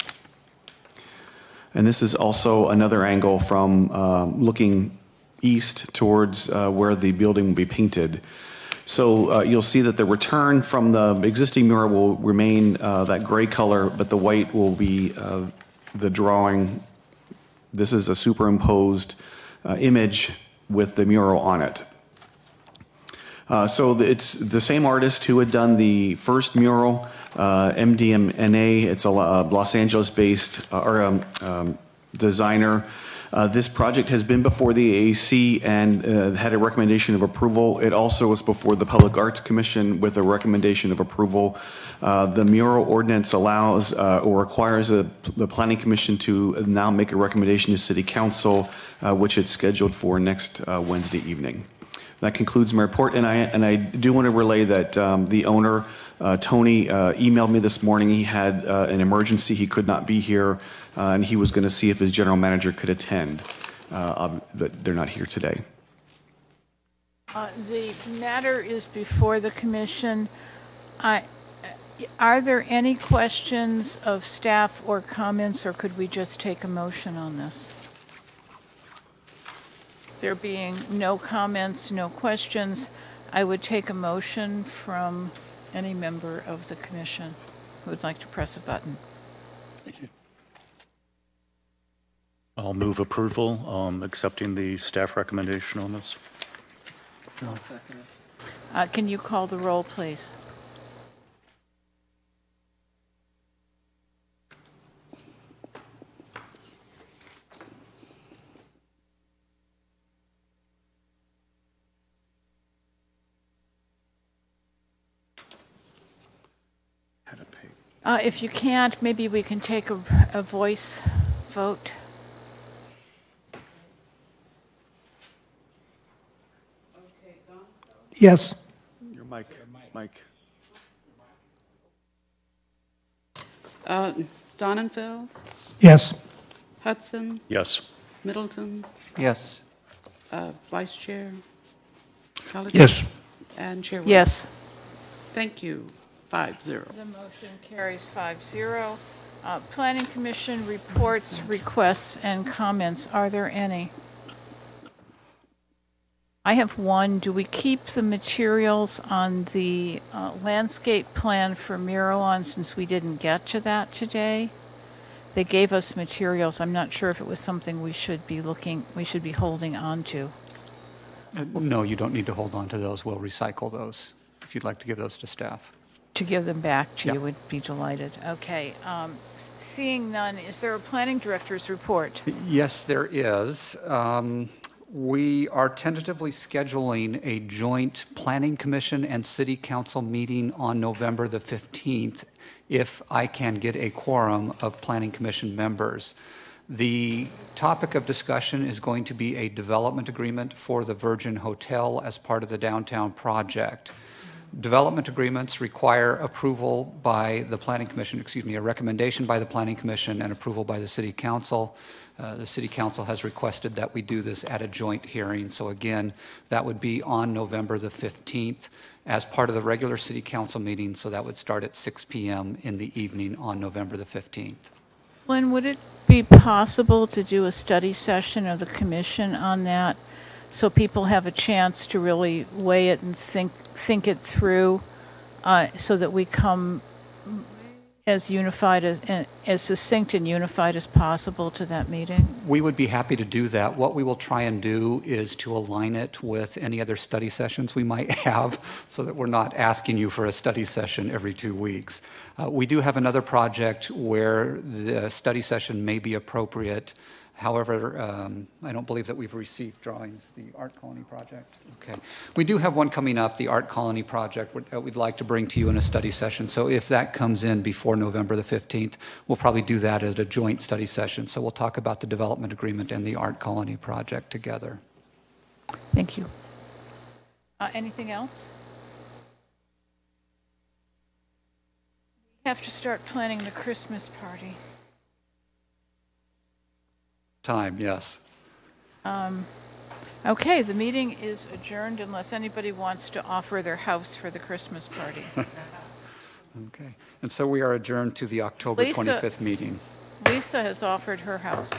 And this is also another angle from looking east towards where the building will be painted. So you'll see that the return from the existing mural will remain that gray color, but the white will be the drawing. This is a superimposed image with the mural on it. So it's the same artist who had done the first mural, MDMNA. It's a Los Angeles-based designer. This project has been before the AAC and had a recommendation of approval. It also was before the Public Arts Commission with a recommendation of approval. The mural ordinance allows or requires the Planning Commission to now make a recommendation to City Council, which it's scheduled for next Wednesday evening. That concludes my report, and I do want to relay that the owner, Tony, emailed me this morning. He had an emergency. He could not be here, and he was going to see if his general manager could attend, but they're not here today. The matter is before the commission. Are there any questions of staff or comments, or could we just take a motion on this? There being no comments, no questions, I would take a motion from any member of the commission who would like to press a button. I'll move approval, accepting the staff recommendation on this. Can you call the roll, please? If you can't, maybe we can take a voice vote. Yes. Your mic. Mike. Donenfeld? Yes. Hudson? Yes. Middleton? Yes. Vice Chair? Colleton? Yes. And Chair White? Yes. Thank you. 5-0. The motion carries 5-0. Planning Commission reports, requests, and comments. Are there any? I have one. Do we keep the materials on the landscape plan for Miralon since we didn't get to that today? They gave us materials. I'm not sure if it was something we should be holding on to. No, you don't need to hold on to those. We'll recycle those if you'd like to give those to staff. To give them back to Yeah. you would be delighted. Okay. Seeing none, is there a planning director's report? Yes, there is. We are tentatively scheduling a joint Planning Commission and City Council meeting on November the 15th, if I can get a quorum of Planning Commission members. The topic of discussion is going to be a development agreement for the Virgin Hotel as part of the downtown project. Development agreements require approval by the Planning Commission, a recommendation by the Planning Commission and approval by the City Council. The City Council has requested that we do this at a joint hearing. So again, that would be on November the 15th as part of the regular City Council meeting. So that would start at 6 p.m. in the evening on November the 15th. Lynn, would it be possible to do a study session of the commission on that so people have a chance to really weigh it and think it through so that we come as unified as succinct and unified as possible to that meeting? We would be happy to do that. What we will try and do is to align it with any other study sessions we might have so that we're not asking you for a study session every 2 weeks. We do have another project where the study session may be appropriate. However, I don't believe that we've received drawings, the Art Colony project. Okay. We do have one coming up, the Art Colony project, that we'd like to bring to you in a study session. So if that comes in before November the 15th, we'll probably do that as a joint study session. So we'll talk about the development agreement and the Art Colony project together. Thank you. Anything else? We have to start planning the Christmas party. Time, yes. Okay, the meeting is adjourned unless anybody wants to offer their house for the Christmas party. Okay. And so we are adjourned to the October Lisa- 25th meeting. Lisa has offered her house.